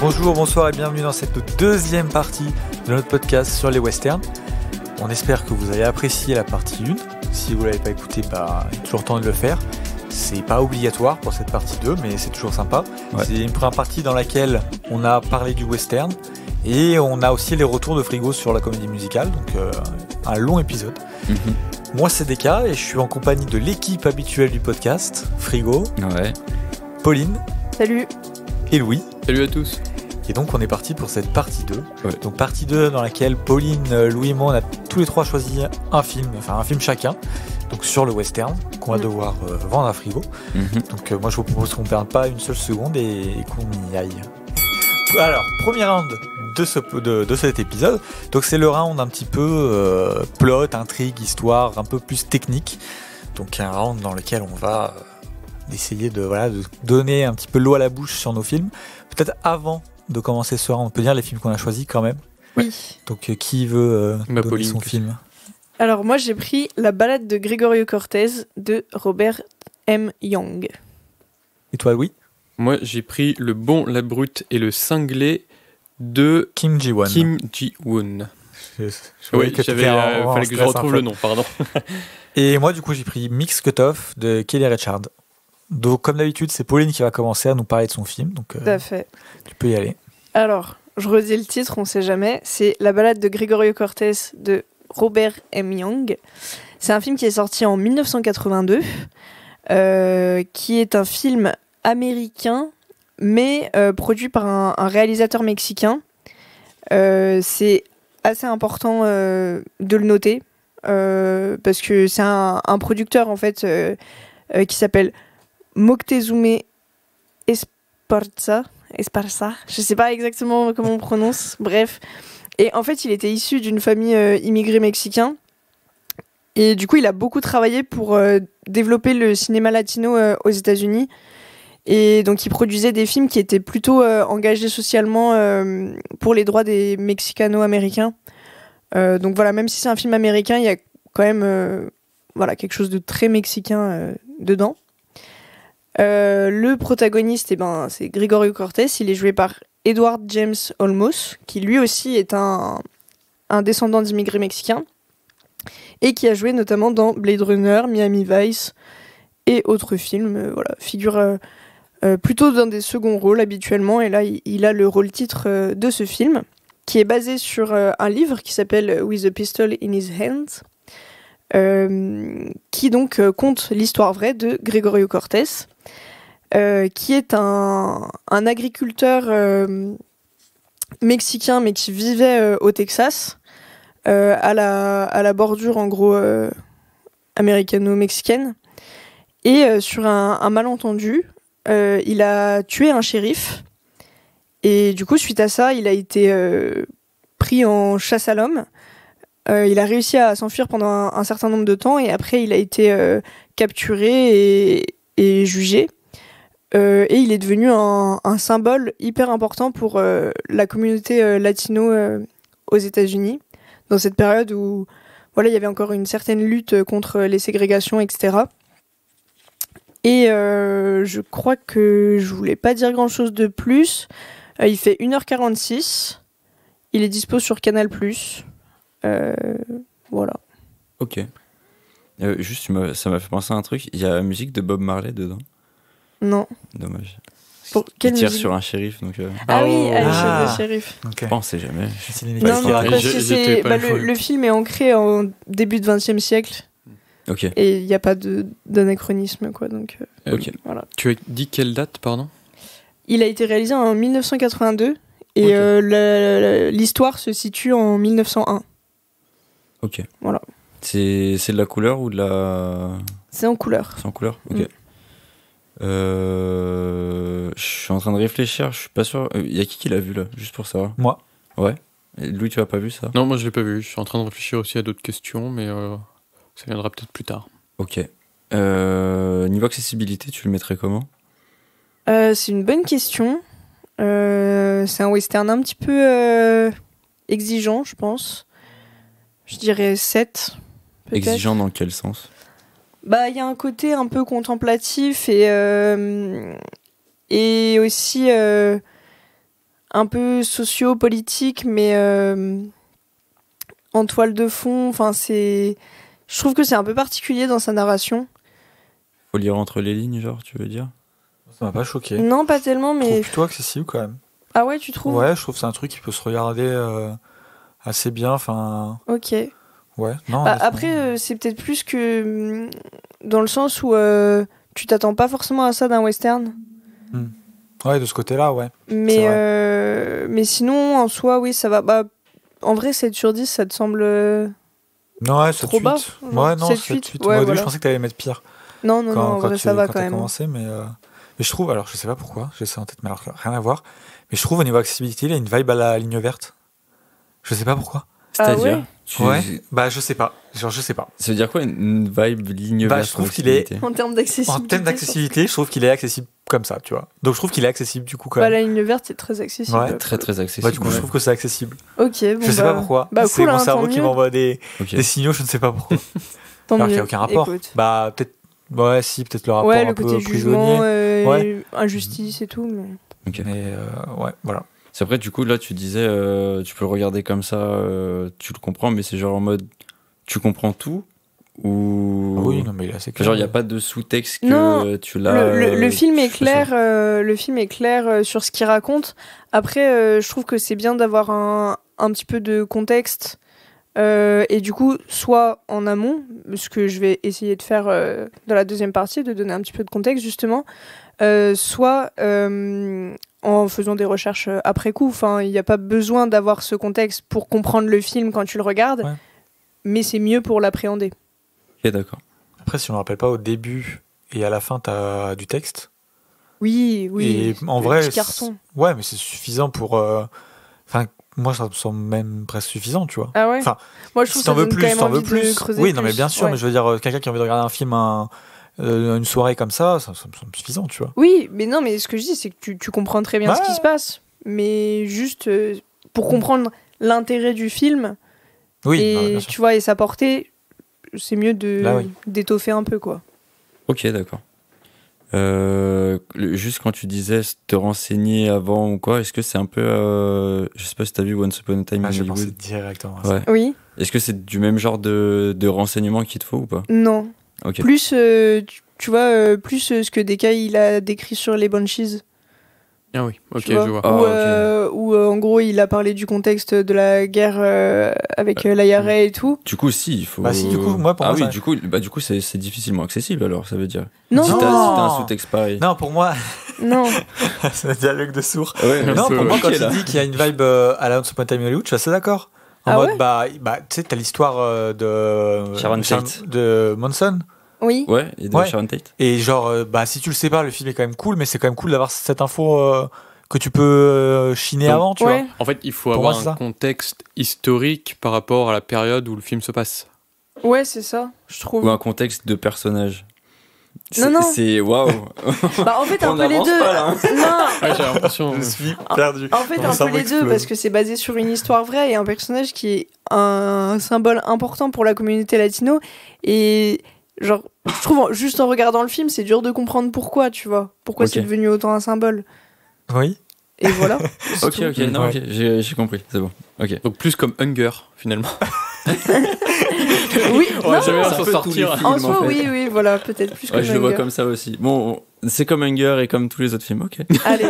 Bonjour, bonsoir et bienvenue dans cette deuxième partie de notre podcast sur les westerns. On espère que vous avez apprécié la partie 1. Si vous ne l'avez pas écouté, il est toujours temps de le faire. C'est pas obligatoire pour cette partie 2, mais c'est toujours sympa. Ouais. C'est une première partie dans laquelle on a parlé du western et on a aussi les retours de Frigo sur la comédie musicale, donc un long épisode. Moi c'est Deka et je suis en compagnie de l'équipe habituelle du podcast, Frigo, Pauline, salut, et Louis. Salut à tous. Et donc on est parti pour cette partie 2. Ouais. Donc partie 2 dans laquelle Pauline, Louis et moi on a tous les trois choisi un film chacun, donc sur le western qu'on va devoir vendre à Frigo. Donc moi je vous propose qu'on ne perde pas une seule seconde et qu'on y aille. Alors, premier round de cet épisode. Donc c'est le round un petit peu plot, intrigue, histoire, un peu plus technique. Donc un round dans lequel on va essayer de donner un petit peu l'eau à la bouche sur nos films. Peut-être avant de commencer ce round, on peut dire les films qu'on a choisis quand même. Oui. Donc qui veut donner son film? Alors moi j'ai pris La balade de Gregorio Cortés de Robert M. Young. Et toi Louis? Moi j'ai pris Le bon, la brute et le cinglé de Kim Ji-won. Oui, fallait que je retrouve le nom, pardon. Et moi du coup j'ai pris Mix Cut-Off de Kelly Reichardt. Donc comme d'habitude c'est Pauline qui va commencer à nous parler de son film. Donc tout à fait. Tu peux y aller. Alors, je redis le titre, on sait jamais. C'est La balade de Gregorio Cortés de Robert M. Young. C'est un film qui est sorti en 1982, qui est un film américain, mais produit par un réalisateur mexicain. C'est assez important de le noter, parce que c'est un producteur en fait qui s'appelle Moctezuma Esparza, je sais pas exactement comment on prononce, bref. Et en fait, il était issu d'une famille immigrée mexicaine. Et du coup, il a beaucoup travaillé pour développer le cinéma latino aux États-Unis. Et donc, il produisait des films qui étaient plutôt engagés socialement pour les droits des Mexicano-américains. Donc voilà, même si c'est un film américain, il y a quand même quelque chose de très mexicain dedans. Le protagoniste, c'est Gregorio Cortés. Il est joué par Edward James Olmos, qui lui aussi est un descendant d'immigrés mexicains et qui a joué notamment dans Blade Runner, Miami Vice et autres films. Figure plutôt dans des seconds rôles habituellement, et là il a le rôle titre de ce film, qui est basé sur un livre qui s'appelle With a Pistol in His Hand, qui donc conte l'histoire vraie de Gregorio Cortés, qui est un agriculteur mexicain, mais qui vivait au Texas, à la bordure en gros américano-mexicaine. Et sur un malentendu, il a tué un shérif. Et du coup, suite à ça, il a été pris en chasse à l'homme. Il a réussi à s'enfuir pendant un certain nombre de temps, et après, il a été capturé et jugé. Et il est devenu un symbole hyper important pour la communauté latino aux États-Unis, dans cette période où il y avait encore une certaine lutte contre les ségrégations, etc. Et je crois que je voulais pas dire grand-chose de plus. Il fait 1h46. Il est dispo sur Canal+. Voilà. Ok. Juste, ça m'a fait penser à un truc. Il y a la musique de Bob Marley dedans. Non. Dommage. Il tire sur un shérif. Donc, Ah oui, le shérif. Okay. On sait jamais. Non, parce que c'est, le film est ancré en début de XXe siècle. Okay. Et il n'y a pas d'anachronisme, quoi. Donc, voilà. Tu as dit quelle date, pardon? Il a été réalisé en 1982 et l'histoire se situe en 1901. Ok. Voilà. C'est de la couleur ou de la... C'est en couleur. C'est en couleur? Ok. Je suis en train de réfléchir, je suis pas sûr. Il y a qui l'a vu là, juste pour savoir? Moi. Ouais. Et Louis, tu l'as pas vu ça? Non, moi je l'ai pas vu. Je suis en train de réfléchir aussi à d'autres questions, mais ça viendra peut-être plus tard. Ok. Niveau accessibilité, tu le mettrais comment? C'est une bonne question. C'est un western un petit peu exigeant, je pense. Je dirais 7. Peut-être. Exigeant dans quel sens? Il y a un côté un peu contemplatif et aussi un peu socio-politique, mais en toile de fond. Enfin, je trouve que c'est un peu particulier dans sa narration. Faut lire entre les lignes, genre, tu veux dire? Ça m'a pas choqué. Non, pas tellement, Je mais... trouve plutôt accessible quand même. Ah ouais, tu trouves? Ouais, je trouve que c'est un truc qui peut se regarder assez bien. Enfin, Ok. ouais. Non. Bah, honnêtement. après, c'est peut-être plus que dans le sens où tu t'attends pas forcément à ça d'un western. Ouais, de ce côté-là, ouais. Mais sinon, en soi, oui, ça va. Bah, en vrai, 7 sur 10, ça te semble Non, ouais, 7, trop 8. bas? Ouais, non, 7, 7, 8. 8. Ouais, Moi, au début, voilà. je pensais que t'allais mettre pire. Non, en vrai, ça va quand t'as même. commencé, mais je trouve, alors je sais pas pourquoi, j'ai ça en tête, mais alors rien à voir. Mais je trouve au niveau accessibilité, il y a une vibe à la ligne verte. Je sais pas pourquoi. C'est-à-dire ouais Ouais. Bah, je sais pas. Genre, je sais pas. Ça veut dire quoi une vibe ligne Bah, verte je trouve pour qu'il est- accessibilité En termes d'accessibilité. En termes d'accessibilité, je trouve qu'il est accessible comme ça, tu vois. Donc, je trouve qu'il est accessible du coup quand Bah, même. la ligne verte, c'est très accessible. Ouais, Très très accessible. Bah, du coup, je ouais. trouve que c'est accessible. Ok, bon, Je sais pas pourquoi. Bah, C'est cool, mon hein, cerveau tant qui mieux. m'envoie des Ok. signaux, je ne sais pas pourquoi. Tant Alors qu'il mieux. n'y a aucun rapport. Écoute. Bah, peut-être. Ouais, si, peut-être le rapport Ouais, un le peu côté prisonnier. jugement, Ouais. injustice et tout. Mais... Ok. Mais ouais, voilà. C'est après, du coup, là, tu disais, tu peux le regarder comme ça, tu le comprends, mais c'est genre en mode, tu comprends tout ou... Ah oui, non, mais il est assez clair. Genre, il n'y a pas de sous-texte que Non, tu l'as... Le film est tu fais ça. clair, le film est clair sur ce qu'il raconte. Après, je trouve que c'est bien d'avoir un petit peu de contexte. Et du coup, soit en amont, ce que je vais essayer de faire dans la deuxième partie, de donner un petit peu de contexte justement, soit en faisant des recherches après coup. Enfin, il n'y a pas besoin d'avoir ce contexte pour comprendre le film quand tu le regardes, Ouais. mais c'est mieux pour l'appréhender. Ok, d'accord. Après, si on ne rappelle pas, au début et à la fin, t'as du texte. Oui. Et en le vrai, petit carton. ouais, mais c'est suffisant pour. Enfin, moi, ça me semble même presque suffisant, tu vois. Ah ouais. Enfin, Moi, je trouve si que ça t'en veux donne plus, quand même t'en veux envie de plus. creuser Oui, non, mais plus. bien sûr, Ouais. mais je veux dire, quelqu'un qui a envie de regarder un film, une soirée comme ça me semble suffisant, tu vois. Oui, mais non, mais ce que je dis, c'est que tu comprends très bien ce qui Ouais. se passe. Mais juste pour comprendre l'intérêt du film Oui, non, mais et bien sûr. tu vois, et sa portée, c'est mieux Là, oui. d'étoffer un peu, quoi. Ok, d'accord. Juste quand tu disais te renseigner avant ou quoi, est-ce que c'est un peu... je sais pas si t'as vu Once Upon a Time in Je Hollywood. pensais directement à ça. Ouais. Oui. Est-ce que c'est du même genre de renseignement qu'il te faut ou pas? Non. Ok. Plus, tu vois, plus ce que Deka il a décrit sur les Banshees. Ah oui, ok, Tu vois. je vois. Ah, Où, en gros, il a parlé du contexte de la guerre avec l'IRA et tout. Du coup, si, il faut... Bah si, du coup, moi, pour ah moi, oui, ça- du coup, c'est difficilement accessible alors, ça veut dire. Non, Si Non. t'as non, si t'as un sous-texte pareil. Non, pour moi, non. c'est un dialogue de sourds. Ouais, Non, peu, pour moi, ok, quand là. tu dis qu'il y a une vibe à la Once Upon a Time in Hollywood, je suis assez d'accord. En Ah mode, ouais bah, tu sais, t'as l'histoire de Sharon Tate. de Manson. Oui. Ouais, et de Ouais. Sharon Tate. Et genre, bah, si tu le sais pas, le film est quand même cool, mais c'est quand même cool d'avoir cette info que tu peux chiner Donc, avant, tu Ouais. En fait, il faut Pour avoir moi, c'est un ça. contexte historique par rapport à la période où le film se passe. Ouais, c'est ça, je trouve. Ou un contexte de personnage. Non, non. C'est waouh. Bah, en fait, un On peu les avance deux. pas, là, hein. Non. Ouais, j'ai l'impression. vois. Je suis perdu. En fait, Mon un peu cerveau les deux, explose. parce que c'est basé sur une histoire vraie et un personnage qui est un symbole important pour la communauté latino. Et genre, je trouve, juste en regardant le film, c'est dur de comprendre pourquoi, tu vois. Pourquoi Ok. c'est devenu autant un symbole. Oui. Et voilà. c'est Ok, tout. ok, non, Ouais. ok, j'ai compris, c'est bon. Ok. Donc plus comme Hunger, finalement. Oui, On non, va jamais c'est s'en un peu sortir. tous les films, en en soi, fait. oui, voilà, peut-être plus Ouais, que je le vois Hunger. comme ça aussi. Bon, c'est comme Hunger et comme tous les autres films, ok. Allez.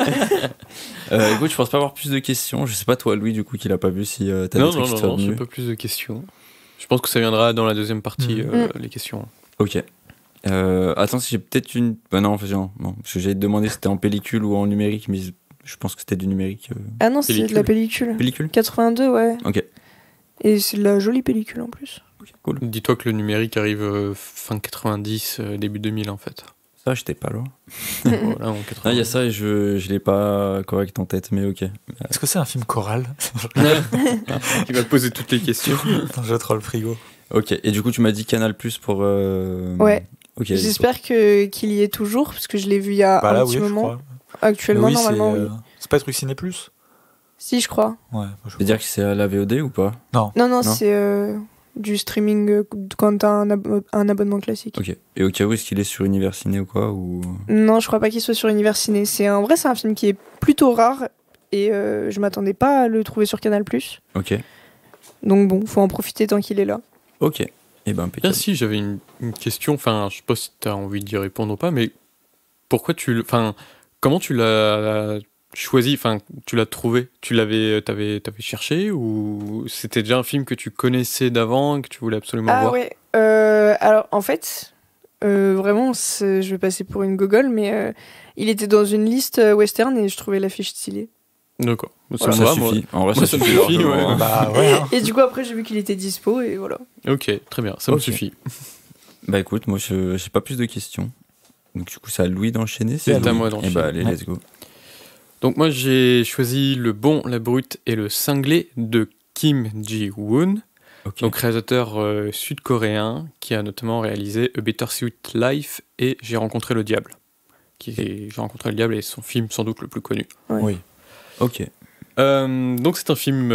Écoute, je pense pas avoir plus de questions. Je sais pas, toi, Louis, du coup, qui l'a pas vu, si t'as Non, des trucs non, qui te non, non, sont j'ai venus. pas plus de questions. Je pense que ça viendra dans la deuxième partie, les questions. Ok. Attends, si j'ai peut-être une. Bah non, en fait, non, parce que j'allais te demander si c'était en pellicule ou en numérique, mais je pense que c'était du numérique. Ah non, c'est de la pellicule. Pellicule 82, ouais. Ok. Et c'est de la jolie pellicule en plus. Ok, cool. Dis-toi que le numérique arrive fin 90, début 2000 en fait. Ça, j'étais pas loin. Voilà, en Non, 80. il y a ça et je l'ai pas correct en tête, mais ok. Est-ce que c'est un film choral? Tu vas te poser toutes les questions. Attends, je troll le frigo. Ok, et du coup, tu m'as dit Canal Plus pour. Ouais. Ok. J'espère qu'il y est toujours, parce que je l'ai vu il y a Bah un là, petit oui, je moment. crois. Actuellement, Oui, normalement, oui. c'est pas truc Ciné Plus? Si, je crois. Ouais, Ça veut dire que c'est à la VOD ou pas? Non, c'est du streaming quand t'as un abonnement classique. Ok. Et au cas où, est-ce qu'il est sur Univers Ciné ou quoi ou... Non, je crois pas qu'il soit sur Univers Ciné. C'est un film qui est plutôt rare et je m'attendais pas à le trouver sur Canal+. Ok. Donc bon, faut en profiter tant qu'il est là. Ok. Eh ben, impeccable. Ah si, j'avais une question, enfin, je sais pas si tu as envie d'y répondre ou pas, mais pourquoi comment tu l'as choisi, enfin, tu l'as trouvé? T'avais cherché ou c'était déjà un film que tu connaissais d'avant et que tu voulais absolument voir? Ouais. Alors en fait, vraiment, je vais passer pour une gogole, mais il était dans une liste western et je trouvais l'affiche stylée. D'accord. Ça suffit. En vrai, Moi, ça ça me suffit. suffit, largement, ouais. hein. Bah ouais. Hein. Et du coup, après, j'ai vu qu'il était dispo et voilà. Ok, très bien, ça me Ok. suffit. Bah écoute, moi, j'ai pas plus de questions. Donc du coup, c'est à Louis d'enchaîner. C'est à Louis. moi Eh d'enchaîner. bah allez, Ouais. let's go. Donc moi, j'ai choisi Le Bon, la Brute et le Cinglé de Kim Ji-woon, Ok. donc réalisateur sud-coréen qui a notamment réalisé A Bittersweet Life et J'ai rencontré le diable. J'ai rencontré le diable est son film sans doute le plus connu. Oui. Ok. Donc c'est un film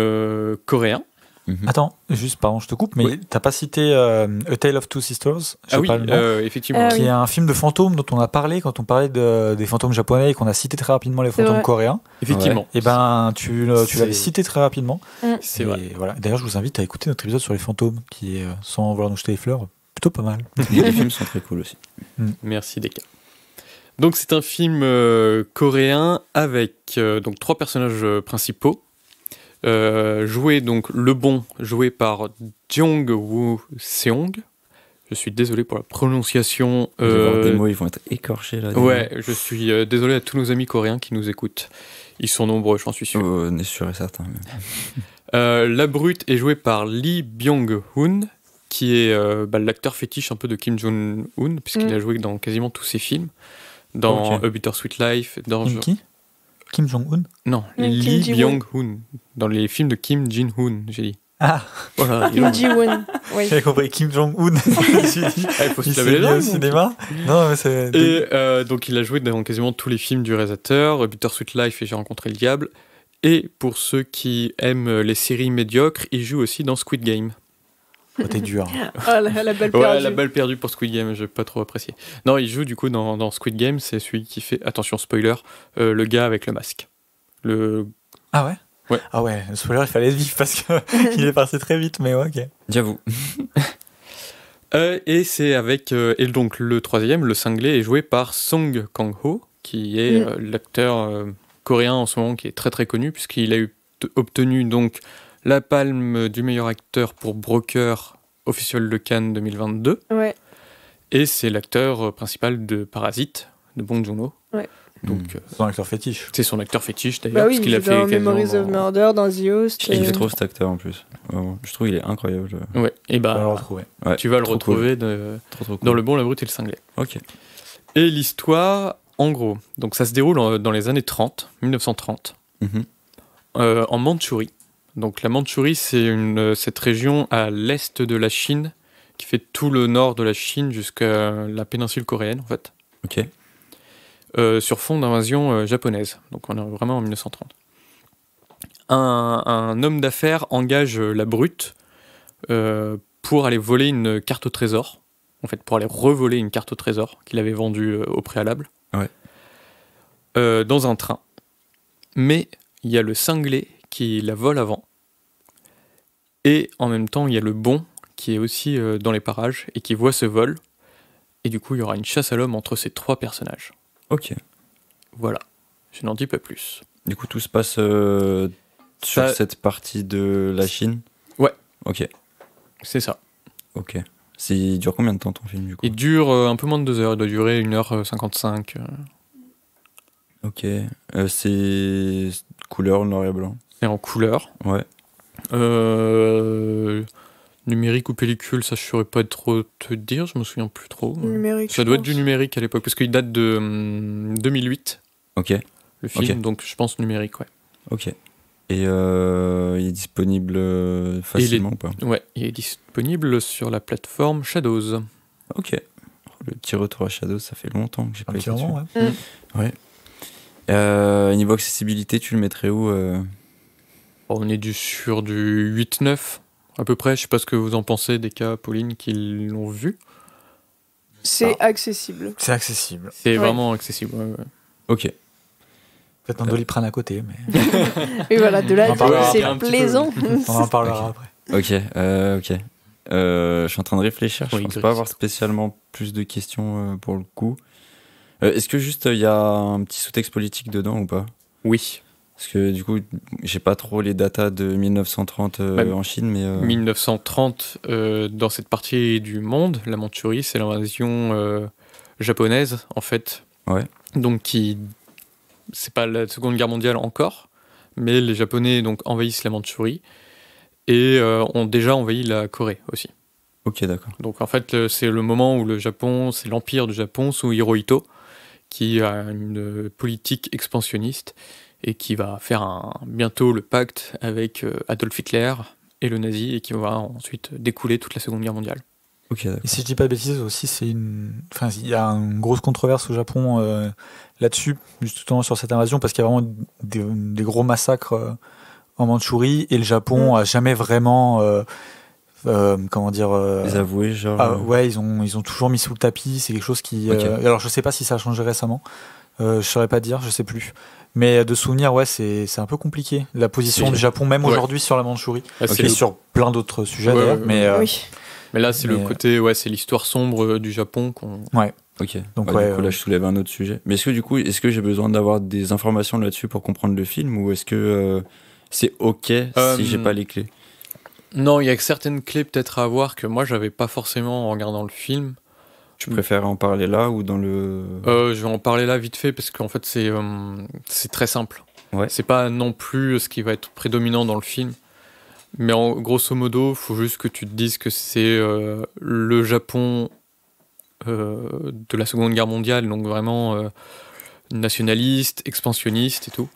coréen. Mhm. Attends, juste, pardon, je te coupe, mais Oui. t'as pas cité A Tale of Two Sisters, je sais Ah oui, pas le nom, effectivement. qui est un film de fantômes dont on a parlé quand on parlait des fantômes japonais et qu'on a cité très rapidement les C'est fantômes vrai. coréens. Effectivement. Et ben, tu l'avais C'est- cité très rapidement. C'est Et vrai. voilà. D'ailleurs, je vous invite à écouter notre épisode sur les fantômes, qui est, sans vouloir nous jeter les fleurs, plutôt pas mal. Et les films sont très cool aussi. Merci Deka. Donc c'est un film coréen avec donc 3 personnages principaux. Donc le bon, joué par Jong-woo Seong. Je suis désolé pour la prononciation. Il va y avoir des mots, ils vont être écorchés là. Ouais, je suis désolé à tous nos amis coréens qui nous écoutent. Ils sont nombreux, j'en suis sûr. On est sûr et certain. La brute est jouée par Lee Byung-hun, qui est l'acteur fétiche un peu de Kim Jong-un, puisqu'il a joué dans quasiment tous ses films. Dans Ok. A Bittersweet Life, dans... Qui Kim Jong-un Non, Kim Lee Ji-woon. Byung-hun. Dans les films de Kim Jin-hoon, j'ai dit. Ah, Voilà, Kim Ji-woon. Oui. j'avais compris Kim Jong-un. il faut Il se s'est laver les mis dents. au cinéma. Non, mais c'est. Et donc il a joué dans quasiment tous les films du réalisateur, A Bittersweet Life et J'ai rencontré le diable. Et pour ceux qui aiment les séries médiocres, il joue aussi dans Squid Game. Oh, t'es dur. Ah, la balle Ouais, perdue. la balle perdue pour Squid Game, j'ai pas trop apprécié. Non, il joue du coup dans Squid Game, c'est celui qui fait, attention spoiler, le gars avec le masque. Ah ouais Ouais. Ah ouais, le spoiler, il fallait être vif parce qu'il est passé très vite, mais ouais, ok. J'avoue. Et c'est avec et donc le troisième, le cinglé, est joué par Song Kang-ho, qui est l'acteur coréen en ce moment qui est très très connu puisqu'il a obtenu donc la palme du meilleur acteur pour Broker au Festival de Cannes 2022 Ouais. et c'est l'acteur principal de Parasite de Bong Joon-ho. Ouais. Donc C'est un acteur fétiche. c'est son acteur fétiche d'ailleurs Bah oui, parce il qu'il a joue fait dans quasiment Memories of Murder, dans The Host. Il est trop cet acteur en plus. Vraiment. Je trouve qu'il est incroyable. Ouais, et On va le bah retrouver. Ouais, tu vas le trop retrouver Trop cool. dans Le Bon, la Brute et le Cinglé. Ok. Et l'histoire, en gros, donc ça se déroule dans les années 30, 1930, Mhm. en Mandchourie. Donc la Mandchourie, c'est cette région à l'est de la Chine, qui fait tout le nord de la Chine jusqu'à la péninsule coréenne, en fait, Ok. sur fond d'invasion japonaise. Donc on est vraiment en 1930. Un homme d'affaires engage la brute pour aller voler une carte au trésor. En fait, pour aller revoler une carte au trésor qu'il avait vendue au préalable. Ouais. Dans un train. Mais il y a le cinglé qui la vole avant. Et en même temps, il y a le bon qui est aussi dans les parages et qui voit ce vol. Et du coup, il y aura une chasse à l'homme entre ces 3 personnages. Ok. Voilà. Je n'en dis pas plus. Du coup, tout se passe sur Ça- cette partie de la Chine. Ouais. Ok. C'est ça. Ok. Il dure combien de temps ton film du coup? Il dure un peu moins de 2 heures. Il doit durer 1h55. Ok. C'est couleur noir et blanc. Et en couleur. Ouais. Numérique ou pellicule, ça je saurais pas trop te dire, je me souviens plus trop. Numérique. Ça je doit être pense. du numérique à l'époque, parce qu'il date de 2008, Ok. le film, Ok. donc je pense numérique, ouais. Ok. Et il est disponible facilement ou pas? Ouais, il est disponible sur la plateforme Shadows. Ok. Le petit retour à Shadow, ça fait longtemps que j'ai Un pas petit été dessus. moment, ouais. Niveau accessibilité, tu le mettrais où On est sur du 8-9 à peu près, je sais pas ce que vous en pensez des cas, Pauline, qui l'ont vu. C'est accessible. C'est accessible. C'est Ouais. vraiment accessible, ouais. Ok. Peut-être un Doliprane à côté, mais Et voilà, de là, On en parlera c'est après un petit plaisant. on en parlera après. Ok. Je suis en train de réfléchir. Je Oui, pense Greg, pas avoir c'est tout. spécialement plus de questions pour le coup. Est-ce que juste il y a un petit sous-texte politique dedans ou pas? Oui. Parce que du coup, j'ai pas trop les datas de 1930 en Chine, mais 1930, dans cette partie du monde, la Mandchourie, c'est l'invasion japonaise, en fait. Ouais. Donc, c'est pas la Seconde Guerre mondiale encore, mais les Japonais donc envahissent la Mandchourie et ont déjà envahi la Corée aussi. ok, d'accord. Donc, en fait, c'est le moment où le Japon, c'est l'empire du Japon sous Hirohito, qui a une politique expansionniste et qui va faire bientôt le pacte avec Adolf Hitler et le nazi et qui va ensuite découler toute la Seconde Guerre mondiale. Ok, d'accord. Et si je dis pas de bêtises aussi, enfin, il y a une grosse controverse au Japon là-dessus, justement sur cette invasion, parce qu'il y a vraiment des gros massacres en Mandchourie et le Japon a jamais vraiment, comment dire, Les avoués, genre. ouais, ils ont toujours mis sous le tapis. C'est quelque chose qui. Ok. Alors je sais pas si ça a changé récemment. Je saurais pas dire, je sais plus. Mais de souvenir, ouais, c'est un peu compliqué. La position Ok. du Japon, même Ouais. aujourd'hui sur la Mandchourie, Là, c'est et le- sur plein d'autres sujets Ouais, d'ailleurs. ouais, Mais Oui. Mais là, c'est le Mais, côté, c'est l'histoire sombre du Japon qu'on. Ok. Donc, Ouais, ouais, du coup, là, je soulève un autre sujet. Mais est-ce que j'ai besoin d'avoir des informations là-dessus pour comprendre le film, ou est-ce que c'est ok si j'ai pas les clés? Non, il y a certaines clés peut-être à avoir que moi, j'avais pas forcément en regardant le film. Tu préfères en parler là ou dans le. Je vais en parler là vite fait parce qu'en fait, c'est très simple. Ouais. C'est pas non plus ce qui va être prédominant dans le film. Mais grosso modo, il faut juste que tu te dises que c'est le Japon de la Seconde Guerre mondiale, donc vraiment nationaliste, expansionniste et tout,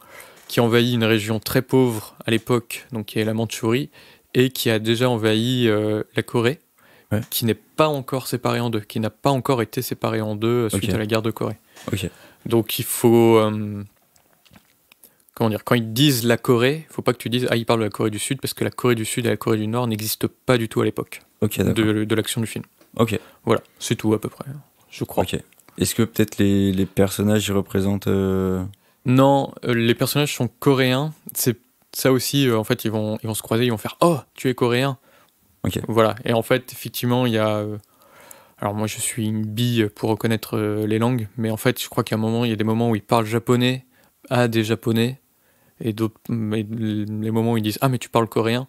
qui envahit une région très pauvre à l'époque, donc qui est la Mandchourie, et qui a déjà envahi la Corée, Ouais. qui n'est pas encore séparée en deux, qui n'a pas encore été séparée en deux suite Ok. à la guerre de Corée. Ok. Donc il faut... comment dire, quand ils disent la Corée, il faut pas que tu dises ils parlent de la Corée du Sud, parce que la Corée du Sud et la Corée du Nord n'existent pas du tout à l'époque Ok, d'accord. de l'action du film. Ok. Voilà, c'est tout à peu près, je crois. Ok. Est-ce que peut-être les personnages ils représentent. Non, les personnages sont coréens. C'est ça aussi. En fait, ils vont se croiser, ils vont faire oh, tu es coréen. Ok. Voilà. Et en fait, effectivement, il y a. Alors moi, je suis une bille pour reconnaître les langues, mais en fait, je crois qu'à un moment, il y a des moments où ils parlent japonais à des japonais, et d'autres, mais les moments où ils disent ah mais tu parles coréen.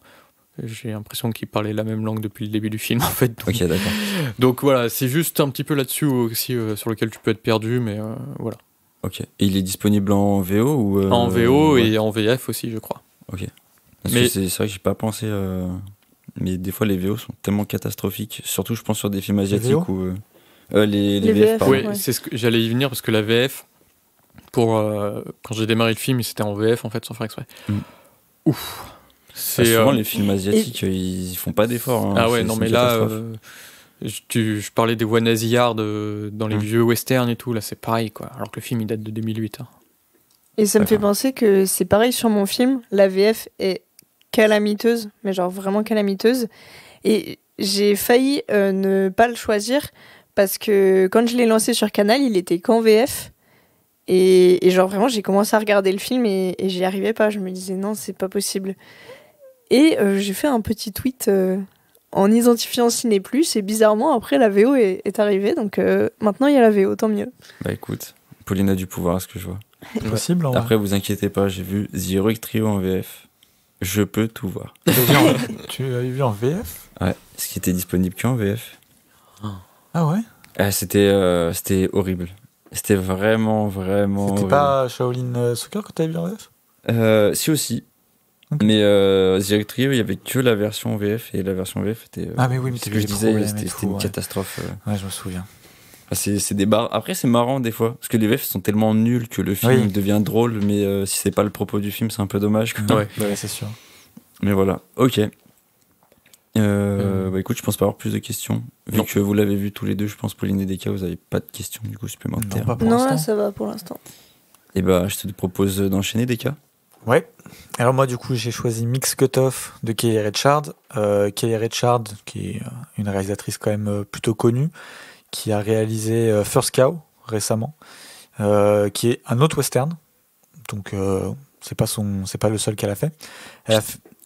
J'ai l'impression qu'ils parlaient la même langue depuis le début du film, en fait. Donc, Ok, d'accord. donc voilà, c'est juste un petit peu là-dessus aussi sur lequel tu peux être perdu, mais voilà. Ok. Et il est disponible en VO ou. En VO ouais. et en VF aussi, je crois. Ok. Parce Mais- que c'est vrai que j'ai pas pensé. Mais des fois, les VO sont tellement catastrophiques. Surtout, je pense sur des films asiatiques VO où. Les Les VF, VF, pardon. Oui, ouais. c'est ce que j'allais y venir parce que la VF, quand j'ai démarré le film, c'était en VF en fait, sans faire exprès. Mm. Ouf. Ah, C'est souvent, les films asiatiques, ils font pas d'efforts. Hein. ah ouais, C'est- non c'est mais une là, catastrophe. je parlais des voix nasillardes dans les Mm. vieux westerns et tout, là c'est pareil quoi. Alors que le film il date de 2008. Hein. Et ça me fait D'accord. penser que c'est pareil sur mon film. La VF est calamiteuse, mais genre vraiment calamiteuse. Et j'ai failli ne pas le choisir parce que quand je l'ai lancé sur Canal, il était qu'en VF. Et genre vraiment, j'ai commencé à regarder le film et j'y arrivais pas. Je me disais non, c'est pas possible. Et j'ai fait un petit tweet en identifiant Ciné Plus. Et bizarrement, après, la VO est arrivée. Donc maintenant, il y a la VO, tant mieux. Bah écoute, Pauline a du pouvoir, à ce que je vois. possible. En vrai. Après, vous inquiétez pas, j'ai vu The Heroic Trio en VF. Je peux tout voir. Tu l'avais vu en VF? Ouais, ce qui était disponible qu'en VF. Ah ouais? C'était horrible. C'était vraiment C'était horrible. pas Shaolin Soccer quand t'avais vu en VF? Si aussi. Ok. Mais The Heroic Trio, il y avait que la version VF et la version VF était. Ah mais oui, mais ce t'as que vu je les disais, problèmes et c'était tout, une ouais. catastrophe. Ouais, je me souviens. Enfin, c'est des barres. Après, c'est marrant des fois parce que les VF sont tellement nuls que le film Oui. devient drôle, mais si c'est pas le propos du film, c'est un peu dommage. quoi. Ouais. Bah ouais, c'est sûr. Mais voilà, ok. Bah écoute, je pense pas avoir plus de questions. Vu Non. que vous l'avez vu tous les deux, je pense, Pauline et Deka, vous avez pas de questions du coup supplémentaires. Non, pas pour Non, là, l'instant. ça va pour l'instant. Et bah, je te propose d'enchaîner, Deka. Ouais. Alors moi, du coup, j'ai choisi Mix Cutoff de Kelly Reichardt. Kelly Reichardt, qui est une réalisatrice quand même plutôt connue, qui a réalisé First Cow récemment, qui est un autre western. Donc c'est pas le seul qu'elle a fait.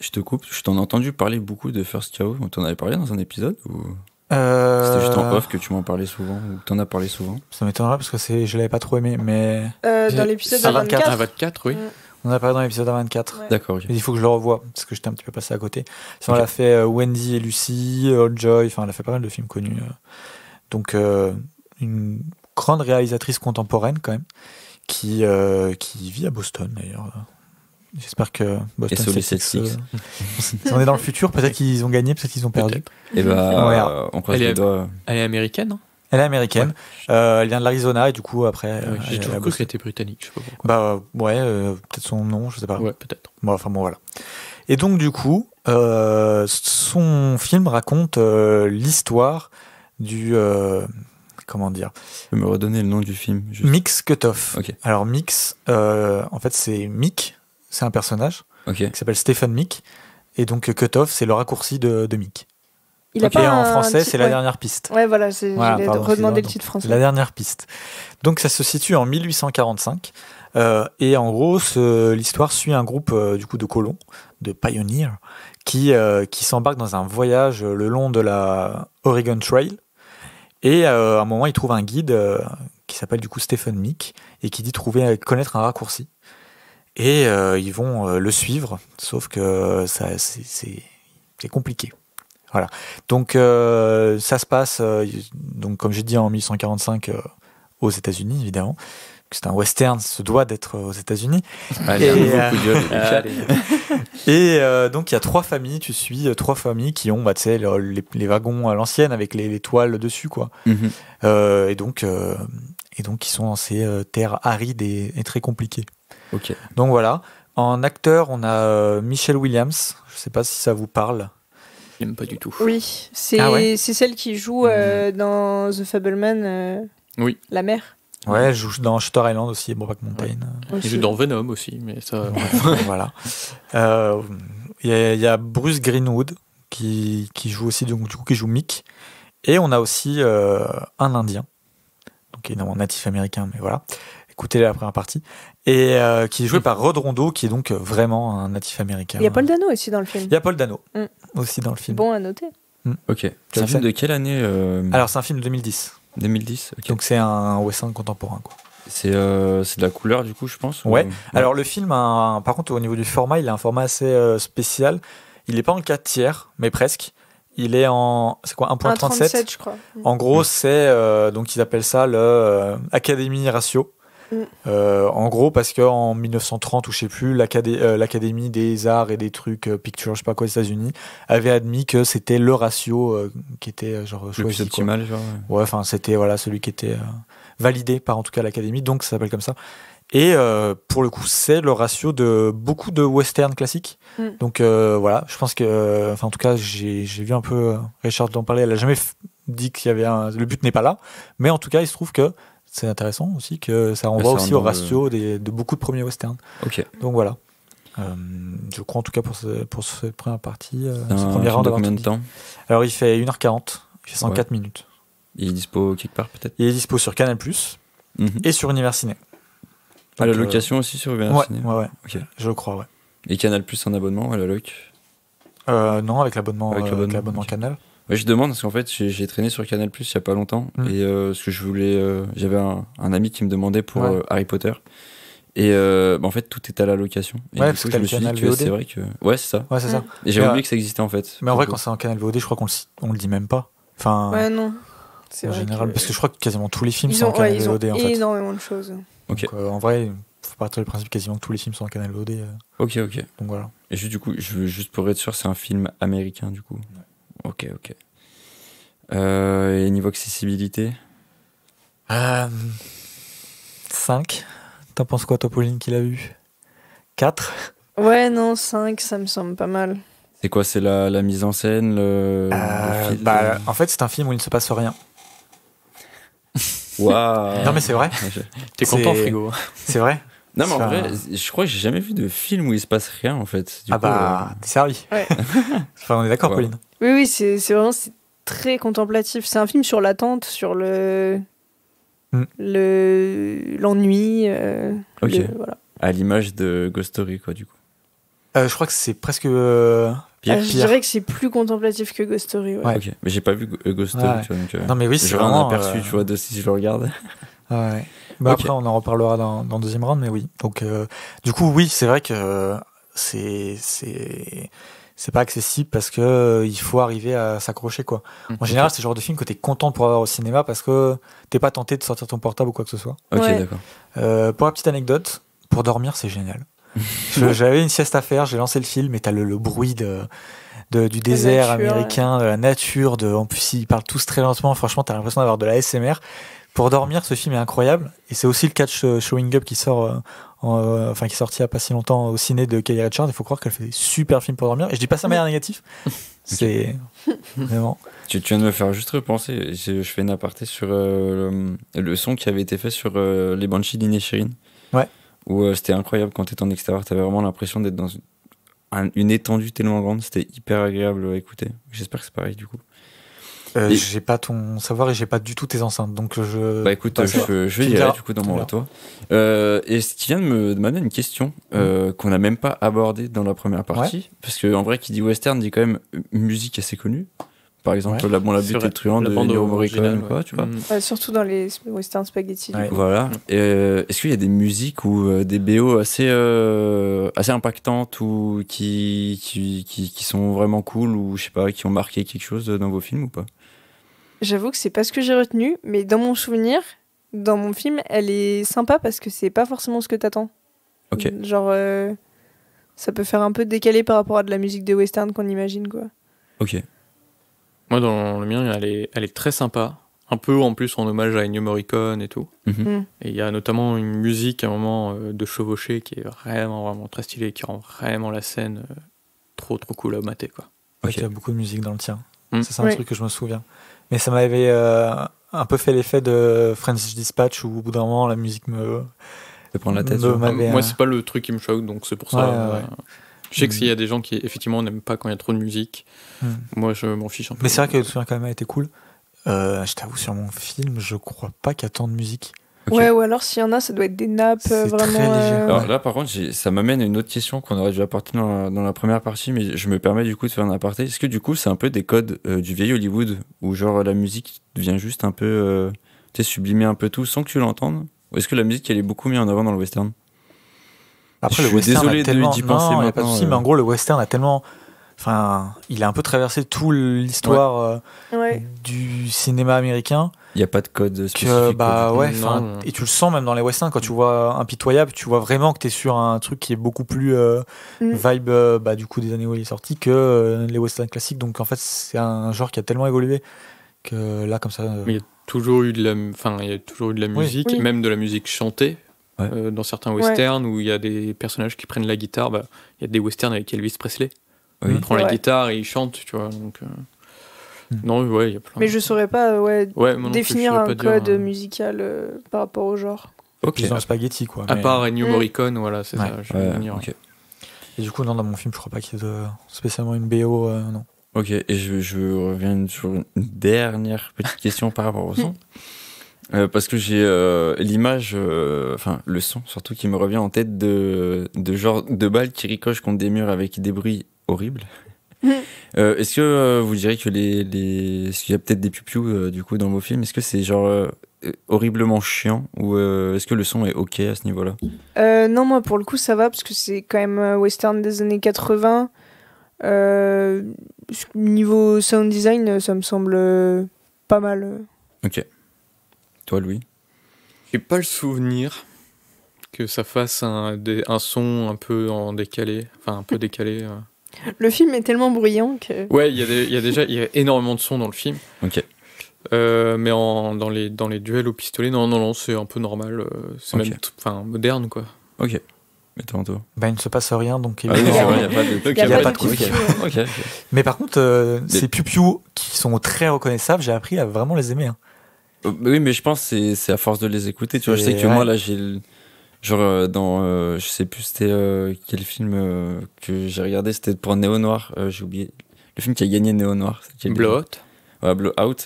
Je te coupe, je t'en ai entendu parler beaucoup de First Cow. On t'en avait parlé dans un épisode ou c'était juste en off que tu m'en parlais souvent ou que t'en as parlé souvent? Ça m'étonnerait parce que je l'avais pas trop aimé, mais dans l'épisode à 24. À 24, oui. On en a parlé dans l'épisode 24. Ouais. D'accord. Okay. Il faut que je le revoie parce que j'étais un petit peu passé à côté. Sinon, elle a fait Wendy et Lucy, Old Joy. Enfin, elle a fait pas mal de films connus. Donc une grande réalisatrice contemporaine quand même qui vit à Boston d'ailleurs. J'espère que Boston Celtics, on est dans le futur, peut-être qu'ils ont gagné, peut-être qu'ils ont perdu. Et on croise les doigts. Elle est américaine, hein? Elle est américaine, elle vient de l'Arizona et du coup après... j'ai toujours cru qu'elle était britannique, je sais pas pourquoi. Peut-être son nom, je sais pas. Ouais, peut-être. Bon, voilà. Et donc du coup, son film raconte l'histoire du... comment dire? Tu peux me redonner le nom du film juste. Mix Cutoff. Okay. Alors Mix, en fait c'est Mick, c'est un personnage qui s'appelle Stephen Mick, et donc Cutoff c'est le raccourci de Mick. Il a pas en français c'est la dernière piste. Ouais voilà, j'allais redemander le titre français. La dernière piste. Donc ça se situe en 1845, et en gros l'histoire suit un groupe du coup de colons, de pioneers, qui s'embarquent dans un voyage le long de la Oregon Trail. Et à un moment, il trouve un guide qui s'appelle du coup Stephen Mick et qui dit connaître un raccourci. Et ils vont le suivre, sauf que c'est compliqué. Voilà. Donc ça se passe, donc comme j'ai dit en 1845 aux États-Unis évidemment. C'est un western, se doit d'être aux États-Unis. Et donc il y a 3 familles, tu suis 3 familles qui ont les wagons à l'ancienne avec les toiles dessus quoi. Et donc ils sont dans ces terres arides et très compliquées. Okay. Donc voilà. En acteur, on a Michelle Williams. Je sais pas si ça vous parle. J'aime pas du tout. Oui, c'est celle qui joue dans The Fableman. Oui. La mère. Ouais, elle joue dans Shutter Island aussi, et Brokeback Mountain. Ouais. Il joue dans Venom aussi, mais ça... Voilà. Il y a Bruce Greenwood qui joue aussi, donc, du coup, qui joue Mick. Et on a aussi un Indien, donc évidemment natif américain, mais voilà. Écoutez la première partie. Et qui est joué par Rod Rondo, qui est donc vraiment un natif américain. Il y a Paul Dano aussi dans le film. Il y a Paul Dano aussi dans le film. Bon à noter. Ok. C'est un film de quelle année Alors c'est un film de 2010. 2010, ok. Donc c'est un western contemporain quoi. C'est de la couleur du coup je pense. Ouais. Alors le film par contre au niveau du format il a un format assez spécial. Il n'est pas en 4 tiers mais presque. Il est en c'est quoi 1.37 je crois. En gros c'est donc ils appellent ça le Academy Ratio. En gros parce qu'en 1930 ou je sais plus l'Académie des arts et des trucs pictures je sais pas quoi aux États-Unis avait admis que c'était le ratio qui était genre choisi, le plus optimal genre ouais enfin c'était celui qui était validé par en tout cas l'Académie donc ça s'appelle comme ça et pour le coup c'est le ratio de beaucoup de westerns classiques donc voilà je pense que en tout cas j'ai vu un peu Richard en parler elle a jamais dit qu'il y avait le but n'est pas là mais en tout cas il se trouve que c'est intéressant aussi que ça renvoie aussi au ratio de beaucoup de premiers westerns. Ok. Donc voilà. Je crois en tout cas pour cette première partie. Ce premier round de combien de temps? Alors il fait 1h40, il fait 104 minutes. Il est dispo quelque part peut-être? Il est dispo sur Canal+, et sur Univers Ciné. Donc, la location aussi sur Univers Ciné? Ouais. Okay. Je le crois, ouais. Et Canal+ en abonnement à la loc? Non, avec l'abonnement okay. Canal. Ouais, je demande parce qu'en fait j'ai traîné sur Canal+ il y a pas longtemps et ce que je voulais j'avais un ami qui me demandait pour Harry Potter et en fait tout est à la location et ouais, du coup je me suis dit que c'est vrai que ouais c'est ça et j'avais oublié que ça existait en fait mais en vrai quand c'est en Canal VOD je crois qu'on le dit même pas enfin ouais non c'est en vrai général parce que je crois que quasiment tous les films sont en Canal VOD en fait énormément de choses donc en vrai faut partir du principe quasiment que tous les films sont en Canal VOD ok donc voilà et du coup juste pour être sûr c'est un film américain du coup ok et niveau accessibilité 5. T'en penses quoi toi Pauline qui l'a vu? 4? Ouais non 5 ça me semble pas mal. C'est quoi? C'est la mise en scène le film, en fait c'est un film où il ne se passe rien. Waouh. Non mais c'est vrai. T'es content frigo? C'est vrai. Non mais en vrai je crois que j'ai jamais vu de film où il se passe rien en fait. Du coup, t'es servi. Ouais. Enfin on est d'accord Pauline. Oui c'est vraiment très contemplatif. C'est un film sur l'attente, sur l'ennui. Ok. Voilà. à l'image de Ghost Story, quoi, du coup. Je crois que c'est presque Je dirais que c'est plus contemplatif que Ghost Story. Ouais. Ok, mais j'ai pas vu Ghost Story, tu vois, donc non, mais oui, c'est j'aurais un vraiment, aperçu, tu vois, de si je le regarde. Ouais. Bah après, on en reparlera dans le deuxième round, mais oui. Donc, du coup, oui, c'est vrai que c'est pas accessible parce que il faut arriver à s'accrocher, quoi. En général, c'est le genre de film que t'es content de pouvoir voir au cinéma parce que t'es pas tenté de sortir ton portable ou quoi que ce soit. Ok, d'accord. Pour la petite anecdote, pour dormir, c'est génial. J'avais une sieste à faire, j'ai lancé le film et t'as le bruit du désert américain, de la nature, en plus ils parlent tous très lentement, franchement t'as l'impression d'avoir de la ASMR. Pour dormir, ce film est incroyable et c'est aussi le catch Showing Up qui sort qui est sorti il y a pas si longtemps au ciné de Kelly Reichardt. Il faut croire qu'elle fait des super films pour dormir et je dis pas ça de manière négative. C'est vraiment. Tu viens de me faire juste repenser, je fais une aparté sur le son qui avait été fait sur les Banshees d'Inisherin. Ouais. Où c'était incroyable quand t'étais en extérieur, t'avais vraiment l'impression d'être dans une étendue tellement grande, c'était hyper agréable à écouter. J'espère que c'est pareil du coup. J'ai pas ton savoir et j'ai pas du tout tes enceintes, donc je. Bah écoute, je vais y aller du coup dans mon retour. Et ce qui vient de m'amener une question qu'on n'a même pas abordée dans la première partie, parce que en vrai, qui dit western dit quand même musique assez connue. Par exemple, La Butte et le Truand de Ennio Morricone, quoi, tu vois. Surtout dans les western spaghetti. Ouais. Voilà. Est-ce qu'il y a des musiques ou des BO assez impactantes ou qui sont vraiment cool ou je sais pas, qui ont marqué quelque chose dans vos films ou pas? J'avoue que c'est pas ce que j'ai retenu, mais dans mon souvenir, dans mon film, elle est sympa parce que c'est pas forcément ce que t'attends. Ok. Genre, ça peut faire un peu décalé par rapport à de la musique de western qu'on imagine, quoi. Ok. Moi, dans le mien, elle est très sympa. Un peu en plus en hommage à Ennio Morricone et tout. Et il y a notamment une musique à un moment de chevauché qui est vraiment, vraiment très stylée, qui rend vraiment la scène trop, trop cool à mater, quoi. Il y a beaucoup de musique dans le tien. Ça, c'est un truc que je me souviens. Mais ça m'avait un peu fait l'effet de French Dispatch où au bout d'un moment, la musique me prend la tête. Moi, c'est pas le truc qui me choque, donc c'est pour ça. Je sais que s'il y a des gens qui effectivement n'aiment pas quand il y a trop de musique, moi je m'en fiche un peu. Mais c'est vrai que le souvenir quand même a été cool. Je t'avoue, sur mon film, je crois pas qu'il y a tant de musique. Okay. Ouais, ou alors s'il y en a, ça doit être des nappes vraiment. Très léger. Alors là, par contre, ça m'amène à une autre question qu'on aurait dû apporter dans la première partie, mais je me permets du coup de faire un aparté. Est-ce que du coup, c'est un peu des codes du vieil Hollywood où genre la musique devient juste un peu, sublimer un peu tout sans que tu l'entendes? Ou est-ce que la musique elle est beaucoup mise en avant dans le western? Après, je le western désolé a tellement... d'y penser non, maintenant. Y a pas de souci, mais en gros, le western a tellement... Enfin, il a un peu traversé toute l'histoire du cinéma américain. Il n'y a pas de code spécifique. Et tu le sens même dans les westerns, quand tu vois Impitoyable, tu vois vraiment que tu es sur un truc qui est beaucoup plus vibe du coup des années où il est sorti que les westerns classiques. Donc en fait, c'est un genre qui a tellement évolué que là, comme ça... Mais il y a toujours eu de la musique, même de la musique chantée. Dans certains westerns où il y a des personnages qui prennent la guitare, il y a des westerns avec Elvis Presley. Il prend la guitare et il chante, tu vois. Donc, non, il y a plein. Mais je saurais pas définir un code musical par rapport au genre. Ok. Dans spaghetti, quoi. À part Ennio Morricone, voilà, c'est ça. Je vais venir. Okay. Et du coup, non, dans mon film, je crois pas qu'il y ait spécialement une BO, non. Ok, et je reviens sur une dernière petite question par rapport au son. Parce que j'ai l'image, le son surtout qui me revient en tête de genre de balles qui ricochent contre des murs avec des bruits horribles. Est-ce que vous diriez que est-ce qu'il y a peut-être des piou-piou du coup dans vos films? Est-ce que c'est genre horriblement chiant ou est-ce que le son est ok à ce niveau-là? Non, moi pour le coup ça va parce que c'est quand même western des années 80. Niveau sound design, ça me semble pas mal. Ok. Toi, Louis? J'ai pas le souvenir que ça fasse un son un peu en décalé, enfin un peu décalé. Le film est tellement bruyant que... Ouais, il y a énormément de sons dans le film. Ok. Mais dans les duels au pistolet, non, c'est un peu normal. C'est même moderne, quoi. Ok. Mais toi, il ne se passe rien, donc il n'y a pas de coup. Okay. Mais par contre, ces piou-piou qui sont très reconnaissables, j'ai appris à vraiment les aimer. Oui, mais je pense que c'est à force de les écouter. Tu vois, je sais que moi, là, j'ai... Genre, je sais plus c'était quel film que j'ai regardé, c'était pour Néo Noir, j'ai oublié. Le film qui a gagné Néo Noir. Blowout. Ouais, Blowout.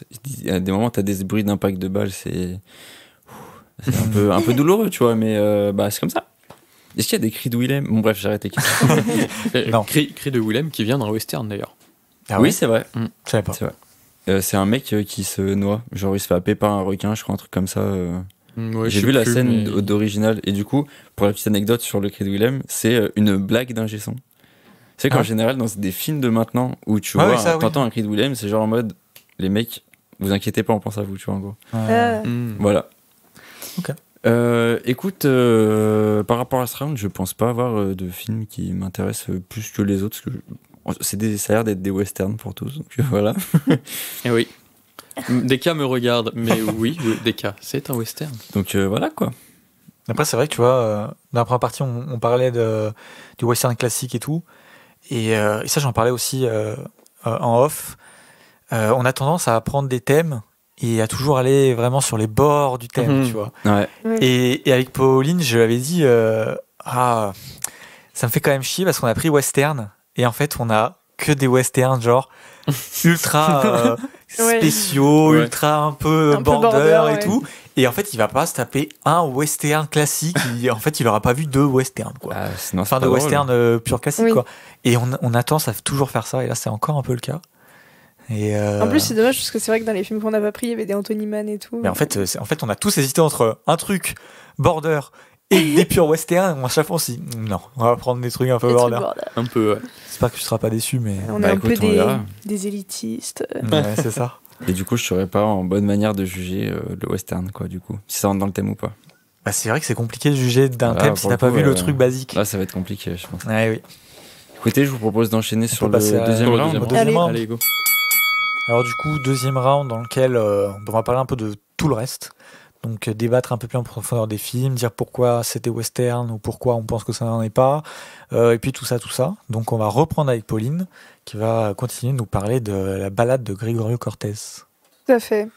À des moments, t'as des bruits d'impact de balles, c'est un peu douloureux, tu vois, mais c'est comme ça. Est-ce qu'il y a des cris de Willem? Bon, bref, j'arrête les questions. Non. Cri de Willem qui vient d'un western d'ailleurs. Ah Oui, ouais, c'est vrai. je savais pas. C'est vrai. C'est un mec qui se noie. Genre, il se fait happer par un requin, je crois, un truc comme ça. Ouais, J'ai vu la scène d'original. Et du coup, pour la petite anecdote sur le cri de Willem, c'est une blague d'un son. C'est qu'en général, dans des films de maintenant où tu vois, t'entends un cri de Willem, c'est genre en mode, les mecs, vous inquiétez pas, on pense à vous, tu vois, en gros. Voilà. Ok. Écoute, par rapport à ce round, je pense pas avoir de film qui m'intéresse plus que les autres, parce que ça a l'air d'être des westerns pour tous, donc voilà. Et oui. Deka me regarde, mais oui, Deka, c'est un western. Donc voilà quoi. Après, c'est vrai que tu vois, dans la première partie, on parlait du western classique et tout. Et ça, j'en parlais aussi en off. On a tendance à prendre des thèmes et à toujours aller vraiment sur les bords du thème, tu vois. Ouais. Et avec Pauline, je lui avais dit ça me fait quand même chier parce qu'on a pris western et en fait, on a que des westerns genre ultra spéciaux, ultra un peu border et tout. Et en fait, il va pas se taper un western classique. En fait, il aura pas vu deux westerns, quoi. Enfin, de western pur classique, quoi. Et on a tendance à toujours faire ça. Et là, c'est encore un peu le cas. Et En plus, c'est dommage parce que c'est vrai que dans les films qu'on n'a pas pris, il y avait des Anthony Mann et tout. Mais en fait, on a tous hésité entre un truc border et des purs westerns. À chaque fois, on s'est dit, non, on va prendre des trucs un peu border. Un peu, ouais. J'espère que tu seras pas déçu, mais. On est un peu des élitistes. Ouais, c'est ça. Et du coup, je serais pas en bonne manière de juger le western, quoi, du coup. Si ça rentre dans le thème ou pas. Bah, c'est vrai que c'est compliqué de juger d'un thème si t'as pas vu le truc basique. Là, ça va être compliqué, je pense. Ouais, oui. Écoutez, je vous propose d'enchaîner sur le deuxième round. Allez, go. Alors du coup, deuxième round dans lequel on va parler un peu de tout le reste. Donc débattre un peu plus en profondeur des films, dire pourquoi c'était western ou pourquoi on pense que ça n'en est pas. Et puis tout ça. Donc on va reprendre avec Pauline qui va continuer de nous parler de la balade de Gregorio Cortés. Tout à fait.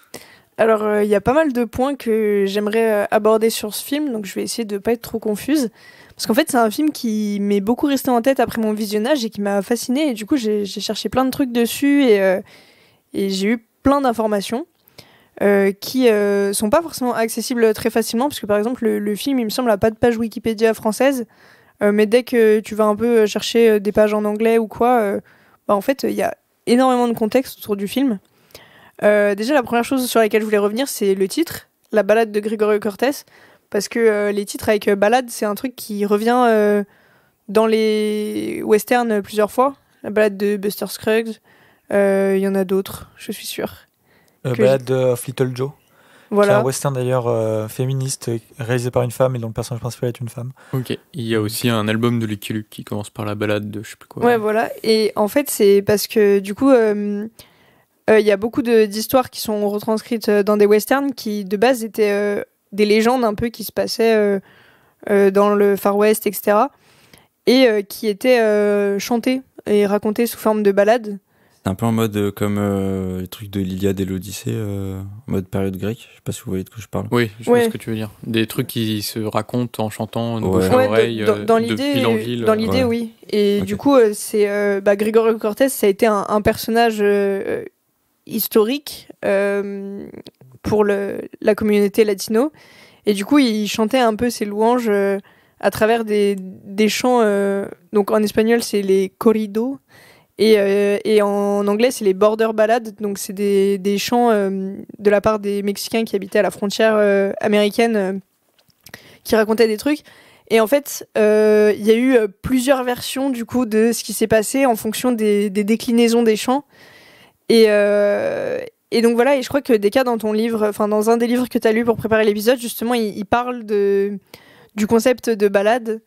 Alors il y a pas mal de points que j'aimerais aborder sur ce film, donc je vais essayer de pas être trop confuse. Parce qu'en fait, c'est un film qui m'est beaucoup resté en tête après mon visionnage et qui m'a fasciné. Et du coup, j'ai cherché plein de trucs dessus et j'ai eu plein d'informations qui sont pas forcément accessibles très facilement. Parce que par exemple, le film, il me semble, n'a pas de page Wikipédia française. Mais dès que tu vas un peu chercher des pages en anglais ou quoi, en fait, il y a énormément de contexte autour du film. Déjà, la première chose sur laquelle je voulais revenir, c'est le titre, La balade de Gregorio Cortés. Parce que les titres avec balade, c'est un truc qui revient dans les westerns plusieurs fois. La balade de Buster Scruggs, il y en a d'autres, je suis sûre. Balade of Little Joe. Voilà. C'est un western d'ailleurs féministe réalisé par une femme et dont le personnage principal est une femme. Ok. Il y a aussi un album de Lucky Luke qui commence par la balade de je sais plus quoi. Ouais, voilà. Et en fait, c'est parce que du coup, il y a beaucoup d'histoires qui sont retranscrites dans des westerns qui de base étaient des légendes un peu qui se passaient dans le Far West, etc. Et qui étaient chantées et racontées sous forme de ballades. C'est un peu en mode comme les trucs de l'Iliade et l'Odyssée, en mode période grecque. Je sais pas si vous voyez de quoi je parle. Oui, je vois ce que tu veux dire. Des trucs qui se racontent en chantant de bouche à oreille, dans de ville en ville. Dans l'idée, oui. Et du coup, c'est Gregorio Cortés, ça a été un personnage historique pour la communauté latino. Et du coup, il chantait un peu ses louanges à travers des chants. Donc en espagnol, c'est les corridos. Et en anglais, c'est les border ballades. Donc c'est des chants de la part des Mexicains qui habitaient à la frontière américaine qui racontaient des trucs. Et en fait, il y a eu plusieurs versions du coup de ce qui s'est passé en fonction des déclinaisons des chants. Et donc voilà, et je crois que Deka, dans ton livre, enfin dans un des livres que tu as lu pour préparer l'épisode, justement, il parle du concept de balade.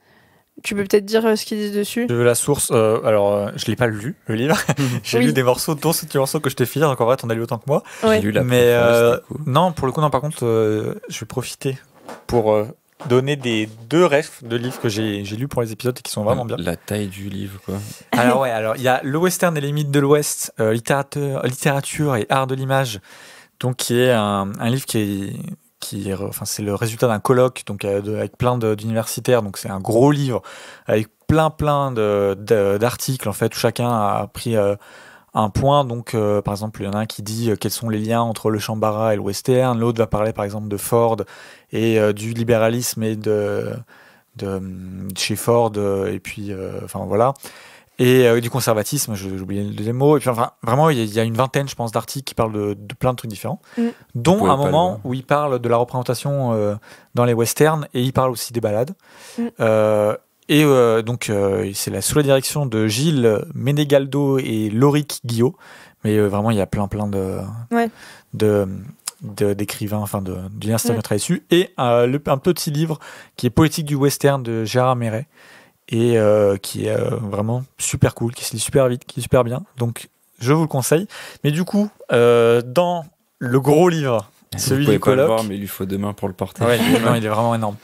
Tu peux peut-être dire ce qu'ils disent dessus. Je veux la source. Alors, je l'ai pas lu, le livre. J'ai lu des morceaux, dont ce petit morceau que je t'ai filé. Donc en vrai, t'en as lu autant que moi. Ouais. J'ai lu la Mais préface, du coup. non, pour le coup, non. Par contre, je vais profiter pour donner des 2 refs de livres que j'ai lus pour les épisodes et qui sont vraiment bien. La taille du livre, quoi. Alors il y a Le Western et les mythes de l'Ouest, littérature et art de l'image, donc qui est un livre c'est le résultat d'un colloque, donc avec plein d'universitaires, donc c'est un gros livre avec plein d'articles en fait où chacun a pris un point. Donc par exemple, il y en a un qui dit quels sont les liens entre le Shambhala et le western, l'autre va parler par exemple de Ford et du libéralisme et chez Ford, et puis, enfin voilà. Et du conservatisme, j'ai oublié le deuxième mot. Et puis, enfin, vraiment, il y a une vingtaine, je pense, d'articles qui parlent de plein de trucs différents, dont un moment où il parle de la représentation dans les westerns, et il parle aussi des ballades. Donc, c'est sous la direction de Gilles Menegaldo et Lorik Guillot. Mais vraiment, il y a plein d'écrivains, enfin d'universitaires qui ont travaillé dessus. Et un petit livre qui est Politique du western de Gérard Méret. Et qui est vraiment super cool, qui se lit super vite, qui est super bien. Donc, je vous le conseille. Mais du coup, dans le gros livre, celui du colloque... Vous pouvez pas le voir, mais il lui faut 2 mains pour le porter. Ouais, non, il est vraiment énorme.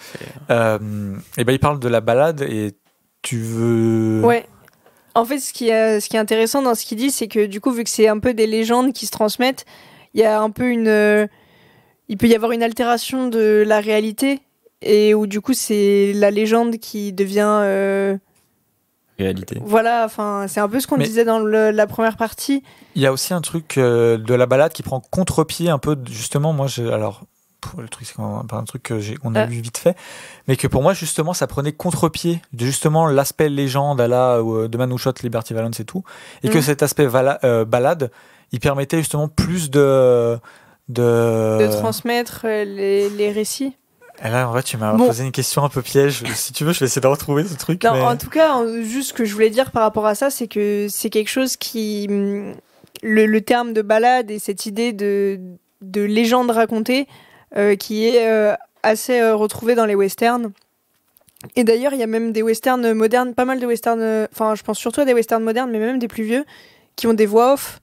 Et ben, il parle de la balade, et tu veux... Ouais. En fait, ce qui est intéressant dans ce qu'il dit, c'est que du coup, vu que c'est un peu des légendes qui se transmettent, il y a un peu il peut y avoir une altération de la réalité, et où du coup c'est la légende qui devient réalité. Voilà, enfin c'est un peu ce qu'on disait dans la première partie. Il y a aussi un truc de la balade qui prend contre-pied un peu, justement. Moi, le truc, c'est un truc qu'on a vu vite fait, mais que pour moi, justement, ça prenait contre-pied de justement l'aspect légende à la de Man Who Shot Liberty Valance et tout, et que cet aspect balade, il permettait justement plus de transmettre les récits. Et là, en vrai, tu m'as posé une question un peu piège. Si tu veux, je vais essayer de retrouver ce truc. Non, en tout cas, juste ce que je voulais dire par rapport à ça, c'est que c'est quelque chose qui... Le terme de balade et cette idée de légende racontée qui est assez retrouvé dans les westerns. Et d'ailleurs, il y a même des westerns modernes, pas mal de westerns... Enfin, je pense surtout à des westerns modernes, mais même des plus vieux, qui ont des voix off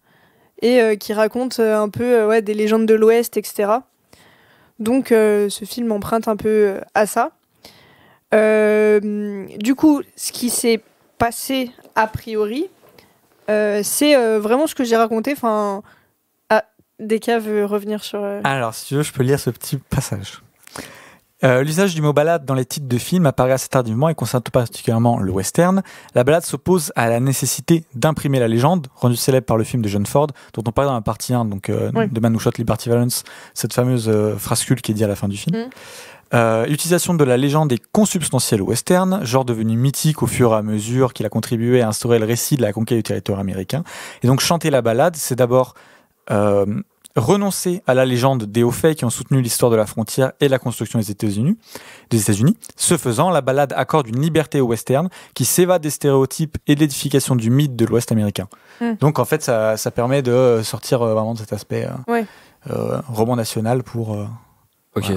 et qui racontent un peu des légendes de l'Ouest, etc. Donc ce film emprunte un peu à ça. Du coup, ce qui s'est passé a priori, c'est vraiment ce que j'ai raconté. Enfin, Deka veut revenir sur... Alors, si tu veux, je peux lire ce petit passage. L'usage du mot balade dans les titres de films apparaît assez tardivement et concerne tout particulièrement le western. La balade s'oppose à la nécessité d'imprimer la légende, rendue célèbre par le film de John Ford, dont on parlait dans la partie 1, donc de Man Who Shot Liberty Valance, cette fameuse phrascule qui est dit à la fin du film. Utilisation de la légende est consubstantielle au western, genre devenu mythique au fur et à mesure qu'il a contribué à instaurer le récit de la conquête du territoire américain. Et donc chanter la balade, c'est d'abord renoncer à la légende des hauts faits qui ont soutenu l'histoire de la frontière et la construction des États-Unis. Ce faisant, la balade accorde une liberté au western qui s'évade des stéréotypes et de l'édification du mythe de l'Ouest américain. Donc en fait, ça permet de sortir vraiment de cet aspect roman national pour... Ok.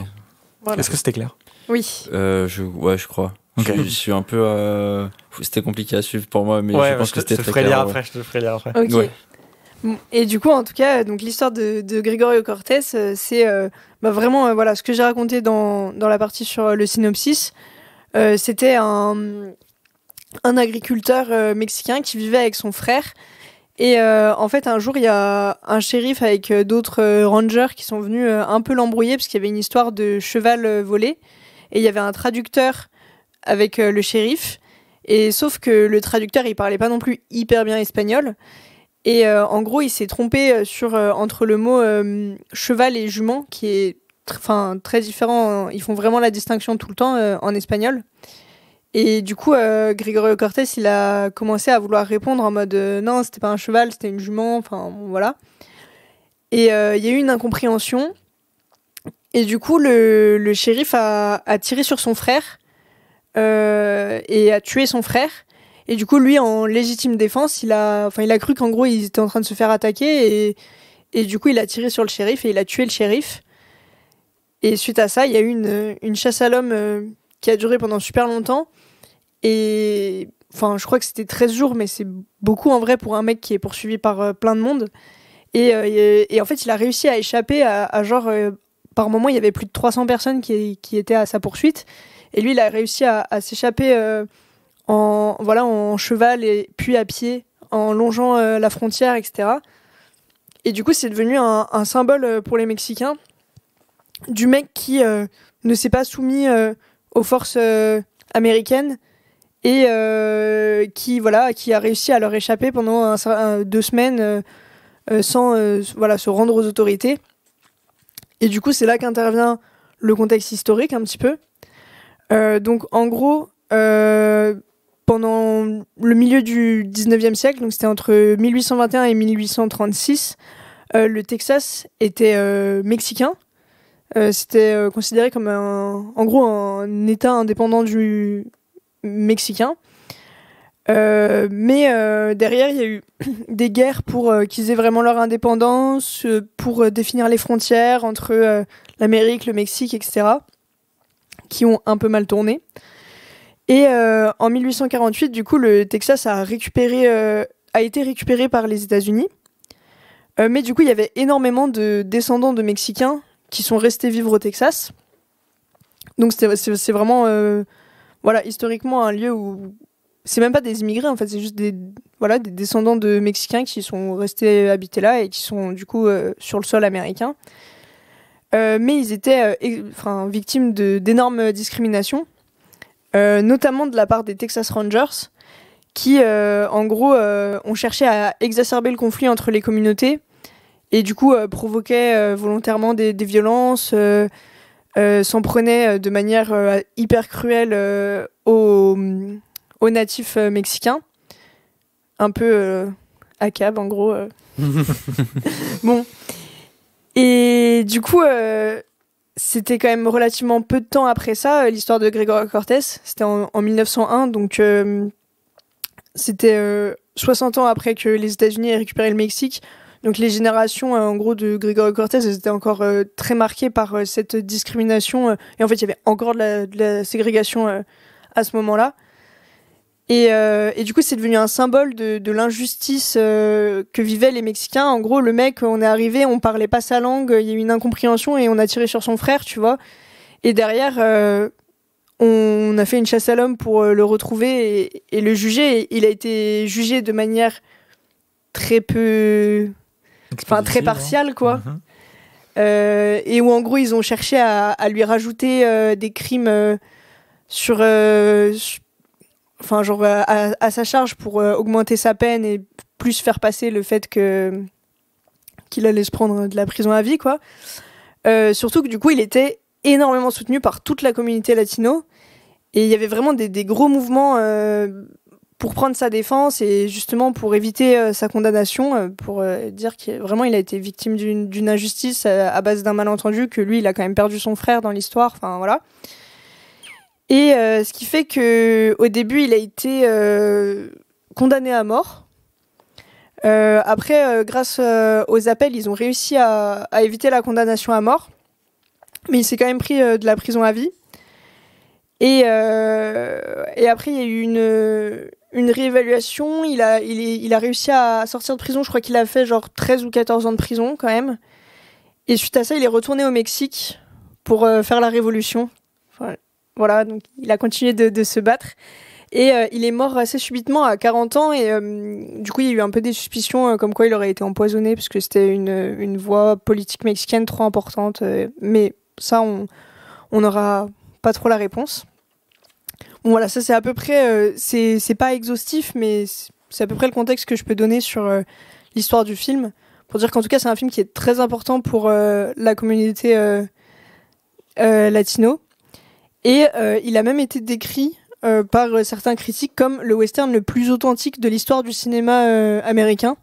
Voilà. Est-ce que c'était clair ? Oui. Je crois. Okay. Je suis un peu... C'était compliqué à suivre pour moi, mais je pense que c'était très clair. Je te ferai lire après. Ok. Ouais. Et du coup, en tout cas, donc l'histoire de Gregorio Cortés, c'est vraiment voilà ce que j'ai raconté dans la partie sur le synopsis. C'était un agriculteur mexicain qui vivait avec son frère. Et en fait, un jour, il y a un shérif avec d'autres rangers qui sont venus un peu l'embrouiller parce qu'il y avait une histoire de cheval volé. Et il y avait un traducteur avec le shérif. Et sauf que le traducteur, il parlait pas non plus hyper bien espagnol. Et en gros, il s'est trompé entre le mot cheval et jument, qui est très différent. Ils font vraiment la distinction tout le temps en espagnol. Et du coup, Gregorio Cortés, il a commencé à vouloir répondre en mode non, c'était pas un cheval, c'était une jument. Enfin, bon, voilà. Et il y a eu une incompréhension. Et du coup, le shérif a tiré sur son frère et a tué son frère. Et du coup, lui, en légitime défense, il a cru qu'en gros, ils étaient en train de se faire attaquer. Et du coup, il a tiré sur le shérif et il a tué le shérif. Et suite à ça, il y a eu une chasse à l'homme qui a duré pendant super longtemps. Et enfin, je crois que c'était 13 jours, mais c'est beaucoup en vrai pour un mec qui est poursuivi par plein de monde. Et en fait, il a réussi à échapper à genre... par moment, il y avait plus de 300 personnes qui étaient à sa poursuite. Et lui, il a réussi à s'échapper... en cheval et puis à pied, en longeant la frontière, etc. Et du coup, c'est devenu un symbole pour les Mexicains du mec qui ne s'est pas soumis aux forces américaines et qui a réussi à leur échapper pendant 2 semaines sans se rendre aux autorités. Et du coup, c'est là qu'intervient le contexte historique un petit peu. Donc en gros, pendant le milieu du 19e siècle, donc c'était entre 1821 et 1836, le Texas était mexicain. C'était considéré comme en gros un État indépendant du mexicain. Mais derrière, il y a eu des guerres pour qu'ils aient vraiment leur indépendance, pour définir les frontières entre l'Amérique, le Mexique, etc., qui ont un peu mal tourné. Et en 1848, du coup, le Texas a été récupéré par les États-Unis. Mais du coup, il y avait énormément de descendants de Mexicains qui sont restés vivre au Texas. Donc c'est vraiment historiquement un lieu où c'est même pas des immigrés, en fait, c'est juste des descendants de Mexicains qui sont restés habiter là et qui sont du coup sur le sol américain. Mais ils étaient victimes d'énormes discriminations, notamment de la part des Texas Rangers, qui en gros ont cherché à exacerber le conflit entre les communautés et du coup provoquaient volontairement des violences, s'en prenaient de manière hyper cruelle aux natifs mexicains, un peu ACAB en gros. Bon, et du coup c'était quand même relativement peu de temps après ça, l'histoire de Grégoire Cortés, c'était en 1901, donc c'était 60 ans après que les États-Unis aient récupéré le Mexique. Donc les générations en gros de Grégoire Cortés, elles étaient encore très marquées par cette discrimination, et en fait il y avait encore de la ségrégation à ce moment-là. Et du coup, c'est devenu un symbole de l'injustice que vivaient les Mexicains. En gros, le mec, on est arrivé, on parlait pas sa langue, il y a eu une incompréhension et on a tiré sur son frère, tu vois. Et derrière, on a fait une chasse à l'homme pour le retrouver et le juger. Et il a été jugé de manière très partiale, quoi. Et où, en gros, ils ont cherché à lui rajouter des crimes à sa charge pour augmenter sa peine et plus faire passer le fait qu'il allait se prendre de la prison à vie, quoi. Surtout que du coup, il était énormément soutenu par toute la communauté latino et il y avait vraiment des gros mouvements pour prendre sa défense et justement pour éviter sa condamnation, pour dire qu'il a été victime d'une injustice à base d'un malentendu, que lui, il a quand même perdu son frère dans l'histoire, enfin voilà. Et ce qui fait qu'au début, il a été condamné à mort. Après, grâce aux appels, ils ont réussi à éviter la condamnation à mort. Mais il s'est quand même pris de la prison à vie. Et après, il y a eu une réévaluation. Il a réussi à sortir de prison. Je crois qu'il a fait genre 13 ou 14 ans de prison quand même. Et suite à ça, il est retourné au Mexique pour faire la révolution. Voilà, donc il a continué de se battre. Et il est mort assez subitement à 40 ans. Et du coup, il y a eu un peu des suspicions comme quoi il aurait été empoisonné, parce que c'était une voix politique mexicaine trop importante. Mais ça, on n'aura pas trop la réponse. Bon, voilà, ça c'est à peu près... c'est pas exhaustif, mais c'est à peu près le contexte que je peux donner sur l'histoire du film. Pour dire qu'en tout cas, c'est un film qui est très important pour la communauté latino. Et il a même été décrit par certains critiques comme le western le plus authentique de l'histoire du cinéma américain.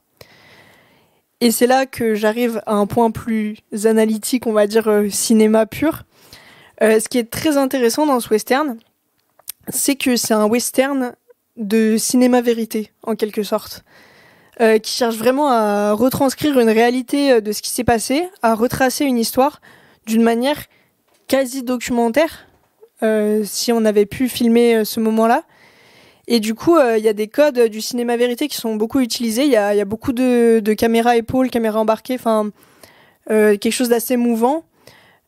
Et c'est là que j'arrive à un point plus analytique, on va dire cinéma pur. Ce qui est très intéressant dans ce western, c'est que c'est un western de cinéma vérité, en quelque sorte, qui cherche vraiment à retranscrire une réalité de ce qui s'est passé, à retracer une histoire d'une manière quasi documentaire, si on avait pu filmer ce moment-là. Et du coup, il y a des codes du cinéma vérité qui sont beaucoup utilisés. Il y a beaucoup de caméras épaules, caméras embarquées, enfin quelque chose d'assez mouvant.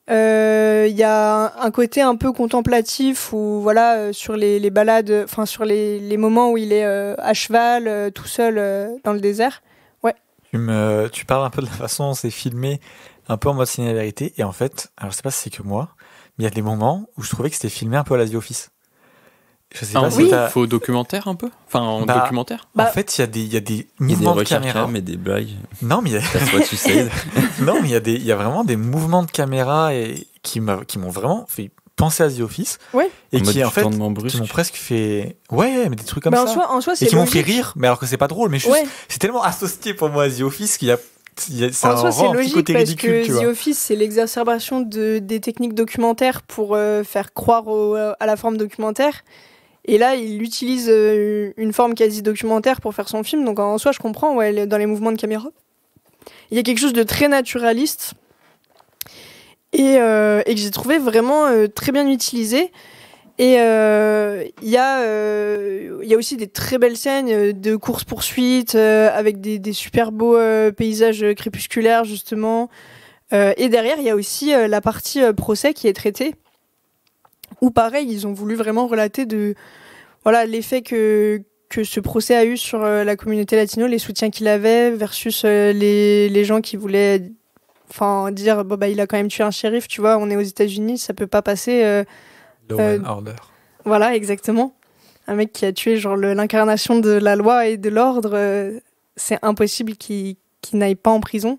Il y a un côté un peu contemplatif où voilà, sur les balades, enfin sur les moments où il est à cheval, tout seul dans le désert. Ouais. Tu parles un peu de la façon dont c'est filmé, un peu en mode cinéma vérité. Et en fait, alors je sais pas si c'est que moi, mais il y a des moments où je trouvais que c'était filmé un peu à la The Office. Je sais pas si faux documentaire un peu. Enfin, en documentaire. En fait, il y a des mouvements de caméra, mais des blagues. Non, mais tu sais. Non, mais il y a vraiment des mouvements de caméra et qui m'ont vraiment fait penser à The Office. Ouais. Et qui, en fait, qui m'ont brusque. presque fait. Ouais, mais des trucs comme ça. En soi, c'est et qui m'ont logique. fait rire, mais alors que c'est pas drôle. Mais juste, c'est tellement associé pour moi à The Office qu'il y a. Ça en soi, c'est logique côté parce ridicule, que The Office, c'est l'exacerbation des techniques documentaires pour faire croire à la forme documentaire. Et là, il utilise une forme quasi documentaire pour faire son film. Donc en soi, je comprends dans les mouvements de caméra. Il y a quelque chose de très naturaliste et que j'ai trouvé vraiment très bien utilisé. Et il y a aussi des très belles scènes de course-poursuite avec des super beaux paysages crépusculaires, justement. Et derrière, il y a aussi la partie procès qui est traitée, où pareil, ils ont voulu vraiment relater l'effet que ce procès a eu sur la communauté latino, les soutiens qu'il avait, versus les gens qui voulaient dire il a quand même tué un shérif, tu vois, on est aux États-Unis, ça peut pas passer. Law and Order. Voilà, exactement. Un mec qui a tué l'incarnation de la loi et de l'ordre, c'est impossible qu'il n'aille pas en prison.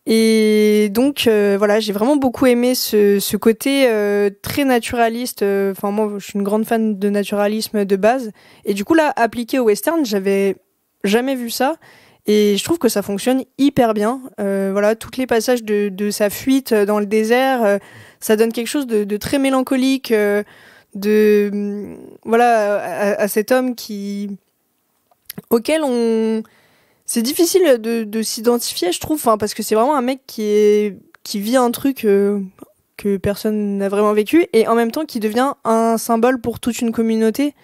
Et donc, j'ai vraiment beaucoup aimé ce côté très naturaliste. Moi, je suis une grande fan de naturalisme de base. Et du coup, là, appliqué au western, j'avais jamais vu ça. Et je trouve que ça fonctionne hyper bien. Tous les passages de sa fuite dans le désert, ça donne quelque chose de très mélancolique, à cet homme auquel c'est difficile de s'identifier, je trouve, parce que c'est vraiment un mec qui vit un truc que personne n'a vraiment vécu, et en même temps qui devient un symbole pour toute une communauté.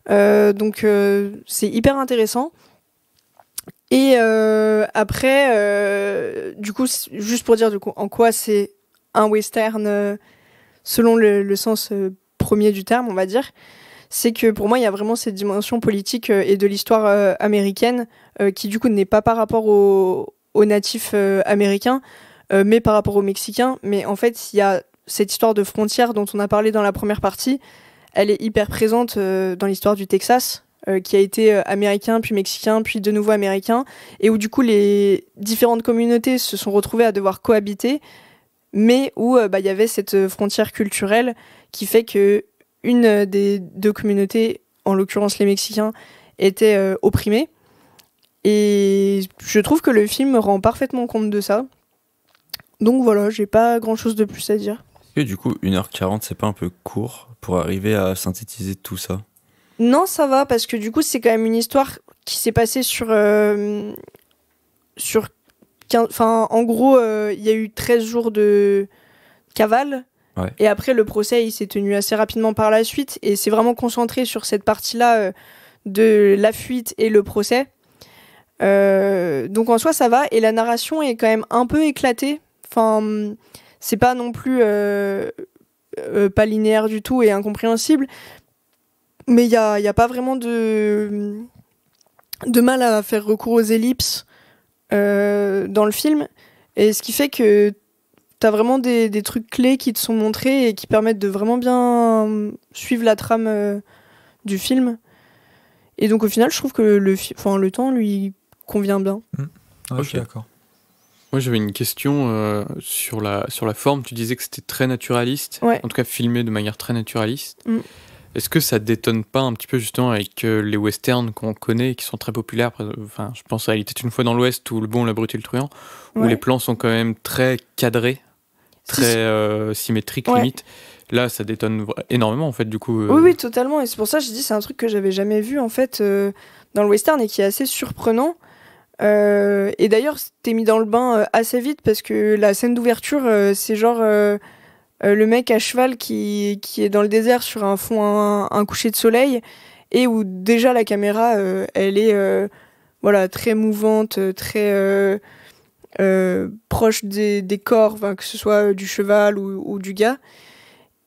Donc c'est hyper intéressant. Et après, du coup, juste pour dire en quoi c'est un western selon le sens premier du terme, on va dire, c'est que pour moi, il y a vraiment cette dimension politique et de l'histoire américaine qui, du coup, n'est pas par rapport aux natifs américains, mais par rapport aux Mexicains. Mais en fait, il y a cette histoire de frontière dont on a parlé dans la première partie. Elle est hyper présente dans l'histoire du Texas, qui a été américain, puis mexicain, puis de nouveau américain, et où du coup les différentes communautés se sont retrouvées à devoir cohabiter, mais où y avait cette frontière culturelle qui fait que une des deux communautés, en l'occurrence les Mexicains, était opprimée. Et je trouve que le film rend parfaitement compte de ça. Donc voilà, j'ai pas grand chose de plus à dire. Et du coup, 1h40, c'est pas un peu court pour arriver à synthétiser tout ça? Non, ça va, parce que du coup, c'est quand même une histoire qui s'est passée sur 15... en gros, il y a eu 13 jours de cavale. Ouais. Et après, le procès, il s'est tenu assez rapidement par la suite. Et c'est vraiment concentré sur cette partie-là de la fuite et le procès. Donc en soi, ça va. Et la narration est quand même un peu éclatée. C'est pas non plus pas linéaire du tout et incompréhensible. Mais il y a pas vraiment de mal à faire recours aux ellipses dans le film. Et ce qui fait que t'as vraiment des trucs clés qui te sont montrés et qui permettent de vraiment bien suivre la trame du film. Et donc au final, je trouve que le temps lui convient bien. Ouais, okay. Je suis d'accord. Moi j'avais une question sur la forme. Tu disais que c'était très naturaliste, ouais. En tout cas filmé de manière très naturaliste. Est-ce que ça détonne pas un petit peu justement avec les westerns qu'on connaît et qui sont très populaires? Enfin, je pense à Il était une fois dans l'Ouest ou Le Bon, la Brute et le Truand, où les plans sont quand même très cadrés, très symétriques limite. Là, ça détonne énormément en fait du coup. Oui, totalement. Et c'est pour ça que je dis c'est un truc que j'avais jamais vu en fait dans le western et qui est assez surprenant. Et d'ailleurs, t'es mis dans le bain assez vite parce que la scène d'ouverture, c'est genre le mec à cheval qui est dans le désert sur un fond un coucher de soleil et où déjà la caméra elle est très mouvante, très proche des corps, que ce soit du cheval ou du gars.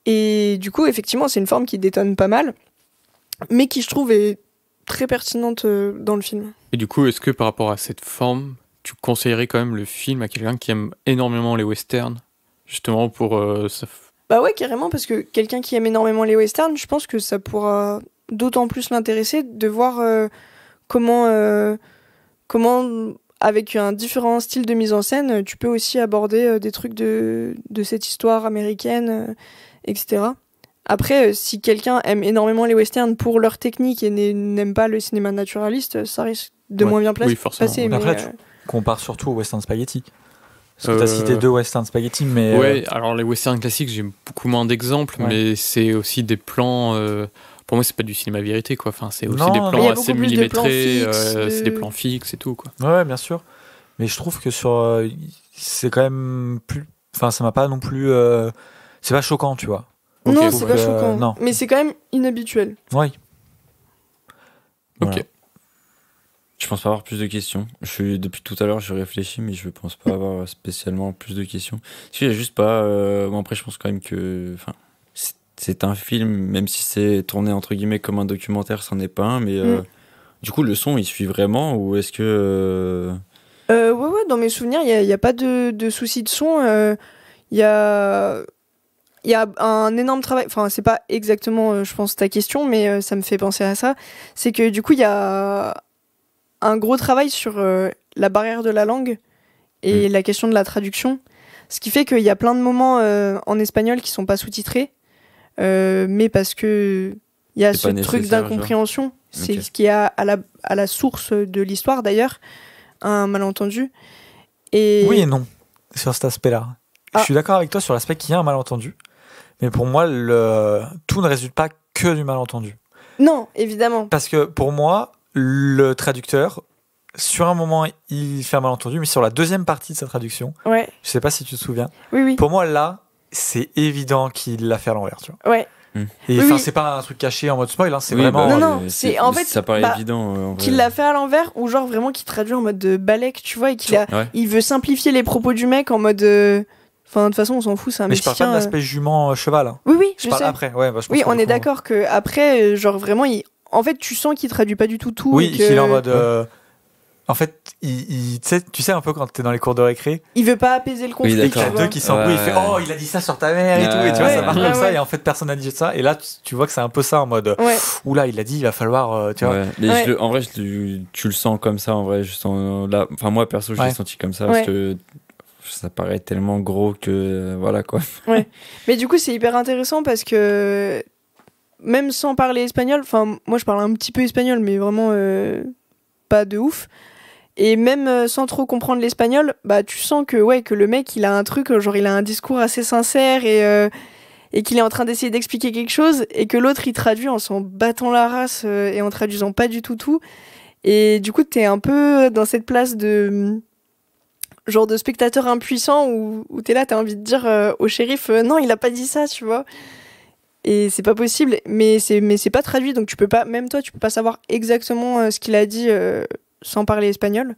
Et du coup, effectivement, c'est une forme qui détonne pas mal, mais qui je trouve est très pertinente dans le film. Et du coup, est-ce que par rapport à cette forme, tu conseillerais quand même le film à quelqu'un qui aime énormément les westerns, justement pour ça? Bah ouais, carrément, parce que quelqu'un qui aime énormément les westerns, je pense que ça pourra d'autant plus l'intéresser de voir comment avec un différent style de mise en scène, tu peux aussi aborder des trucs de cette histoire américaine, etc. Après, si quelqu'un aime énormément les westerns pour leur technique et n'aime pas le cinéma naturaliste, ça risque de moins bien passer. Mais après, tu compares surtout au western spaghetti. Parce que t'as cité 2 western spaghetti, mais... Ouais, alors les westerns classiques, j'ai beaucoup moins d'exemples, mais c'est aussi des plans... Pour moi, c'est pas du cinéma vérité, quoi. Enfin, c'est aussi des plans assez millimétrés, c'est des plans fixes et tout, quoi. Ouais, bien sûr. Mais je trouve que c'est quand même plus... Enfin, ça m'a pas non plus... C'est pas choquant, tu vois. Non, c'est pas choquant. Non. Mais c'est quand même inhabituel. Oui. Voilà. Ok. Je pense pas avoir plus de questions. Depuis tout à l'heure, je réfléchis, mais je pense pas avoir spécialement plus de questions. Parce qu'il y a juste pas... Bon, après, je pense quand même que... Enfin, c'est un film, même si c'est tourné entre guillemets comme un documentaire, c'en est pas un, mais du coup, le son, il suit vraiment, ou est-ce que... Ouais, dans mes souvenirs, il n'y a pas de souci de son. Il y a un énorme travail, enfin c'est pas exactement je pense ta question, mais ça me fait penser à ça, c'est que du coup il y a un gros travail sur la barrière de la langue et la question de la traduction, ce qui fait qu'il y a plein de moments en espagnol qui sont pas sous-titrés, mais parce que il y a ce truc d'incompréhension, c'est ce qui est à la source de l'histoire d'ailleurs, un malentendu. Et... Oui et non, sur cet aspect-là. Je suis d'accord avec toi sur l'aspect qu'il y a un malentendu. Mais pour moi, tout ne résulte pas que du malentendu. Non, évidemment. Parce que pour moi, le traducteur, sur un moment, il fait un malentendu, mais sur la deuxième partie de sa traduction, je sais pas si tu te souviens, oui. Pour moi, là, c'est évident qu'il l'a fait à l'envers, tu vois. Ouais. Et c'est pas un truc caché en mode spoil, hein, c'est vraiment... Non, c'est en fait... Ça paraît évident. Qu'il l'a fait à l'envers, ou genre vraiment qu'il traduit en mode de balèque, tu vois, et il veut simplifier les propos du mec en mode... Enfin, de toute façon, on s'en fout, c'est un mais Mexicain. Je parle pas de l'aspect jument-cheval. Hein. Oui, je parle sais. Après. Ouais, oui, on est d'accord que après, genre vraiment, en fait, tu sens qu'il traduit pas du tout. Oui, qu'il est en mode. En fait, tu sais un peu quand t'es dans les cours de récré. Il veut pas apaiser le conflit. Oui, il y a deux qui s'embrouillent. Il fait oh, il a dit ça sur ta mère et tout. Et tu vois, ça part comme ça. Et en fait, personne n'a dit ça. Et là, tu vois que c'est un peu ça en mode. Oula, il a dit, il va falloir. Tu vois. Mais en vrai, tu le sens comme ça. En vrai, enfin, moi perso, je l'ai senti comme ça parce que. Ça paraît tellement gros que voilà quoi. Ouais. Mais du coup, c'est hyper intéressant parce que même sans parler espagnol, enfin moi je parle un petit peu espagnol, mais vraiment pas de ouf. Et même sans trop comprendre l'espagnol, bah tu sens que le mec il a un truc, genre il a un discours assez sincère et qu'il est en train d'essayer d'expliquer quelque chose et que l'autre il traduit en s'en battant la race et en traduisant pas du tout. Et du coup t'es un peu dans cette place de genre de spectateur impuissant où t'es là, t'as envie de dire au shérif non, il a pas dit ça, tu vois. Et c'est pas possible, mais c'est pas traduit, donc tu peux pas, même toi, tu peux pas savoir exactement ce qu'il a dit sans parler espagnol,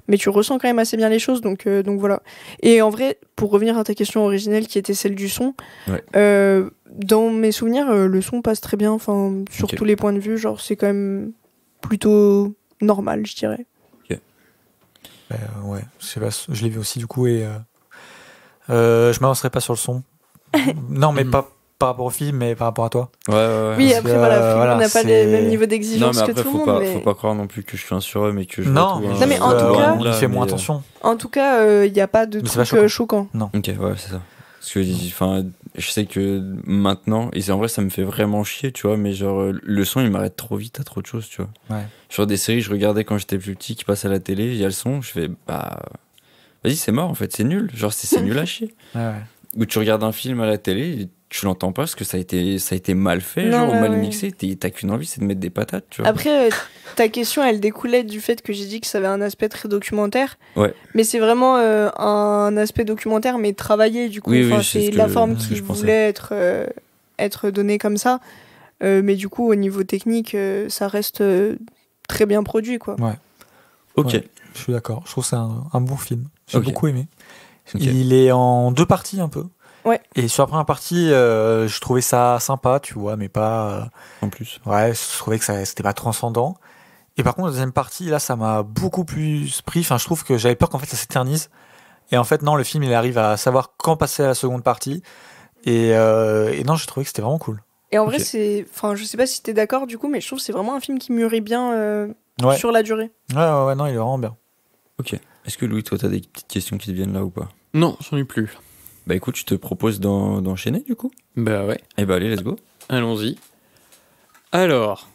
mais tu ressens quand même assez bien les choses, donc voilà. Et en vrai, pour revenir à ta question originelle qui était celle du son, dans mes souvenirs, le son passe très bien, enfin sur tous les points de vue, genre c'est quand même plutôt normal, je dirais. Ouais, je l'ai vu aussi du coup et je m'avancerai pas sur le son. Non, mais pas par rapport au film, mais par rapport à toi. Ouais. Oui, après on n'a pas le même niveau d'exigence que tout le monde. Faut pas croire non plus que je suis un sur eux, mais que je non, mais en tout cas, il fait moins attention. En tout cas, il n'y a pas de truc choquant. Non. Ok, ouais, c'est ça. Parce que enfin, je sais que maintenant, et en vrai ça me fait vraiment chier, tu vois, mais genre le son il m'arrête trop vite à trop de choses, tu vois. Ouais. Sur des séries je regardais quand j'étais plus petit qui passent à la télé, il y a le son, je fais bah vas-y c'est mort en fait, c'est nul, genre c'est nul à chier. Ouais. Ou tu regardes un film à la télé, tu l'entends pas parce que ça a été mal fait, genre mal mixé, t'as qu'une envie c'est de mettre des patates, tu vois. Après ta question elle découlait du fait que j'ai dit que ça avait un aspect très documentaire. Ouais. Mais c'est vraiment un aspect documentaire mais travaillé du coup, c'est la forme qui voulait être donnée comme ça. Mais du coup au niveau technique ça reste très bien produit quoi. Ouais. Ok. Ouais, je suis d'accord, je trouve que c'est un bon film. J'ai beaucoup aimé. Il est en 2 parties un peu. Ouais. Et sur la première partie, je trouvais ça sympa, tu vois, mais pas. En plus. Ouais, je trouvais que c'était pas transcendant. Et par contre, la deuxième partie, là, ça m'a beaucoup plus pris. Enfin, je trouve que j'avais peur qu'en fait, ça s'éternise. Et en fait, non, le film, il arrive à savoir quand passer à la seconde partie. Et non, j'ai trouvé que c'était vraiment cool. Et en vrai, enfin, je sais pas si t'es d'accord du coup, mais je trouve que c'est vraiment un film qui mûrit bien sur la durée. Ouais, non, il est vraiment bien. Ok. Est-ce que Louis, toi, t'as des petites questions qui te viennent là ou pas? Non, j'en ai plus. Bah écoute, je te propose d'enchaîner du coup. Bah ouais. Eh bah allez, let's go. Allons-y. Alors,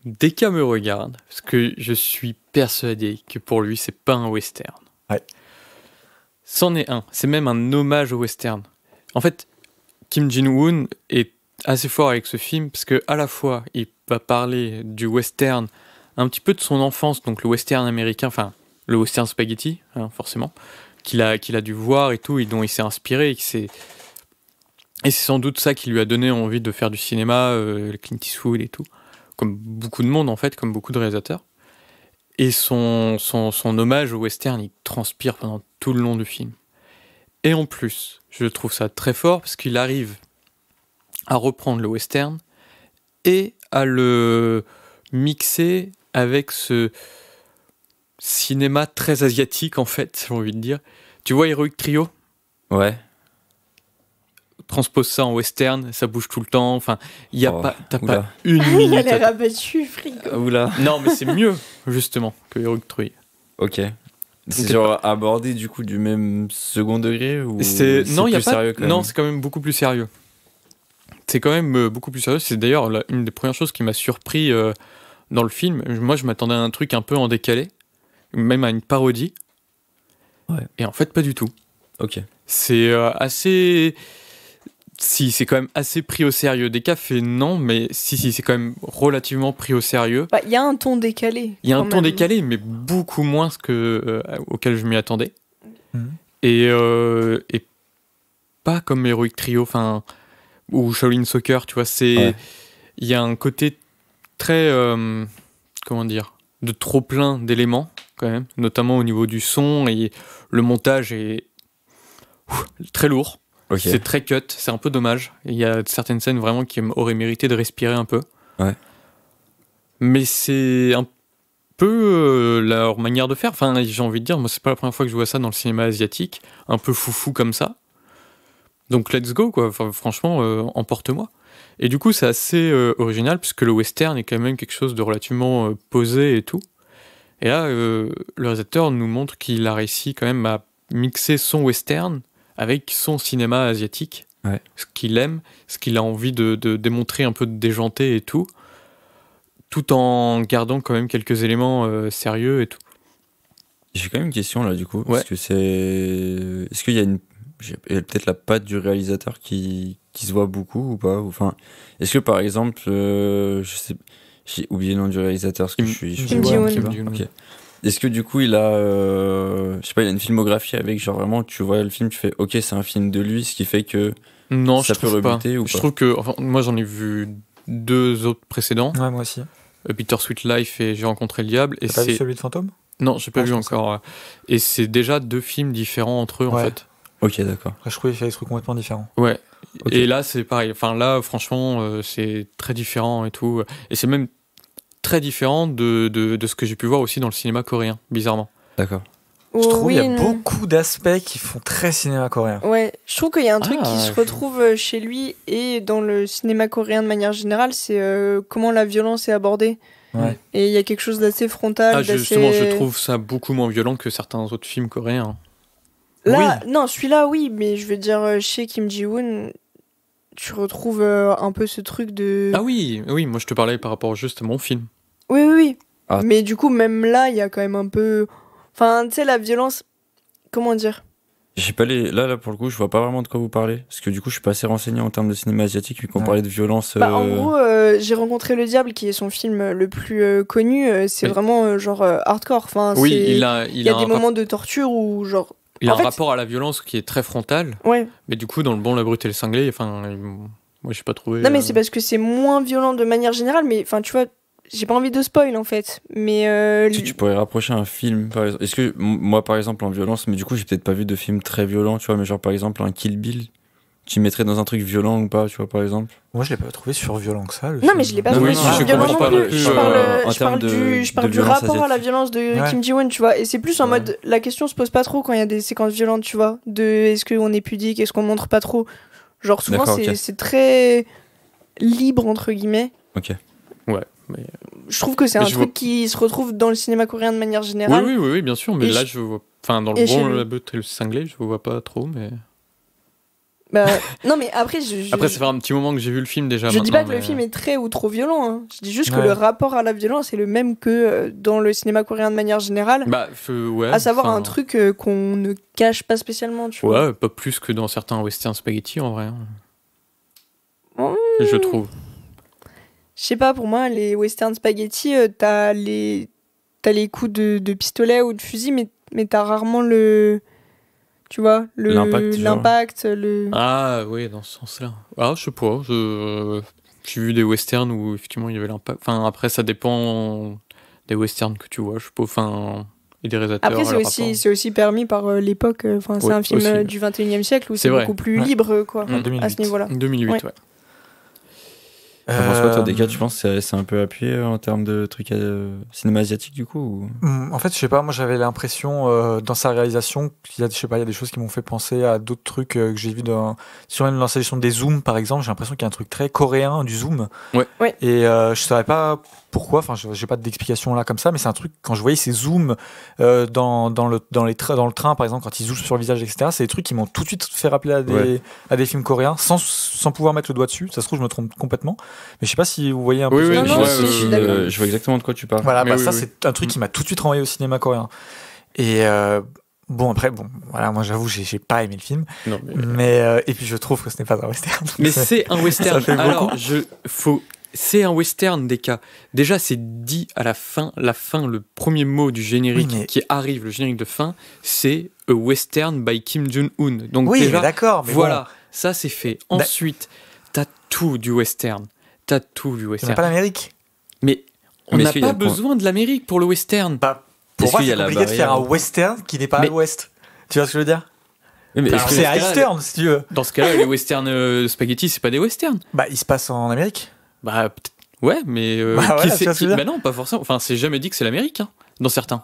Deka me regarde, parce que je suis persuadé que pour lui, c'est pas un western. Ouais. C'en est un. C'est même un hommage au western. En fait, Kim Jin-woon est assez fort avec ce film, parce que à la fois, il va parler du western, un petit peu de son enfance, donc le western américain, enfin, le western spaghetti, hein, forcément, qu'il a dû voir et tout, et dont il s'est inspiré, et c'est sans doute ça qui lui a donné envie de faire du cinéma, Clint Eastwood et tout, comme beaucoup de monde en fait, comme beaucoup de réalisateurs. Et son hommage au western, il transpire pendant tout le long du film. Et en plus, je trouve ça très fort parce qu'il arrive à reprendre le western et à le mixer avec ce cinéma très asiatique en fait, j'ai envie de dire. Tu vois Heroic Trio ? Ouais. Transpose ça en western, ça bouge tout le temps. Enfin, il y a t'as oula. pas une Il a minute. l'air abattu, frigo. Oula. Non, mais c'est mieux justement que Heroic Trio. Ok. C'est Donc, genre abordé du coup du même second degré ou Non, il y a plus pas. sérieux quand Non, même. c'est quand même beaucoup plus sérieux. C'est quand même beaucoup plus sérieux. C'est d'ailleurs une des premières choses qui m'a surpris dans le film. Moi, je m'attendais à un truc un peu en décalé, même à une parodie. Ouais. Et en fait, pas du tout. Ok. C'est assez. Si, c'est quand même assez pris au sérieux. Des fait non, mais si, c'est quand même relativement pris au sérieux. Bah, il y a un ton décalé. Il y a un quand ton même. décalé, mais beaucoup moins auquel je m'y attendais. Mhm. Et pas comme Heroic Trio, enfin, ou Shaolin Soccer, tu vois. Ouais. Il y a un côté très, comment dire, de trop plein d'éléments quand même, notamment au niveau du son, et le montage est très lourd. Ok. C'est très cut, c'est un peu dommage. Il y a certaines scènes vraiment qui auraient mérité de respirer un peu. Ouais. Mais c'est un peu leur manière de faire. Enfin, j'ai envie de dire, moi, c'est pas la première fois que je vois ça dans le cinéma asiatique, un peu foufou comme ça. Donc, let's go, quoi. Enfin, franchement, emporte-moi. Et du coup, c'est assez original, puisque le western est quand même quelque chose de relativement posé et tout. Et là, le réalisateur nous montre qu'il a réussi quand même à mixer son western avec son cinéma asiatique, ouais. Ce qu'il aime, ce qu'il a envie de démontrer un peu de déjanté et tout en gardant quand même quelques éléments sérieux et tout. J'ai quand même une question là du coup, Ouais. parce que est-ce qu'il y a peut-être la patte du réalisateur qui se voit beaucoup ou pas, enfin, est-ce que par exemple, je sais, j'ai oublié le nom du réalisateur, parce que je suis Kim Ji-woon. Ok. Est-ce que du coup il a, je sais pas, il a une filmographie avec genre vraiment tu vois le film, tu fais ok c'est un film de lui, ce qui fait que Non, ça je peut trouve pas. rebuter ou Je pas. trouve que, enfin, moi j'en ai vu 2 autres précédents, Ouais, moi aussi. Peter Sweet Life et J'ai rencontré le diable. Et T'as pas vu c'est celui de Fantôme ? non, j'ai pas Ah, vu je pensais. encore. Ouais. Et c'est déjà 2 films différents entre eux en Ouais. fait. Ok, d'accord. Après, je trouvais qu'il fait des trucs complètement différents. Ouais. Ok. Et là, c'est pareil. Enfin, là, franchement, c'est très différent et tout. Et c'est même très différent de ce que j'ai pu voir aussi dans le cinéma coréen, bizarrement. D'accord. Je trouve qu'il y a non. beaucoup d'aspects qui font très cinéma coréen. Ouais, je trouve qu'il y a un truc Ah, qui se je- retrouve chez lui et dans le cinéma coréen de manière générale, c'est comment la violence est abordée. Ouais. Et il y a quelque chose d'assez frontal, Ah, justement, d'assez... je trouve ça beaucoup moins violent que certains autres films coréens. Là, non, celui-là, oui, mais je veux dire, chez Kim Ji-woon, tu retrouves un peu ce truc de... Ah oui, moi je te parlais par rapport juste à mon film. Oui, oui, oui. Ah. Mais du coup, même là, il y a quand même un peu... Enfin, tu sais, la violence... Comment dire ? J'ai pas là pour le coup, je vois pas vraiment de quoi vous parlez, parce que du coup je suis pas assez renseigné en termes de cinéma asiatique vu qu'on Ouais. parlait de violence. Bah, en gros, J'ai rencontré le diable, qui est son film le plus connu. C'est Oui. vraiment genre hardcore. Enfin, Oui, c'est- il a y a un des moments de torture où genre... il a en un fait- rapport à la violence qui est très frontal, Ouais. mais du coup, dans le bon, la brute et le cinglé, enfin, moi j'ai pas trouvé. Non, mais c'est parce que c'est moins violent de manière générale, mais enfin, tu vois, j'ai pas envie de spoil en fait. Mais Si tu pourrais rapprocher un film, par exemple. Est-ce que moi par exemple en violence, mais du coup j'ai peut-être pas vu de film très violent, tu vois, mais genre par exemple un Kill Bill, tu mettrais dans un truc violent ou pas, tu vois par exemple. Moi, je l'ai pas trouvé surviolent que ça. Le non, film. mais je l'ai pas Non, trouvé oui, sur je violent comprends non pas plus. non plus, Je parle, en je parle termes du, de- je parle de du violence rapport à la asiatique. violence de Ouais. Kim Ji-woon, tu vois. Et c'est plus en Ouais. mode, la question se pose pas trop quand il y a des séquences violentes, tu vois. De est-ce qu'on est pudique, est-ce qu'on montre pas trop. Genre souvent D'accord, c'est ok. c'est très libre entre guillemets. Ok. Ouais. Je trouve que c'est Mais un je truc vois- qui se retrouve dans le cinéma coréen de manière Oui, générale. oui, bien sûr, mais Et là je- je vois Enfin, dans le Et bon, chez lui. la bête et le cinglé, je vois pas trop, mais... Bah, non, mais après, Après, ça fait un petit moment que j'ai vu le film déjà. je dis pas que maintenant, le film est très ou trop violent. Hein. Je dis juste que Ouais. le rapport à la violence est le même que dans le cinéma coréen de manière générale. Bah, ouais. À savoir enfin, un truc qu'on ne cache pas spécialement, tu vois. Ouais, pas plus que dans certains western spaghetti en vrai. Hein. Mmh. Je trouve. Je sais pas, pour moi, les western spaghetti, t'as les coups de pistolet ou de fusil, mais t'as rarement le. Tu vois, L'impact, genre. Ah, oui, dans ce sens-là. Ah, je sais pas. J'ai vu des westerns où effectivement il y avait l'impact. Enfin, après, ça dépend des westerns que tu vois. Je sais pas. Enfin, et des réalisateurs. Après, c'est aussi permis par l'époque. Enfin, c'est Ouais, un film aussi. du 21e siècle où C'est c'est vrai. beaucoup plus Ouais. libre, quoi, En 2008. à ce niveau-là. 2008, Ouais. ouais. T'en penses quoi, toi, des cas, tu penses que c'est un peu appuyé en termes de trucs cinéma asiatique, du coup ou... En fait, je sais pas, moi j'avais l'impression dans sa réalisation qu'il y a, je sais pas, il y a des choses qui m'ont fait penser à d'autres trucs que j'ai vu sur même l'installation des zooms par exemple. J'ai l'impression qu'il y a un truc très coréen du zoom. Ouais. Ouais. Et je savais pas pourquoi, enfin j'ai pas d'explication là comme ça, mais c'est un truc quand je voyais ces zooms dans le train par exemple quand ils zooment sur le visage etc. C'est des trucs qui m'ont tout de suite fait rappeler à des films coréens sans pouvoir mettre le doigt dessus. Ça se trouve je me trompe complètement, mais je sais pas si vous voyez un peu. Oui, ce oui, que Non, je non, veux dire. si, je suis d'accord. Je vois exactement de quoi tu parles. Voilà, Mais bah oui, ça oui. c'est un truc qui m'a tout de suite renvoyé au cinéma coréen. Et bon après voilà, moi j'avoue j'ai pas aimé le film, Non, mais... mais et puis je trouve que ce n'est pas un western. Mais c'est un western. Ça fait Alors, beaucoup. c'est un western des cas. Déjà, c'est dit à la fin, le premier mot du générique Oui, mais- qui arrive, le générique de fin, c'est A Western by Kim Jong-un. Donc Oui, déjà, mais d'accord, mais voilà, bon, ça c'est fait. Ensuite, t'as tout du western. T'as tout du c'est western. pas l'Amérique. Mais on Mais n'a est-ce qu'il y a pas le point- besoin de l'Amérique pour le western. Bah, pour Est-ce moi qu'il y c'est a la compliqué de faire un barrière western qui n'est pas Mais- à l'Ouest. Tu vois ce que je veux dire? Oui, mais Alors, est-ce que- c'est dans ce cas-là, Eastern si tu veux. Dans ce cas-là, les westerns spaghetti, c'est pas des westerns. Bah il se passe en Amérique. Bah, peut-être. Ouais, mais. Bah, voilà, tu vois ce que je veux dire. Bah non, pas forcément. Enfin, c'est jamais dit que c'est l'Amérique, hein, dans certains.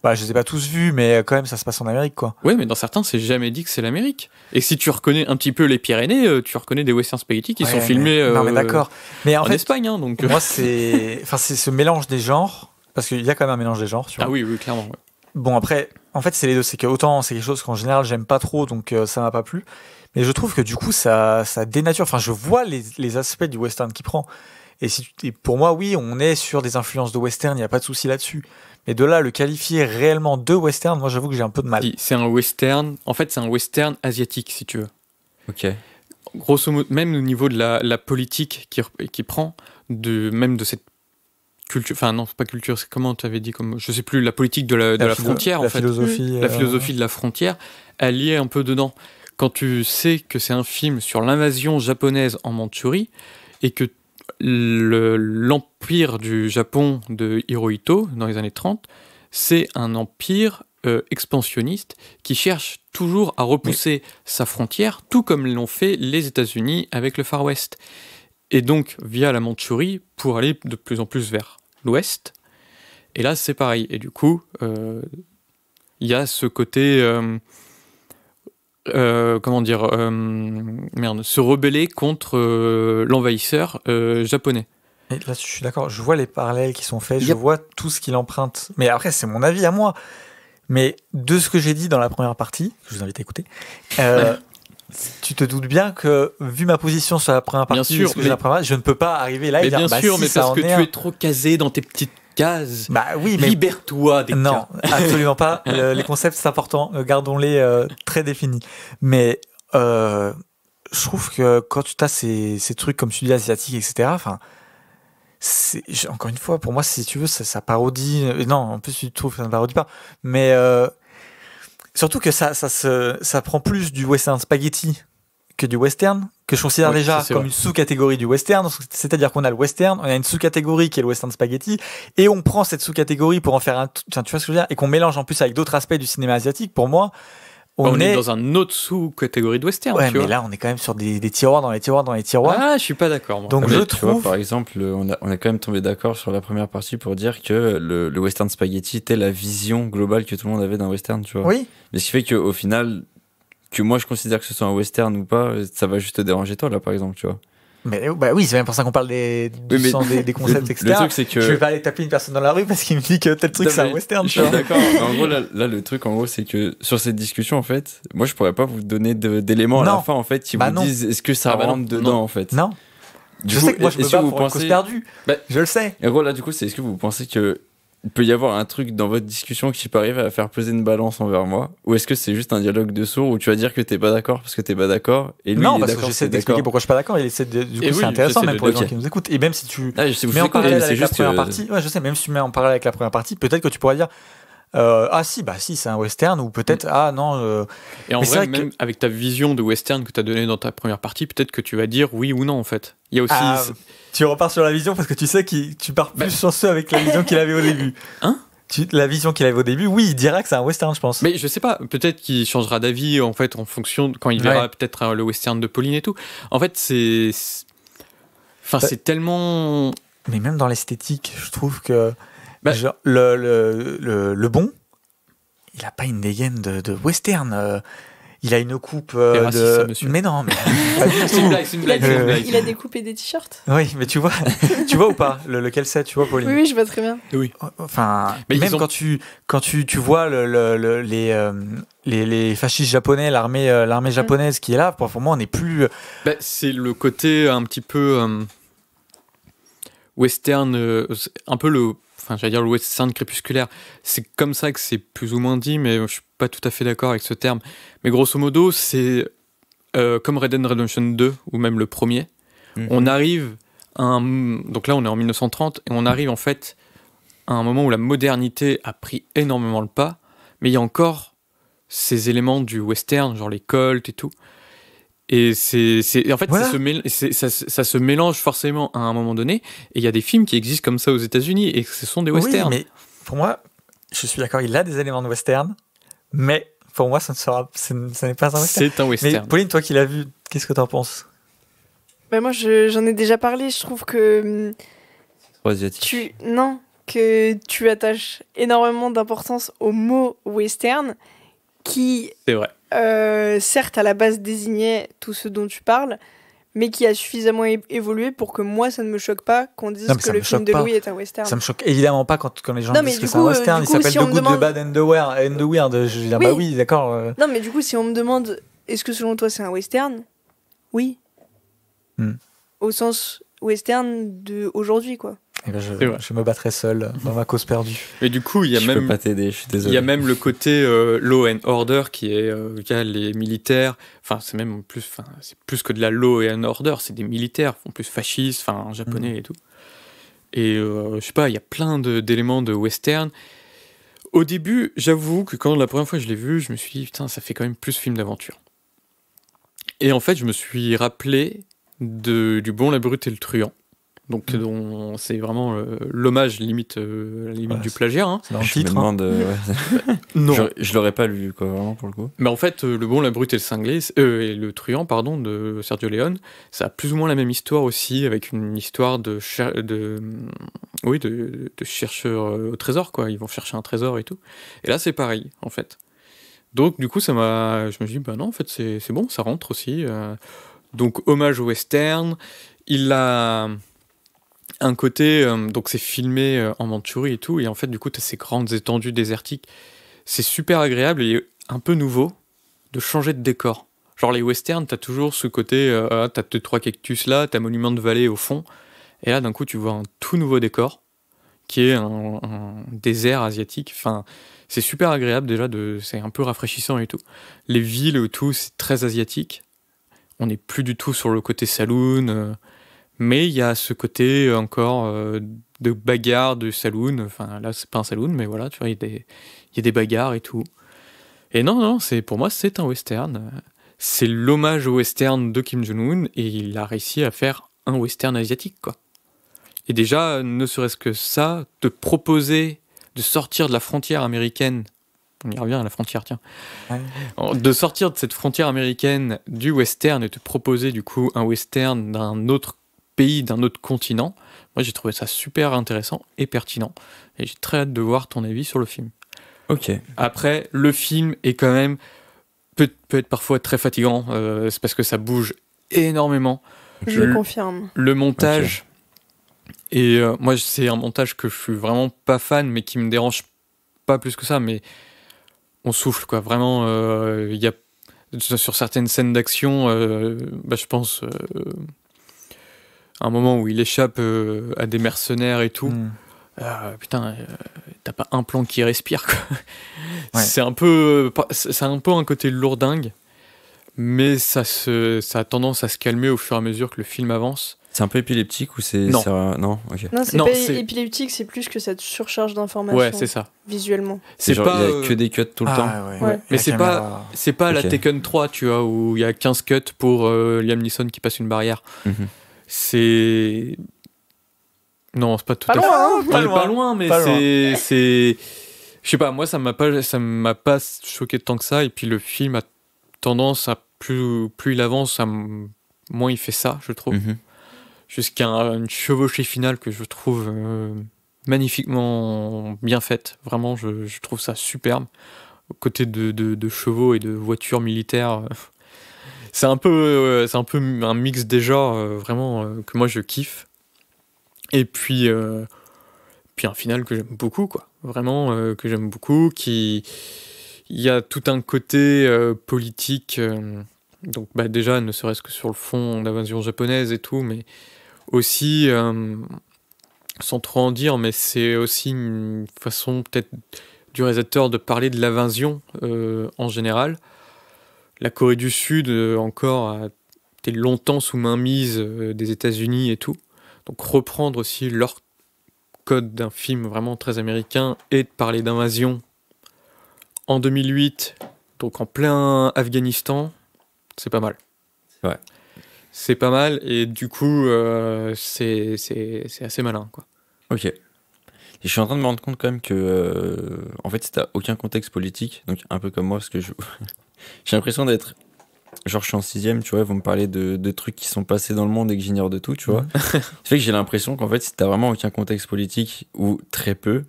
Bah je les ai pas tous vus, mais quand même ça se passe en Amérique quoi. Ouais, mais dans certains, c'est jamais dit que c'est l'Amérique. Et si tu reconnais un petit peu les Pyrénées, tu reconnais des western spaghetti qui Ouais, sont filmés non mais d'accord. Mais en en fait Espagne, hein, donc. moi c'est ce mélange des genres parce qu'il y a quand même un mélange des genres. Tu vois. Ah oui, oui, clairement. Ouais. Bon après, en fait c'est les deux, c'est que autant c'est quelque chose qu'en général j'aime pas trop, donc ça m'a pas plu. Mais je trouve que du coup ça dénature. Enfin je vois les aspects du western qu'il prend. Et pour moi oui, on est sur des influences de western, il y a pas de souci là-dessus. Mais de là le qualifier réellement de western, moi j'avoue que j'ai un peu de mal. C'est un western. En fait, c'est un western asiatique, si tu veux. Ok. Grosso modo, même au niveau de la politique qui prend, même de cette culture. Enfin, non, c'est pas culture, c'est comment tu avais dit, comme, je sais plus, la politique de la frontière, la en fait. philosophie, La philosophie de la frontière, elle y est un peu dedans. Quand tu sais que c'est un film sur l'invasion japonaise en Mandchourie et que l'empire du Japon de Hirohito dans les années 30, c'est un empire expansionniste qui cherche toujours à repousser sa frontière, tout comme l'ont fait les États-Unis avec le Far West. Et donc, via la Mandchourie, pour aller de plus en plus vers l'ouest. Et là, c'est pareil. Et du coup, il y a ce côté... comment dire, se rebeller contre l'envahisseur japonais. Et là, je suis d'accord, je vois les parallèles qui sont faits, je Yep. vois tout ce qu'il emprunte. Mais après, c'est mon avis à moi. Mais de ce que j'ai dit dans la première partie, que je vous invite à écouter, tu te doutes bien que, vu ma position sur la première Bien partie, sûr, ce que j'ai la première partie, je ne peux pas arriver là et Mais dire, bien bah sûr, si, mais ça parce en que est tu un. es trop casé dans tes petites cases. Bah oui, mais Libère-toi des non, cas. absolument pas. Les concepts, c'est important. Gardons-les très définis. Mais je trouve que quand tu as ces trucs, comme tu dis, asiatiques, etc., enfin, encore une fois, pour moi, si tu veux, ça parodie. Non, en plus, tu trouves que ça ne parodie pas. Mais surtout que ça prend plus du western spaghetti que du western, que je considère Oui, déjà ça, c'est comme vrai. une sous-catégorie du western. C'est-à-dire qu'on a le western, on a une sous-catégorie qui est le western spaghetti, et on prend cette sous-catégorie pour en faire enfin, tu vois ce que je veux dire, et qu'on mélange en plus avec d'autres aspects du cinéma asiatique. Pour moi, On est dans un autre sous-catégorie de western, ouais, tu mais vois. là, on est quand même sur des tiroirs dans les tiroirs dans les tiroirs. Ah, je suis pas d'accord, moi. Donc Mais je tu vois, trouve. par exemple, on a quand même tombé d'accord sur la première partie pour dire que le western spaghetti était la vision globale que tout le monde avait d'un western, tu vois. Oui. Mais ce qui fait qu'au final, que moi je considère que ce soit un western ou pas, ça va juste te déranger toi, là, par exemple, tu vois. Mais bah oui, c'est même pour ça qu'on parle des concepts, etc. Le truc, c'est que... Je vais pas aller taper une personne dans la rue parce qu'il me dit que tel truc, c'est un western. Je suis d'accord. En gros, là, le truc, en gros, c'est que sur cette discussion, en fait, moi, je pourrais pas vous donner d'éléments à la fin, en fait, qui vous disent est-ce que ça rentre dedans, en fait. Non. Je sais que moi, je me bats pour une cause perdue. Je le sais. En gros, là, du coup, c'est est-ce que vous pensez que il peut y avoir un truc dans votre discussion qui peut arriver à faire peser une balance envers moi, ou est-ce que c'est juste un dialogue de sourds où tu vas dire que t'es pas d'accord parce que t'es pas d'accord et lui non, il est parce d'accord, que j'essaie d'expliquer pourquoi je suis pas d'accord. Il essaie du coup, c'est intéressant même pour les gens qui nous écoutent. Et même si tu mets en parallèle avec la première partie, ouais, je sais, même si tu mets en parallèle avec la première partie, peut-être que tu pourrais dire si, c'est un western, ou peut-être non. Et en vrai, même avec ta vision de western que tu as donnée dans ta première partie, peut-être que tu vas dire oui ou non en fait. Il y a aussi. Tu repars sur la vision parce que tu sais que tu pars plus chanceux avec la vision qu'il avait au début. Hein? La vision qu'il avait au début, oui, il dira que c'est un western, je pense. Mais je sais pas, peut-être qu'il changera d'avis en fait en fonction quand il verra peut-être le western de Pauline et tout. En fait, c'est tellement. Mais même dans l'esthétique, je trouve que genre, le bon, il a pas une dégaine de western. Il a une coupe de. Mais non, mais c'est une blague. Il a des coupes et des t-shirts. Oui, mais tu vois ou pas lequel c'est, tu vois, Pauline? Oui, je vois très bien. Oui. Enfin, mais même quand tu vois les fascistes japonais, l'armée japonaise qui est là, pour moi, on n'est plus. C'est le côté un petit peu western, un peu le. Enfin, j'allais dire le western crépusculaire. C'est comme ça que c'est plus ou moins dit, mais je suis pas tout à fait d'accord avec ce terme. Mais grosso modo, c'est comme Red Dead Redemption 2, ou même le premier. On arrive donc là, on est en 1930, et on arrive en fait à un moment où la modernité a pris énormément le pas, mais il y a encore ces éléments du western, genre les colts et tout. Et en fait, voilà. ça se mélange forcément à un moment donné. Et il y a des films qui existent comme ça aux États-Unis et ce sont des westerns. Oui, mais pour moi, je suis d'accord, il a des éléments de western, mais pour moi, ce n'est pas un western. C'est un western. Mais Pauline, toi qui l'as vu, qu'est-ce que t'en penses? Moi, j'en ai déjà parlé. Je trouve que que tu attaches énormément d'importance au mot western, qui, c'est vrai. Certes, à la base désignait tout ce dont tu parles, mais qui a suffisamment évolué pour que moi, ça ne me choque pas qu'on dise que le film de Louis est un western. Ça me choque évidemment pas quand les gens disent que c'est un western. Il s'appelle The Good, The Bad and the Weird. Je veux dire, oui, d'accord. Non, mais du coup, si on me demande, est-ce que selon toi c'est un western? Oui. Au sens western d'aujourd'hui, quoi. Et je me battrai seul dans ma cause perdue. Et du coup, il y a même. Je peux pas t'aider, je suis désolé. Il y a même le côté law and order qui est les militaires. Enfin, c'est même plus. Enfin, c'est plus que de la law and order. C'est des militaires, font plus fascistes, enfin japonais et tout. Et je sais pas, il y a plein d'éléments de western. Au début, j'avoue que quand la première fois je l'ai vu, je me suis dit putain, ça fait quand même plus film d'aventure. Et en fait, je me suis rappelé du Bon, la Brute et le Truand. Donc c'est vraiment l'hommage limite du plagiat. Hein. C'est dans le titre. Je me demande, non. Je l'aurais pas lu quoi, vraiment pour le coup. Mais en fait, Le Bon, la Brute et le Cinglé et le Truand, pardon, de Sergio Leone, ça a plus ou moins la même histoire aussi, avec une histoire de chercheurs au trésor quoi. Ils vont chercher un trésor et tout. Et là, c'est pareil en fait. Donc du coup, je me suis dit bah non, en fait c'est bon, ça rentre aussi. Donc hommage au western. Il a un côté, donc c'est filmé en Mandchourie et tout, et en fait du coup t'as ces grandes étendues désertiques. C'est super agréable et un peu nouveau de changer de décor. Genre les westerns, t'as toujours ce côté, t'as 2-3 cactus là, t'as Monument de Vallée au fond, et là d'un coup tu vois un tout nouveau décor qui est un désert asiatique. Enfin, c'est super agréable déjà, c'est un peu rafraîchissant et tout. Les villes et tout, c'est très asiatique. On n'est plus du tout sur le côté saloon. Mais il y a ce côté encore de bagarre, de saloon. Enfin, là, c'est pas un saloon, mais voilà, tu vois, il y a des bagarres et tout. Et non, pour moi, c'est un western. C'est l'hommage au western de Kim Jong-un, et il a réussi à faire un western asiatique, quoi. Et déjà, ne serait-ce que ça, te proposer de sortir de la frontière américaine, on y revient à la frontière, tiens, de sortir de cette frontière américaine du western et te proposer du coup un western d'un autre pays, d'un autre continent, moi j'ai trouvé ça super intéressant et pertinent, et j'ai très hâte de voir ton avis sur le film. Ok. Après, le film est quand même peut être parfois très fatigant, c'est parce que ça bouge énormément. Je le confirme. Le montage, et moi c'est un montage que je suis vraiment pas fan, mais qui me dérange pas plus que ça, mais on souffle quoi, vraiment. Il y a sur certaines scènes d'action, je pense à un moment où il échappe à des mercenaires et tout. Putain, t'as pas un plan qui respire quoi. Ouais. C'est un peu un côté lourdingue, mais ça a tendance à se calmer au fur et à mesure que le film avance. C'est un peu épileptique ou c'est... Non. Non, ok. Non, c'est pas épileptique, c'est plus que cette surcharge d'informations. Ouais, c'est ça. Visuellement. C'est genre, pas... il y a que des cuts tout le temps. Ouais. Mais c'est pas la Taken 3, tu vois, où il y a 15 cuts pour Liam Neeson qui passe une barrière. C'est... Non, c'est pas tout à fait... Pas loin, mais c'est... Je sais pas, moi, ça m'a pas choqué tant que ça, et puis le film a tendance à... Plus il avance, moins il fait ça, je trouve. Jusqu'à une chevauchée finale que je trouve magnifiquement bien faite. Vraiment, je trouve ça superbe. Aux côtés de chevaux et de voitures militaires. C'est un peu un mix des genres, vraiment, que moi je kiffe. Et puis un final que j'aime beaucoup, quoi. Vraiment, que j'aime beaucoup. Il y a tout un côté politique. Donc, déjà, ne serait-ce que sur le fond d'invasion japonaise et tout, mais aussi, sans trop en dire, mais c'est aussi une façon peut-être du réalisateur de parler de l'invasion en général. La Corée du Sud encore a été longtemps sous mainmise des États-Unis et tout. Donc reprendre aussi leur code d'un film vraiment très américain et de parler d'invasion en 2008, donc en plein Afghanistan, c'est pas mal. Ouais. C'est pas mal, et du coup, c'est assez malin, quoi. Ok. Et je suis en train de me rendre compte quand même que, en fait, t'as aucun contexte politique, donc un peu comme moi, parce que j'ai l'impression d'être... Genre, je suis en 6ème, tu vois, ils vont me parler de trucs qui sont passés dans le monde et que j'ignore de tout, tu vois. Ça fait que j'ai l'impression qu'en fait, si t'as vraiment aucun contexte politique, ou très peu,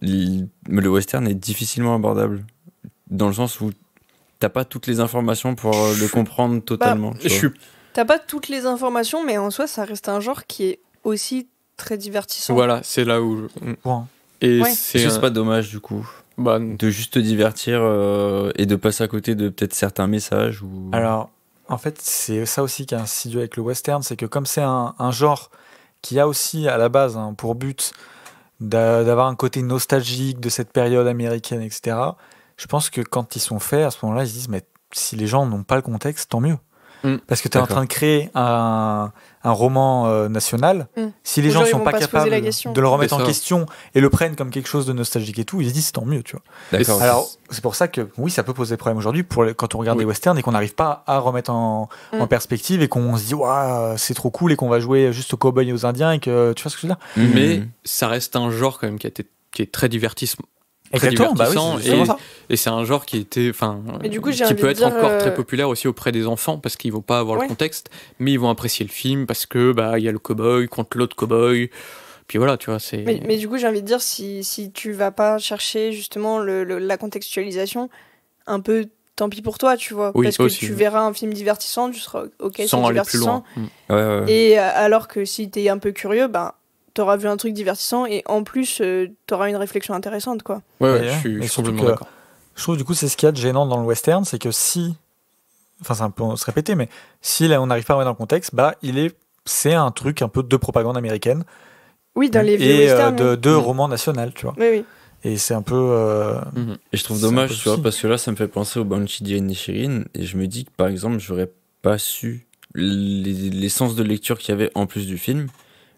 le western est difficilement abordable. Dans le sens où t'as pas toutes les informations pour le comprendre totalement. T'as pas toutes les informations, mais en soi, ça reste un genre qui est aussi très divertissant. Voilà, c'est là où... Et c'est pas dommage, du coup, de juste te divertir et de passer à côté de peut-être certains messages ou... Alors, en fait, c'est ça aussi qui est insidieux avec le western, c'est que comme c'est un genre qui a aussi, à la base, pour but d'avoir un côté nostalgique de cette période américaine, etc., je pense que quand ils sont faits, à ce moment-là, ils se disent, mais si les gens n'ont pas le contexte, tant mieux. Parce que tu es en train de créer un roman national. Si les gens sont pas capables de le remettre en question et le prennent comme quelque chose de nostalgique et tout, ils se disent tant mieux, tu vois. D'accord. Alors, c'est pour ça que oui, ça peut poser problème aujourd'hui quand on regarde des westerns et qu'on n'arrive pas à remettre en perspective et qu'on se dit waouh, c'est trop cool et qu'on va jouer juste aux cowboys et aux indiens et que tu vois ce que je veux dire. Mais ça reste un genre quand même qui est très divertissant. Exactement, et c'est un genre qui était, qui peut être encore très populaire aussi auprès des enfants parce qu'ils vont pas avoir le contexte, mais ils vont apprécier le film parce que il y a le cow-boy contre l'autre cow-boy, puis voilà, tu vois, c'est. Mais du coup, j'ai envie de dire si tu vas pas chercher justement la contextualisation, un peu tant pis pour toi, tu vois, parce que tu verras un film divertissant, tu seras ok, sans aller plus loin. Et alors que si t'es un peu curieux, t'auras vu un truc divertissant et en plus t'auras une réflexion intéressante, quoi. Je suis complètement d'accord. Je trouve du coup c'est ce qu'il y a de gênant dans le western, c'est que c'est un peu se répéter, mais si là on n'arrive pas à remettre dans le contexte, c'est un truc un peu de propagande américaine. Oui, dans les vieux westerns. de roman national, tu vois. Oui. Et c'est un peu. Et je trouve dommage, tu vois, parce que là ça me fait penser au Banshee d'Inisherin et je me dis que par exemple j'aurais pas su l'essence de lecture qu'il y avait en plus du film.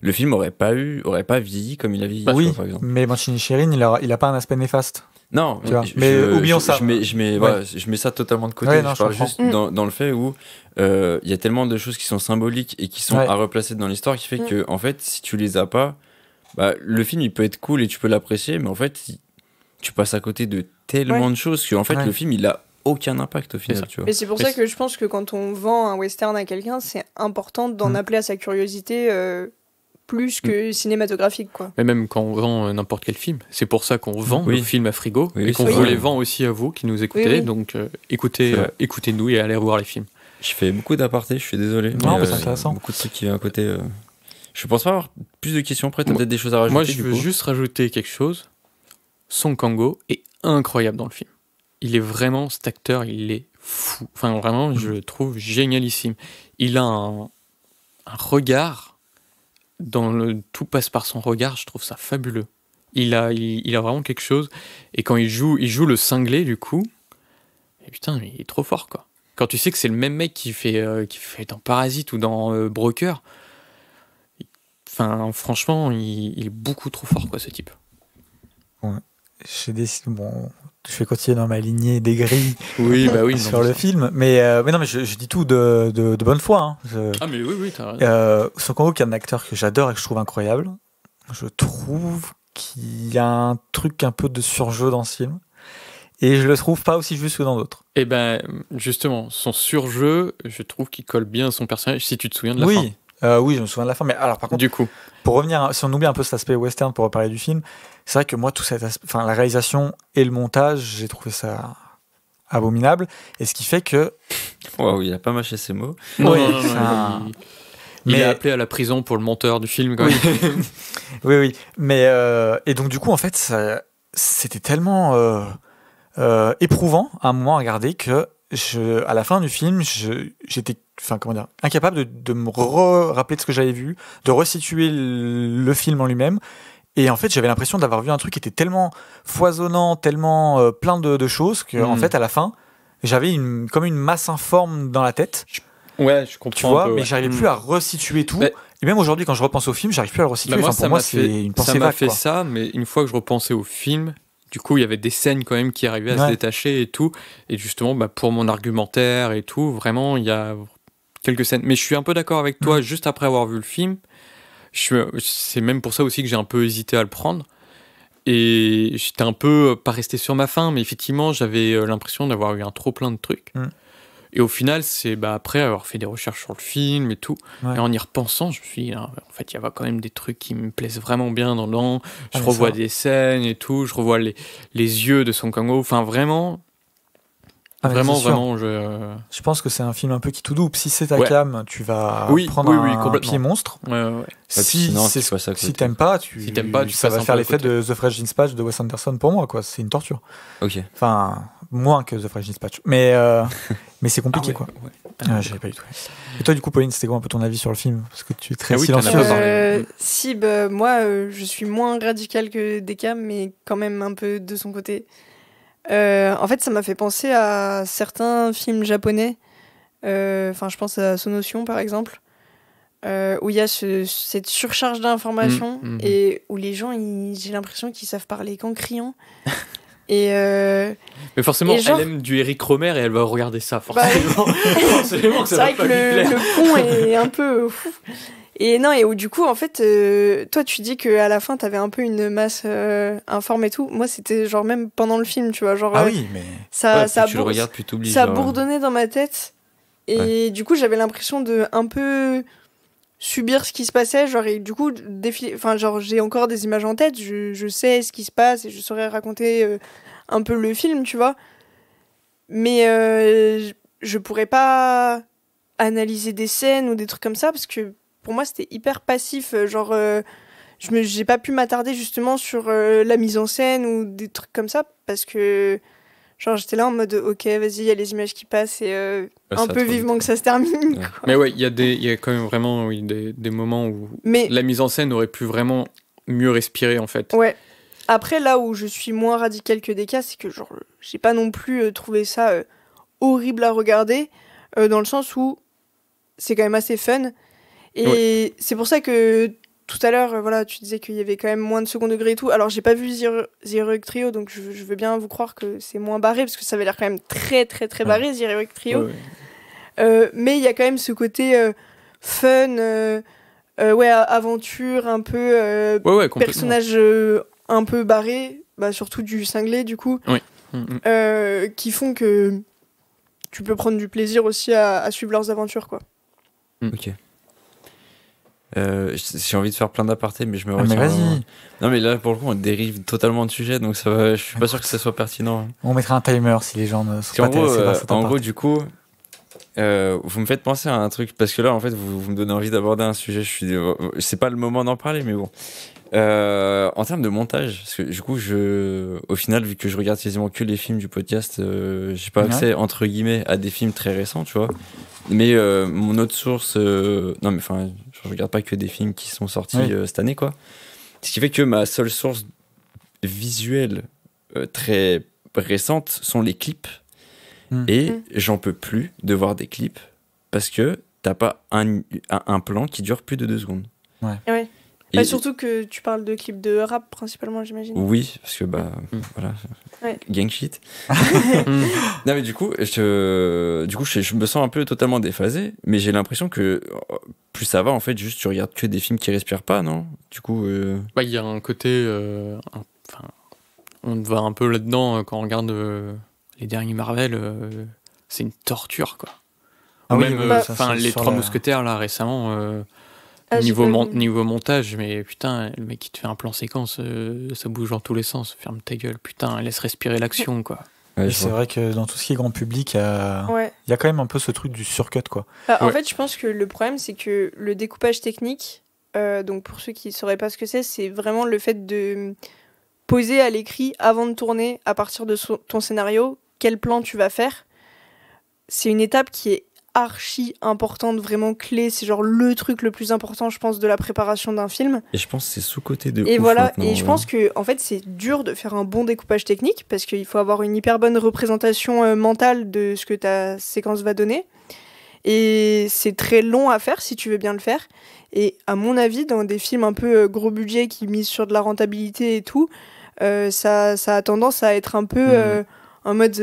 Le film aurait pas vieilli comme il a vieilli, oui, par exemple. Mais Banshee d'Inisherin, il a pas un aspect néfaste. Non, mais oublions ça. Je mets ça totalement de côté. Je parle juste dans le fait où il y a tellement de choses qui sont symboliques et qui sont à replacer dans l'histoire qui fait que, en fait, si tu les as pas, le film il peut être cool et tu peux l'apprécier, mais en fait, tu passes à côté de tellement de choses que, en fait, le film il a aucun impact au final, tu vois. Mais c'est pour ça que je pense que quand on vend un western à quelqu'un, c'est important d'en appeler à sa curiosité. Plus que cinématographique, quoi. Mais même quand on vend n'importe quel film, c'est pour ça qu'on vend le film à frigo et qu'on vous les vend aussi à vous qui nous écoutez. Donc écoutez-nous et allez voir les films. Je fais beaucoup d'apartés, je suis désolé. Non, mais c'est intéressant. Beaucoup de trucs qui viennent à côté. Je pense pas avoir plus de questions. Après, t'as peut-être des choses à rajouter. Moi, je veux juste rajouter quelque chose. Song Kang-ho est incroyable dans le film. Il est vraiment, cet acteur, il est fou. Enfin, vraiment, je le trouve génialissime. Il a un regard, tout passe par son regard, je trouve ça fabuleux. Il a vraiment quelque chose. Et quand il joue le cinglé, du coup, et putain, il est trop fort, quoi. Quand tu sais que c'est le même mec qui fait dans Parasite ou dans Broker, enfin, franchement, il est beaucoup trop fort, quoi, ce type. Ouais. J'ai décidé, je vais continuer dans ma lignée des grilles oui, sur le film, mais non, mais je dis tout de bonne foi. Hein. Ah, mais oui, t'as raison. Song Kang-ho, qui est un acteur que j'adore et que je trouve incroyable, je trouve qu'il y a un truc un peu de surjeu dans ce film, et je le trouve pas aussi juste que dans d'autres. Et ben, justement, son surjeu, je trouve qu'il colle bien à son personnage, si tu te souviens de la fin. Oui, je me souviens de la fin, mais alors par contre, du coup, pour revenir, si on oublie un peu cet aspect western pour reparler du film, c'est vrai que moi, tout cet aspect, la réalisation et le montage, j'ai trouvé ça abominable, et ce qui fait que... Waouh, il a pas mâché ses mots. Non, il est mais... appelé à la prison pour le monteur du film, quand même. oui, mais... et donc, du coup, en fait, c'était tellement éprouvant, à un moment, à regarder, que à la fin du film, j'étais incapable de me rappeler de ce que j'avais vu, de resituer le film en lui-même. Et en fait, j'avais l'impression d'avoir vu un truc qui était tellement foisonnant, tellement plein de choses, que en fait, à la fin, j'avais comme une masse informe dans la tête. Ouais, je comprends. Tu vois, mais j'arrivais plus à resituer tout. Et même aujourd'hui, quand je repense au film, j'arrive plus à le resituer. Moi, pour moi, c'est une pensée vague. Ça m'a fait ça, mais une fois que je repensais au film, du coup, il y avait des scènes quand même qui arrivaient à se détacher et tout. Et justement, pour mon argumentaire et tout, vraiment, il y a quelques scènes. Mais je suis un peu d'accord avec toi, juste après avoir vu le film. C'est même pour ça aussi que j'ai un peu hésité à le prendre. Et j'étais un peu pas resté sur ma faim, mais effectivement, j'avais l'impression d'avoir eu un trop plein de trucs. Et au final, c'est après avoir fait des recherches sur le film et tout, et en y repensant, je me suis dit, en fait, il y avait quand même des trucs qui me plaisent vraiment bien dedans. Je revois des scènes et tout, je revois les yeux de Song Kang-ho. Enfin, vraiment, je pense que c'est un film un peu qui tout double. Si c'est ta cam, tu vas prendre un pied monstre. Si t'aimes pas, ça va faire l'effet de The Fresh Dispatch de Wes Anderson pour moi, quoi. C'est une torture. Ok. Enfin, moins que The Fresh Dispatch. Mais c'est compliqué, quoi. J'avais pas du tout. Et toi, du coup, Pauline, c'était quoi un peu ton avis sur le film? Parce que tu es très silencieuse. Moi, je suis moins radicale que Dekam, mais quand même un peu de son côté. En fait, ça m'a fait penser à certains films japonais. Je pense à Sonotion, par exemple, où il y a cette surcharge d'informations et où les gens, j'ai l'impression qu'ils savent parler qu'en criant. Mais forcément, elle aime du Eric Romer et elle va regarder ça, forcément. Forcément que ça va pas lui plaire. Le fond est un peu fou. Et non, et où du coup, en fait, toi, tu dis qu'à la fin, t'avais un peu une masse informe et tout. Moi, c'était genre même pendant le film, tu vois. Genre, oui, mais. Ça tu le regardes, puis t'oublies. Ça bourdonnait dans ma tête. Et du coup, j'avais l'impression de un peu subir ce qui se passait. Genre, et du coup, j'ai encore des images en tête. Je sais ce qui se passe et je saurais raconter un peu le film, tu vois. Mais je pourrais pas analyser des scènes ou des trucs comme ça parce que pour moi, c'était hyper passif. J'ai pas pu m'attarder justement sur la mise en scène ou des trucs comme ça parce que j'étais là en mode ok, vas-y, il y a les images qui passent et un peu vivement que ça se termine. Ouais. Mais ouais, il y a quand même vraiment des moments où la mise en scène aurait pu vraiment mieux respirer en fait. Ouais. Après, là où je suis moins radicale que Deka, c'est que j'ai pas non plus trouvé ça horrible à regarder dans le sens où c'est quand même assez fun. Et c'est pour ça que tout à l'heure, tu disais qu'il y avait quand même moins de second degré et tout. Alors, j'ai pas vu The Heroic Trio, donc je veux bien vous croire que c'est moins barré, parce que ça avait l'air quand même très, très, très barré, The Heroic Trio. Mais il y a quand même ce côté fun, aventure, un peu personnage un peu barré, surtout du cinglé, du coup, qui font que tu peux prendre du plaisir aussi à suivre leurs aventures, quoi. Ok. J'ai envie de faire plein d'apartés, mais je me retiens. Mais vas-y. Non, mais là, pour le coup, on dérive totalement de sujet, donc je suis pas sûr que ça soit pertinent. On mettra un timer si les gens ne sont pas intéressés par cette En gros, du coup, vous me faites penser à un truc, parce que là, en fait, vous me donnez envie d'aborder un sujet. C'est pas le moment d'en parler, mais bon. En termes de montage, parce que du coup, au final, vu que je regarde quasiment que les films du podcast, j'ai pas accès, entre guillemets, à des films très récents, tu vois. Mais mon autre source... non, mais enfin, je regarde pas que des films qui sont sortis cette année, quoi. Ce qui fait que ma seule source visuelle très récente sont les clips. Et j'en peux plus de voir des clips parce que t'as pas un plan qui dure plus de 2 secondes. Ouais. Et surtout que tu parles de clips de rap principalement, j'imagine. Oui, parce que voilà, gang shit. Non mais du coup, je me sens un peu totalement déphasé, mais j'ai l'impression que plus ça va en fait, juste tu regardes que des films qui respirent pas, non? Du coup, il y a un côté, on va un peu là-dedans quand on regarde. Les derniers Marvel, c'est une torture, quoi. Ah même les 3 la... mousquetaires, là, récemment, niveau montage, mais putain, le mec, il te fait un plan séquence, ça bouge dans tous les sens, ferme ta gueule, putain, laisse respirer l'action, quoi. Ouais, c'est vrai que dans tout ce qui est grand public, il y a quand même un peu ce truc du surcut, quoi. En fait, je pense que le problème, c'est que le découpage technique, donc pour ceux qui ne sauraient pas ce que c'est vraiment le fait de poser à l'écrit avant de tourner, à partir de ton scénario, quel plan tu vas faire. C'est une étape qui est archi importante, vraiment clé. C'est genre le truc le plus important, je pense, de la préparation d'un film. Et je pense que c'est sous-côté de et ouf voilà. maintenant, et je pense que en fait, c'est dur de faire un bon découpage technique parce qu'il faut avoir une hyper bonne représentation mentale de ce que ta séquence va donner. Et c'est très long à faire si tu veux bien le faire. Et à mon avis, dans des films un peu gros budget qui misent sur de la rentabilité et tout, ça a tendance à être un peu en mode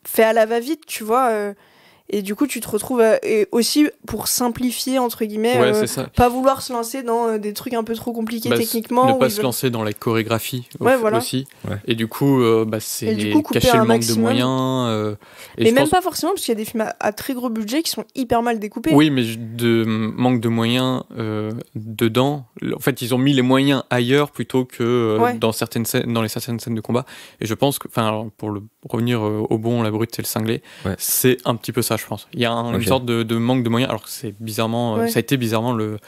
fait à la va-vite, tu vois. Et du coup, tu te retrouves et aussi pour simplifier, entre guillemets, pas vouloir se lancer dans des trucs un peu trop compliqués techniquement. Ne pas se lancer dans la chorégraphie aussi. Ouais. Et du coup, c'est cacher le manque de moyens. Et même pas forcément, parce qu'il y a des films à très gros budget qui sont hyper mal découpés. Oui, mais de manque de moyens dedans. En fait, ils ont mis les moyens ailleurs plutôt que dans les certaines scènes de combat. Et je pense que, pour revenir au bon, la brute et le cinglé, c'est un petit peu ça. Je pense. Il y a une sorte de manque de moyens, alors que c'est bizarrement, ça a été bizarrement le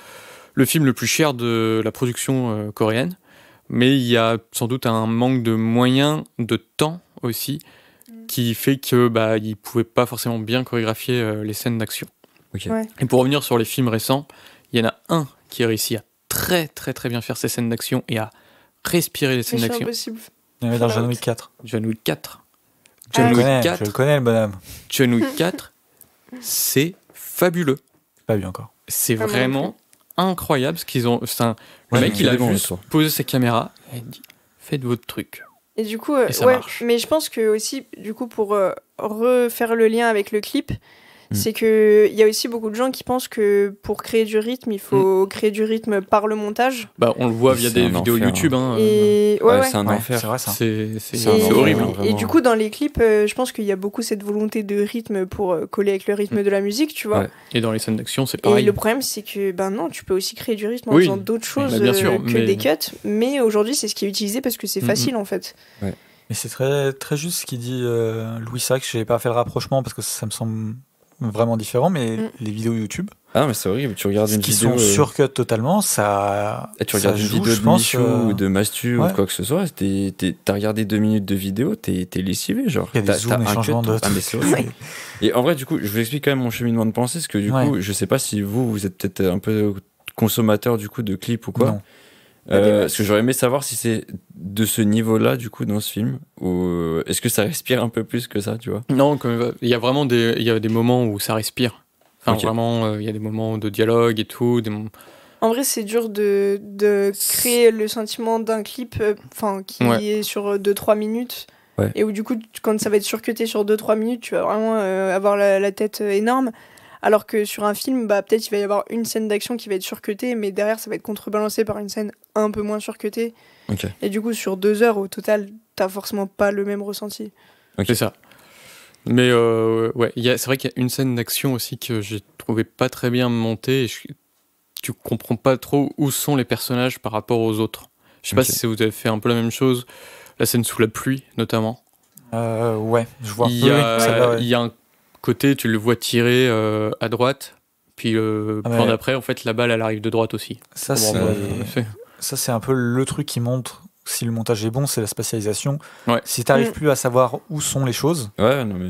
film le plus cher de la production coréenne, mais il y a sans doute un manque de moyens, de temps aussi, qui fait que ils pouvaient pas forcément bien chorégraphier les scènes d'action. Et pour revenir sur les films récents, il y en a un qui a réussi à très très très bien faire ses scènes d'action et à respirer les scènes d'action. Il y dans John Wick 4. John Wick 4. Je le connais le bonhomme. John Wick 4. C'est fabuleux. Pas vu encore. C'est vraiment incroyable ce qu'ils ont. Le mec, il a juste posé ses caméras et a dit faites votre truc. Et du coup, et ça marche. Mais je pense que aussi, du coup, pour refaire le lien avec le clip, c'est qu'il y a aussi beaucoup de gens qui pensent que pour créer du rythme, il faut créer du rythme par le montage. On le voit via des vidéos YouTube. Et c'est un enfer. C'est vrai, ça. C'est horrible. Et du coup, dans les clips, je pense qu'il y a beaucoup cette volonté de rythme pour coller avec le rythme de la musique, tu vois. Et dans les scènes d'action, c'est pareil. Et le problème, c'est que non, tu peux aussi créer du rythme en faisant d'autres choses que des cuts. Mais aujourd'hui, c'est ce qui est utilisé parce que c'est facile, en fait. Ouais. Mais c'est très, très juste ce qu'il dit Louis Sac. Je n'ai pas fait le rapprochement parce que ça me semble vraiment différent, mais les vidéos YouTube. Ah, mais c'est horrible, tu regardes une vidéo. Qui sont surcut totalement, ça. Et tu regardes une vidéo de Michou ou de Mastu ou quoi que ce soit, t'as regardé 2 minutes de vidéo, t'es lessivé, genre. Il y a des zooms, des changements de. Et en vrai, du coup, je vous explique quand même mon cheminement de pensée, parce que du coup, je sais pas si vous êtes peut-être un peu consommateur du coup de clips ou quoi. Non. Parce que j'aurais aimé savoir si c'est de ce niveau-là du coup dans ce film ou est-ce que ça respire un peu plus que ça, tu vois? Non, il y a vraiment des moments où ça respire. Vraiment, il y a des moments de dialogue et tout. En vrai, c'est dur de créer le sentiment d'un clip qui est sur 2-3 minutes. Et où du coup, quand ça va être surcuté sur 2-3 minutes, tu vas vraiment avoir la tête énorme. Alors que sur un film, peut-être il va y avoir une scène d'action qui va être surcutée, mais derrière ça va être contrebalancé par une scène un peu moins surcutée. Et du coup, sur 2 heures au total, t'as forcément pas le même ressenti. C'est ça. Mais c'est vrai qu'il y a une scène d'action aussi que j'ai trouvé pas très bien montée. Tu comprends pas trop où sont les personnages par rapport aux autres. Je sais pas si vous avez fait un peu la même chose. La scène sous la pluie, notamment. Je vois. Il y a un côté, tu le vois tirer à droite, puis plan d'après, en fait, la balle, elle arrive de droite aussi. Ça, c'est un peu le truc qui montre si le montage est bon, c'est la spatialisation. Ouais. Si tu n'arrives plus à savoir où sont les choses,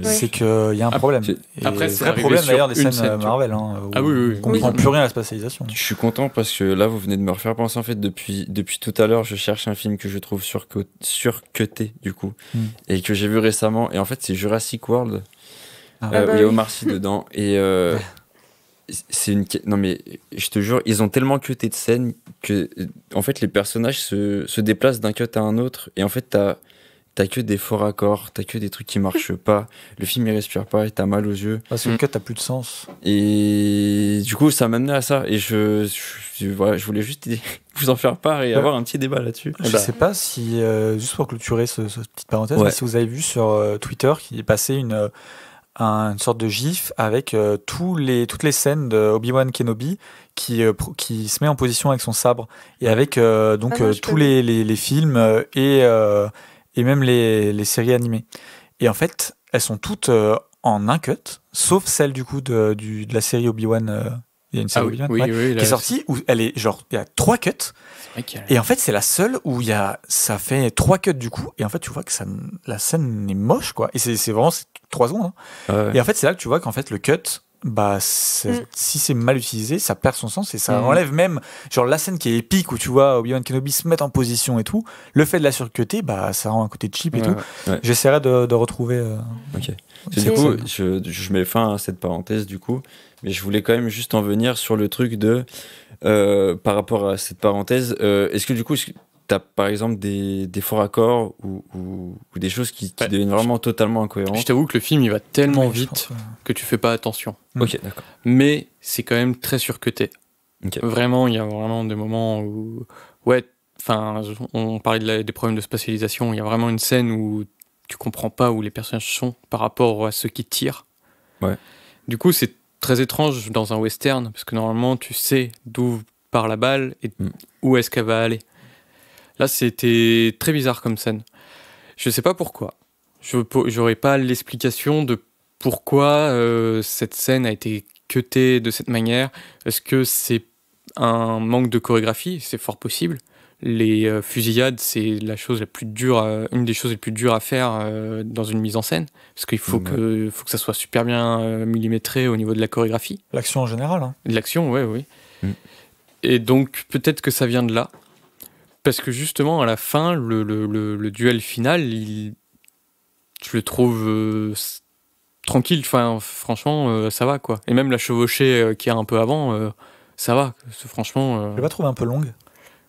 c'est qu'il y a un problème. Après, c'est le vrai problème d'ailleurs des scènes Marvel. Où on comprend plus rien à la spatialisation. Je suis content parce que là, vous venez de me refaire penser, en fait, depuis tout à l'heure, je cherche un film que je trouve surcuté, du coup, et que j'ai vu récemment. Et en fait, c'est Jurassic World. Où il y a Omar Sy dedans. Et non mais je te jure, ils ont tellement cuté de scènes que en fait les personnages se déplacent d'un cut à un autre et en fait t'as que des faux raccords, t'as que des trucs qui marchent pas, le film il respire pas et t'as mal aux yeux. Parce que le cut a plus de sens. Et du coup ça m'a amené à ça et je voulais juste vous en faire part et avoir un petit débat là-dessus. Je sais pas si, juste pour clôturer cette petite parenthèse, mais si vous avez vu sur Twitter qu'il est passé une sorte de gif avec toutes les scènes de Obi-Wan Kenobi qui se met en position avec son sabre et avec tous les films et même les séries animées. Et en fait, elles sont toutes en un cut, sauf celle du coup de la série Obi-Wan. Il y a une série Obi-Wan qui est sortie où elle est genre il y a 3 cuts. Et en fait, c'est la seule où ça fait 3 cuts du coup. Et en fait, tu vois que la scène est moche quoi. Et c'est vraiment 3 secondes. Hein. Et en fait, c'est là que tu vois qu'en fait le cut, si c'est mal utilisé, ça perd son sens et ça enlève même genre la scène qui est épique où tu vois Obi-Wan Kenobi se mettre en position et tout. Le fait de la surcuter, ça rend un côté cheap et tout. Ouais. J'essaierai de retrouver. Ok. Du coup, je mets fin à cette parenthèse du coup, mais je voulais quand même juste en venir sur le truc de par rapport à cette parenthèse. Est-ce que du coup t'as par exemple des faux raccords ou des choses qui deviennent vraiment totalement incohérentes? Je t'avoue que le film il va tellement vite que tu fais pas attention. Ok, d'accord. Mais c'est quand même très surcuté. Okay. Vraiment, il y a vraiment des moments où on parlait des problèmes de spatialisation. Il y a vraiment une scène où tu comprends pas où les personnages sont par rapport à ceux qui tirent. Ouais. Du coup, c'est très étrange dans un western parce que normalement tu sais d'où part la balle et où est-ce qu'elle va aller. Là, c'était très bizarre comme scène. Je sais pas pourquoi. J'aurais pas l'explication de pourquoi cette scène a été cutée de cette manière. Est-ce que c'est un manque de chorégraphie? C'est fort possible. Les fusillades, c'est une des choses les plus dures à faire dans une mise en scène, parce qu'il faut que ça soit super bien millimétré au niveau de la chorégraphie. L'action en général. Hein. L'action, oui. Et donc peut-être que ça vient de là, parce que justement à la fin, le duel final, je le trouve tranquille. Enfin, franchement, ça va quoi. Et même la chevauchée qu'il y a un peu avant, ça va. Franchement. Je l'ai pas trouvé un peu longue.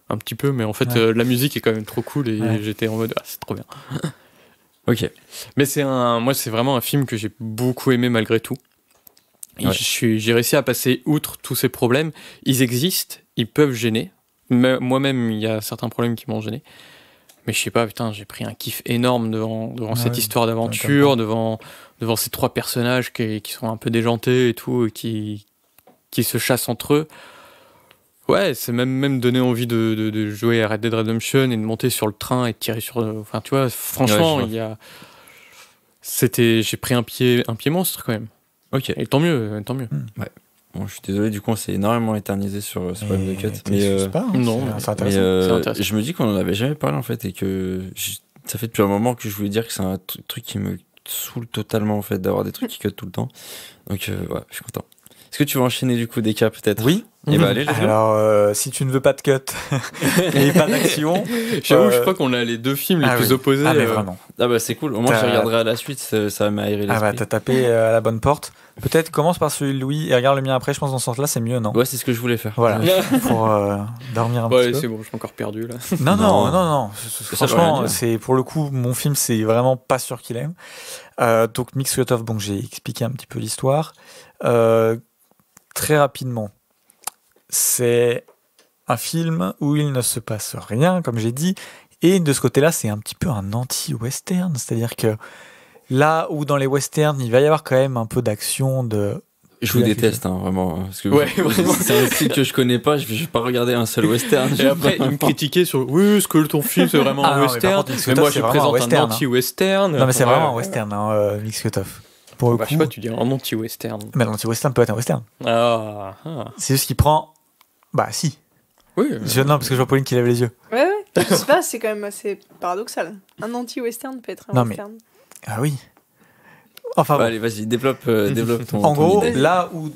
Un petit peu, mais en fait, la musique est quand même trop cool et j'étais en mode, c'est trop bien. Ok. Mais moi, c'est vraiment un film que j'ai beaucoup aimé malgré tout. J'ai réussi à passer outre tous ces problèmes. Ils existent, ils peuvent gêner. Moi-même, il y a certains problèmes qui m'ont gêné. Mais je sais pas, putain, j'ai pris un kiff énorme devant cette histoire d'aventure, devant ces 3 personnages qui sont un peu déjantés et tout, et qui se chassent entre eux. Ouais, c'est même donné envie de jouer à Red Dead Redemption et de monter sur le train et de tirer sur. Enfin, tu vois, franchement, j'ai pris un pied monstre quand même. Ok. Et tant mieux. Ouais. Bon, je suis désolé, du coup, on s'est énormément éternisé sur ce problème de cut. C'est intéressant. Je me dis qu'on en avait jamais parlé en fait et que ça fait depuis un moment que je voulais dire que c'est un truc qui me saoule totalement en fait d'avoir des trucs qui cut tout le temps. Donc, je suis content. Est-ce que tu vas enchaîner du coup des cas peut-être? Oui. Et allez, alors, si tu ne veux pas de cut et pas d'action, j'avoue, je crois qu'on a les 2 films les plus opposés. Ah mais vraiment. Ah bah c'est cool. Au moins je regarderai à la suite, ça m'a aéré l'esprit. Ah bah t'as tapé à la bonne porte. Peut-être commence par celui de Louis et regarde le mien après. Je pense dans ce sens-là c'est mieux, non? Ouais, c'est ce que je voulais faire. Voilà. Pour dormir un petit peu. C'est bon, je suis encore perdu là. Non. Franchement, c'est pour le coup mon film, c'est vraiment pas sûr qu'il aime. Donc Mix Cut Off, j'ai expliqué un petit peu l'histoire. Très rapidement, c'est un film où il ne se passe rien, comme j'ai dit, et de ce côté-là, c'est un petit peu un anti-western, c'est-à-dire que là où dans les westerns, il va y avoir quand même un peu d'action Je vous déteste, vraiment, parce que c'est un style que je connais pas, je vais pas regarder un seul western. Et après, ils me critiquaient sur, est-ce que ton film c'est vraiment un western? Mais moi, je présente un anti-western. Non, mais c'est vraiment un western, Mix Cut Off. pour le Je coup. sais pas, tu dis un anti-western. Mais l'anti-western peut être un western. Ah. C'est juste qu'il prend. Bah, si. Oui. Non, parce que je vois Pauline qui lève les yeux. Ouais. Je sais pas, c'est quand même assez paradoxal. Un anti-western peut être un Non, mais- western. Ah oui. Enfin, bon. Allez, vas-y, développe ton. En ton gros, idée. là où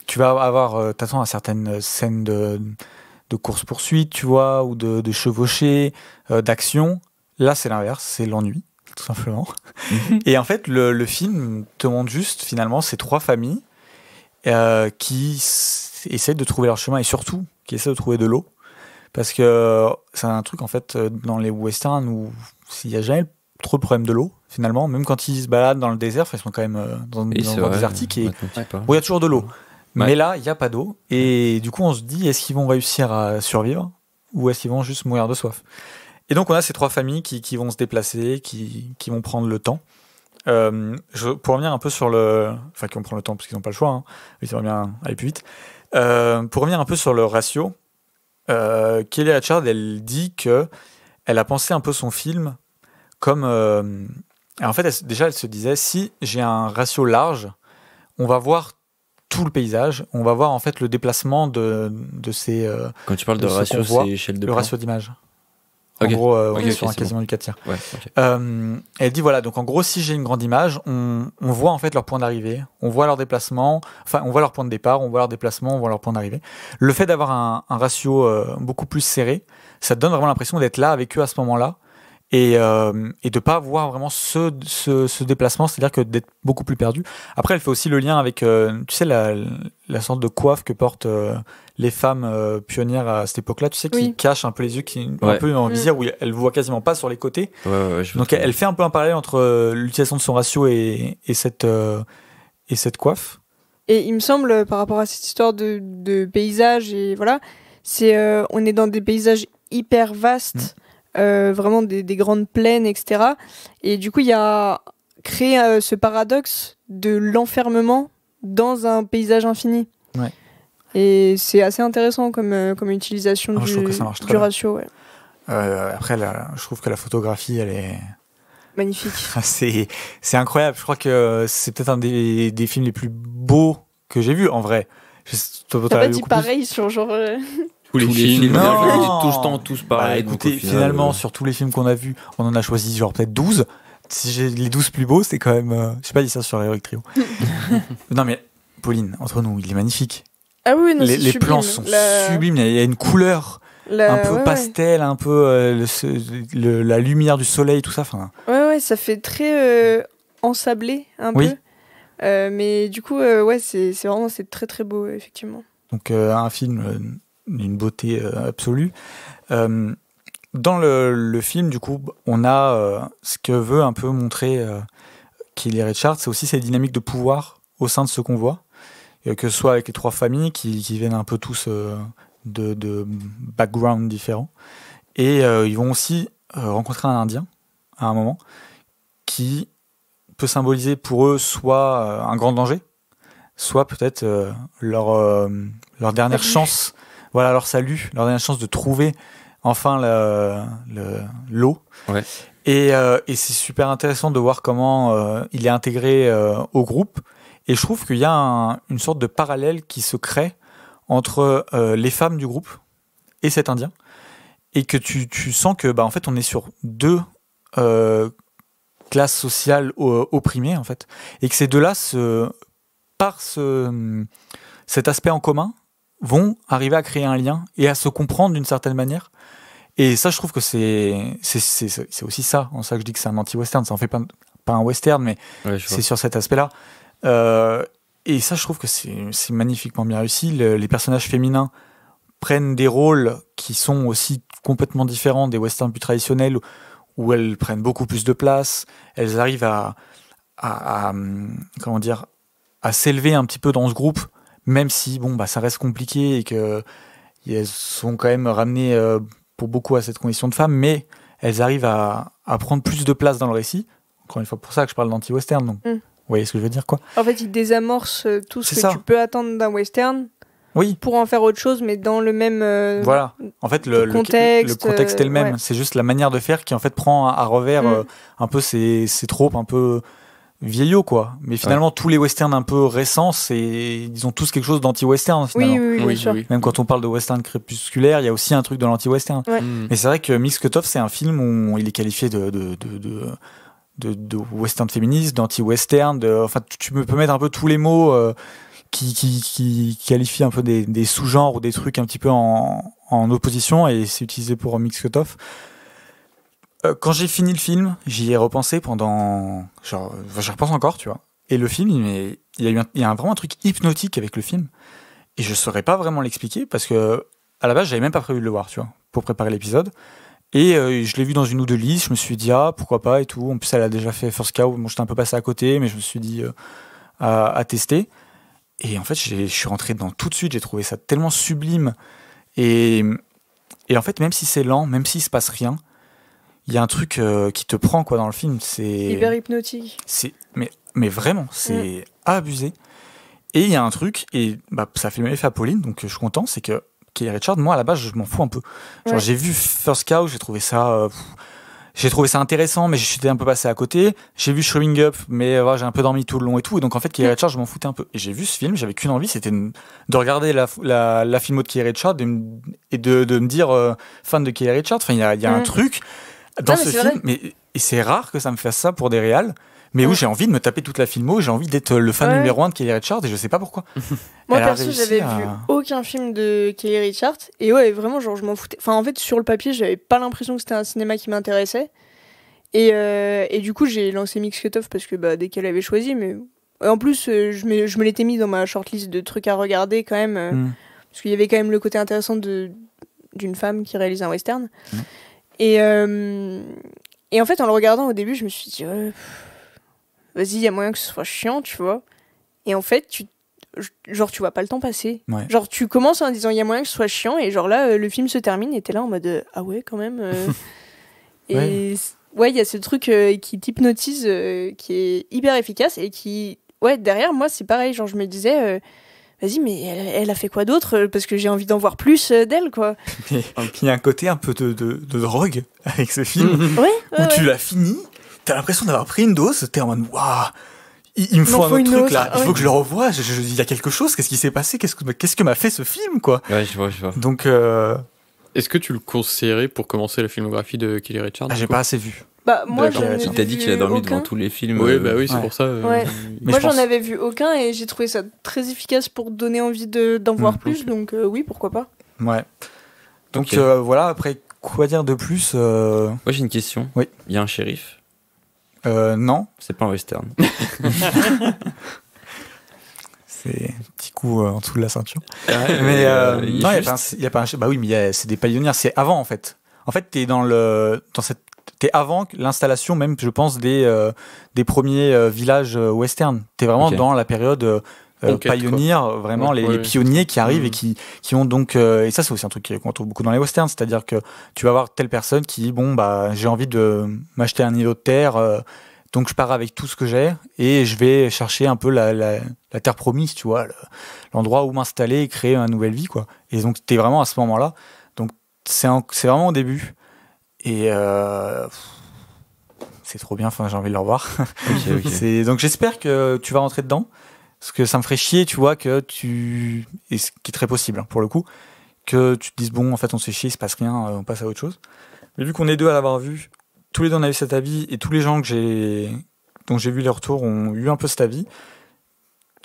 tu vas avoir, t'attends à certaines scènes de course-poursuite, tu vois, ou de chevauchée, d'action, là c'est l'inverse, c'est l'ennui, tout simplement. Et en fait, le film te montre juste, finalement, ces trois familles qui essaient de trouver leur chemin et surtout qui essaient de trouver de l'eau. Parce que c'est un truc, en fait, dans les westerns où il n'y a jamais trop de problème de l'eau, finalement, même quand ils se baladent dans le désert, ils sont quand même dans un désertique et où il y a toujours de l'eau. Ouais. Mais là, il n'y a pas d'eau. Et du coup, on se dit, est-ce qu'ils vont réussir à survivre ou est-ce qu'ils vont juste mourir de soif? Et donc, on a ces trois familles qui vont se déplacer, qui vont prendre le temps. Pour revenir un peu sur le... Enfin, qui vont prendre le temps parce qu'ils n'ont pas le choix. Hein. Ils aimeraient bien aller plus vite. Pour revenir un peu sur le ratio, Kelly Reichardt, elle dit que elle a pensé un peu son film comme... en fait, elle se disait, si j'ai un ratio large, on va voir tout le paysage, on va voir en fait le déplacement de ces... Quand tu parles de de ce ratio, qu'on voit, c'est échelle de le plan. ratio d'image. Ok. En gros, on Ok, est ok, sur c'est quasiment du 4 tiers. Ouais, ok. Elle dit voilà, donc en gros, si j'ai une grande image, on voit en fait leur point d'arrivée, on voit leur déplacement, enfin, on voit leur point de départ, on voit leur déplacement, on voit leur point d'arrivée. Le fait d'avoir un ratio beaucoup plus serré, ça te donne vraiment l'impression d'être là avec eux à ce moment-là et de pas voir vraiment ce déplacement, c'est-à-dire que d'être beaucoup plus perdu. Après, elle fait aussi le lien avec, tu sais, la sorte de coiffe que portent les femmes pionnières à cette époque-là, tu sais, qui Oui. cachent un peu les yeux, qui un Ouais. peu en visière, où elles voient quasiment pas sur les côtés. Ouais, je vois Donc très bien. elle fait un peu un parallèle entre l'utilisation de son ratio et cette coiffe. Et il me semble, par rapport à cette histoire de paysage, et voilà, on est dans des paysages hyper vastes, vraiment des grandes plaines, etc. Et du coup, il y a créé ce paradoxe de l'enfermement dans un paysage infini. Ouais. Et c'est assez intéressant comme utilisation Je trouve que ça marche très du bien. ratio. Ouais. Après, je trouve que la photographie, elle est Magnifique. c'est incroyable. Je crois que c'est peut-être un des films les plus beaux que j'ai vus en vrai. T'as pas dit pareil sur genre. Tous les Tous films. Non. on dit tout le temps tous pareil. Écoutez, donc au final, finalement, sur tous les films qu'on a vus, on en a choisi genre peut-être 12. Si j'ai les 12 plus beaux, c'est quand même... je sais pas dit ça sur Heroic Trio. Non mais, Pauline, entre nous, il est magnifique. Ah oui, non, Les c'est sublime. plans sont sublimes, il y a une couleur un peu ouais, pastel, un peu la lumière du soleil, tout ça. Ouais, ça fait très ensablé un Oui. peu. Mais du coup, c'est très très beau, effectivement. Donc un film d'une beauté absolue. Dans le film, du coup, on a ce que veut un peu montrer Kelly Reichardt, c'est aussi ces dynamiques de pouvoir au sein de ce qu'on voit, que ce soit avec les trois familles qui viennent un peu tous de backgrounds différents. Et ils vont aussi rencontrer un Indien à un moment qui peut symboliser pour eux soit un grand danger, soit peut-être leur dernière chance, voilà, leur salut, leur dernière chance de trouver enfin l'eau. Ouais. Et c'est super intéressant de voir comment il est intégré au groupe. Et je trouve qu'il y a une sorte de parallèle qui se crée entre les femmes du groupe et cet Indien. Et que tu sens que en fait, on est sur deux classes sociales opprimées, en fait. Et que ces deux-là, par cet aspect en commun, vont arriver à créer un lien et à se comprendre d'une certaine manière. Et ça, je trouve que c'est aussi ça. En ça que je dis que c'est un anti-western. Ça en fait pas un western, mais c'est sur cet aspect-là. Et ça, je trouve que c'est magnifiquement bien réussi. Les personnages féminins prennent des rôles qui sont aussi complètement différents des westerns plus traditionnels, où elles prennent beaucoup plus de place. Elles arrivent à comment dire, à s'élever un petit peu dans ce groupe, même si ça reste compliqué et que elles sont quand même ramenées pour beaucoup à cette condition de femme, mais elles arrivent à prendre plus de place dans le récit. Encore une fois, pour ça que je parle d'anti-western. Donc, vous voyez ce que je veux dire, quoi. En fait, ils désamorcent tout ce que tu peux attendre d'un western. Oui. Pour en faire autre chose, mais dans le même voilà. En fait, le contexte est le même. Ouais. C'est juste la manière de faire qui en fait prend à revers un peu ces tropes un peu vieillot, quoi. Mais finalement, tous les westerns un peu récents, ils ont tous quelque chose d'anti-western, finalement. Oui, bien sûr. Même quand on parle de western crépusculaire, il y a aussi un truc de l'anti-western. Ouais. Mais c'est vrai que Mix Cut-Off, c'est un film où il est qualifié de western féministe, d'anti-western, enfin, tu peux mettre un peu tous les mots qui qualifient un peu des sous-genres ou des trucs un petit peu en opposition, et c'est utilisé pour Mix Cut-Off. Quand j'ai fini le film, j'y ai repensé pendant... j'y repense encore, tu vois. Et le film, il y a vraiment un truc hypnotique avec le film. Et je saurais pas vraiment l'expliquer parce que, à la base, j'avais même pas prévu de le voir, tu vois, pour préparer l'épisode. Et je l'ai vu dans une ou deux listes, je me suis dit, pourquoi pas et tout. En plus, elle a déjà fait First Cow, bon, j'étais un peu passé à côté, mais je me suis dit à tester. Et en fait, je suis rentré dedans tout de suite, j'ai trouvé ça tellement sublime. Et en fait, même si c'est lent, même s'il se passe rien, il y a un truc qui te prend, quoi, dans le film. C'est hyper hypnotique. Mais vraiment, c'est abusé. Et il y a un truc, et ça fait le même effet à Pauline, donc je suis content, c'est que Kelly Richard, moi à la base, je m'en fous un peu. Genre, j'ai vu First Cow, j'ai trouvé ça intéressant, mais j'étais un peu passé à côté. J'ai vu Showing Up, mais j'ai un peu dormi tout le long et tout. Et donc en fait, Kelly Richard, je m'en foutais un peu. Et j'ai vu ce film, j'avais qu'une envie, c'était de regarder la filmo de Kelly Richard et de me dire fan de Kelly Richard. Enfin, il y a un truc dans ce film, et c'est rare que ça me fasse ça pour des réals. Mais où j'ai envie de me taper toute la filmo, j'ai envie d'être le fan numéro 1 de Kelly Richard, et je sais pas pourquoi. Moi perso, j'avais vu aucun film de Kelly Richard, et vraiment, genre, je m'en foutais. Enfin, en fait, sur le papier, j'avais pas l'impression que c'était un cinéma qui m'intéressait. Et du coup, j'ai lancé Mix Cut-Off parce que dès qu'elle avait choisi, mais en plus, je me l'étais mis dans ma shortlist de trucs à regarder quand même, parce qu'il y avait quand même le côté intéressant d'une femme qui réalise un western. Et en fait, en le regardant au début, je me suis dit, vas-y, il y a moyen que ce soit chiant, tu vois. Et en fait, tu vois pas le temps passer. Ouais. Genre, tu commences en disant, il y a moyen que ce soit chiant, et genre là, le film se termine, et t'es là en mode, ah ouais, quand même. Et il y a ce truc qui t'hypnotise, qui est hyper efficace, et qui, derrière moi, c'est pareil. Genre, je me disais, vas-y, mais elle a fait quoi d'autre ? Parce que j'ai envie d'en voir plus d'elle, quoi. Il y a un côté un peu de drogue avec ce film, où tu l'as fini. T'as l'impression d'avoir pris une dose, t'es en mode waouh, il me faut un autre truc là, il faut que je le revoie, il y a quelque chose, qu'est-ce qui s'est passé, qu'est-ce que m'a fait ce film, quoi. Ouais, je vois. Donc est-ce que tu le conseillerais pour commencer la filmographie de Kelly Richard ? j'ai pas assez vu. Moi j'en ai t'as dit qu'il a dormi aucun. devant tous les films. Oui, c'est pour ça. Mais moi j'en avais vu aucun, et j'ai trouvé ça très efficace pour donner envie d'en voir plus, donc oui, pourquoi pas. Ouais. Donc voilà, après quoi dire de plus Moi j'ai une question. Oui. Il y a un shérif ? Non. C'est pas un western. C'est un petit coup en dessous de la ceinture. Mais non, il y a pas un. Bah oui, mais c'est des pionniers. C'est avant en fait. En fait, t'es t'es avant l'installation même, je pense, des premiers villages western. T'es vraiment dans la période pioneer, vraiment les pionniers qui arrivent et qui ont donc et ça c'est aussi un truc qu'on trouve beaucoup dans les westerns, c'est-à-dire que tu vas avoir telle personne qui dit j'ai envie de m'acheter un îlot de terre, donc je pars avec tout ce que j'ai et je vais chercher un peu la terre promise, tu vois, l'endroit où m'installer et créer une nouvelle vie, quoi. Et donc t'es vraiment à ce moment-là, donc c'est vraiment au début, et c'est trop bien, enfin j'ai envie de le revoir. Okay. Donc j'espère que tu vas rentrer dedans. Parce que ça me ferait chier, tu vois, et ce qui est très possible, pour le coup, que tu te dises, bon, en fait, on se fait chier, il se passe rien, on passe à autre chose. Mais vu qu'on est deux à l'avoir vu, tous les deux on a eu cet avis, et tous les gens dont j'ai vu les retours ont eu un peu cet avis,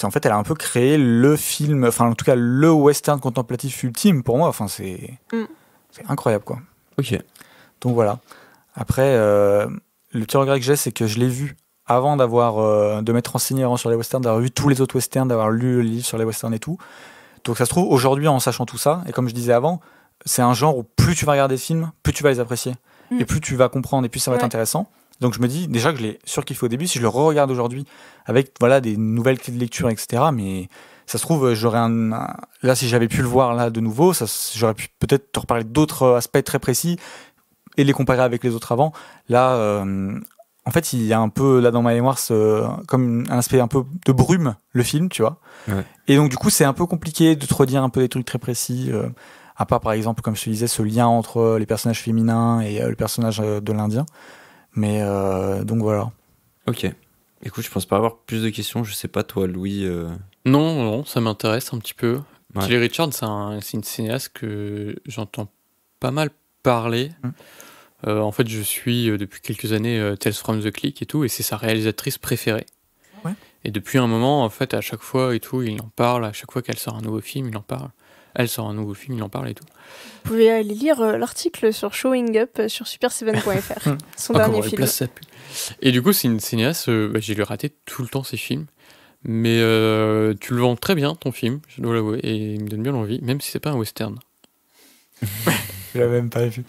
en fait, elle a un peu créé le film, enfin, en tout cas, le western contemplatif ultime, pour moi, enfin, c'est incroyable, quoi. Ok. Donc voilà. Après, le petit regret que j'ai, c'est que je l'ai vu avant de m'être renseigné sur les westerns, d'avoir vu tous les autres westerns, d'avoir lu le livre sur les westerns et tout. Donc ça se trouve, aujourd'hui, en sachant tout ça, et comme je disais avant, c'est un genre où plus tu vas regarder des films, plus tu vas les apprécier. Et plus tu vas comprendre, et plus ça va être intéressant. Donc je me dis, déjà que je l'ai surkiffé au début, si je le re-regarde aujourd'hui, avec des nouvelles clés de lecture, etc., mais ça se trouve, j'aurais là, si j'avais pu le voir là de nouveau, j'aurais pu peut-être te reparler d'autres aspects très précis, et les comparer avec les autres avant. Là... en fait, il y a un peu, là, dans ma mémoire, comme un aspect un peu de brume, le film, tu vois. Ouais. Et donc, du coup, c'est un peu compliqué de te redire un peu des trucs très précis. À part, par exemple, comme je te disais, ce lien entre les personnages féminins et le personnage de l'Indien. Mais, donc, voilà. Ok. Écoute, je pense pas avoir plus de questions. Je sais pas, toi, Louis. Non, ça m'intéresse un petit peu. Ouais. Kelly Richard, c'est une cinéaste que j'entends pas mal parler. En fait, je suis depuis quelques années Tales from the Click et tout, et c'est sa réalisatrice préférée. Ouais. Et depuis un moment, en fait, à chaque fois et tout, il en parle. À chaque fois qu'elle sort un nouveau film, il en parle. Elle sort un nouveau film, il en parle et tout. Vous pouvez aller lire l'article sur Showing Up sur super7.fr, son dernier film. Et du coup, c'est une cinéaste, j'ai lui raté tout le temps ses films. Mais tu le vends très bien, ton film, je dois l'avouer, et il me donne bien l'envie, même si c'est pas un western. Je l'avais même pas vu.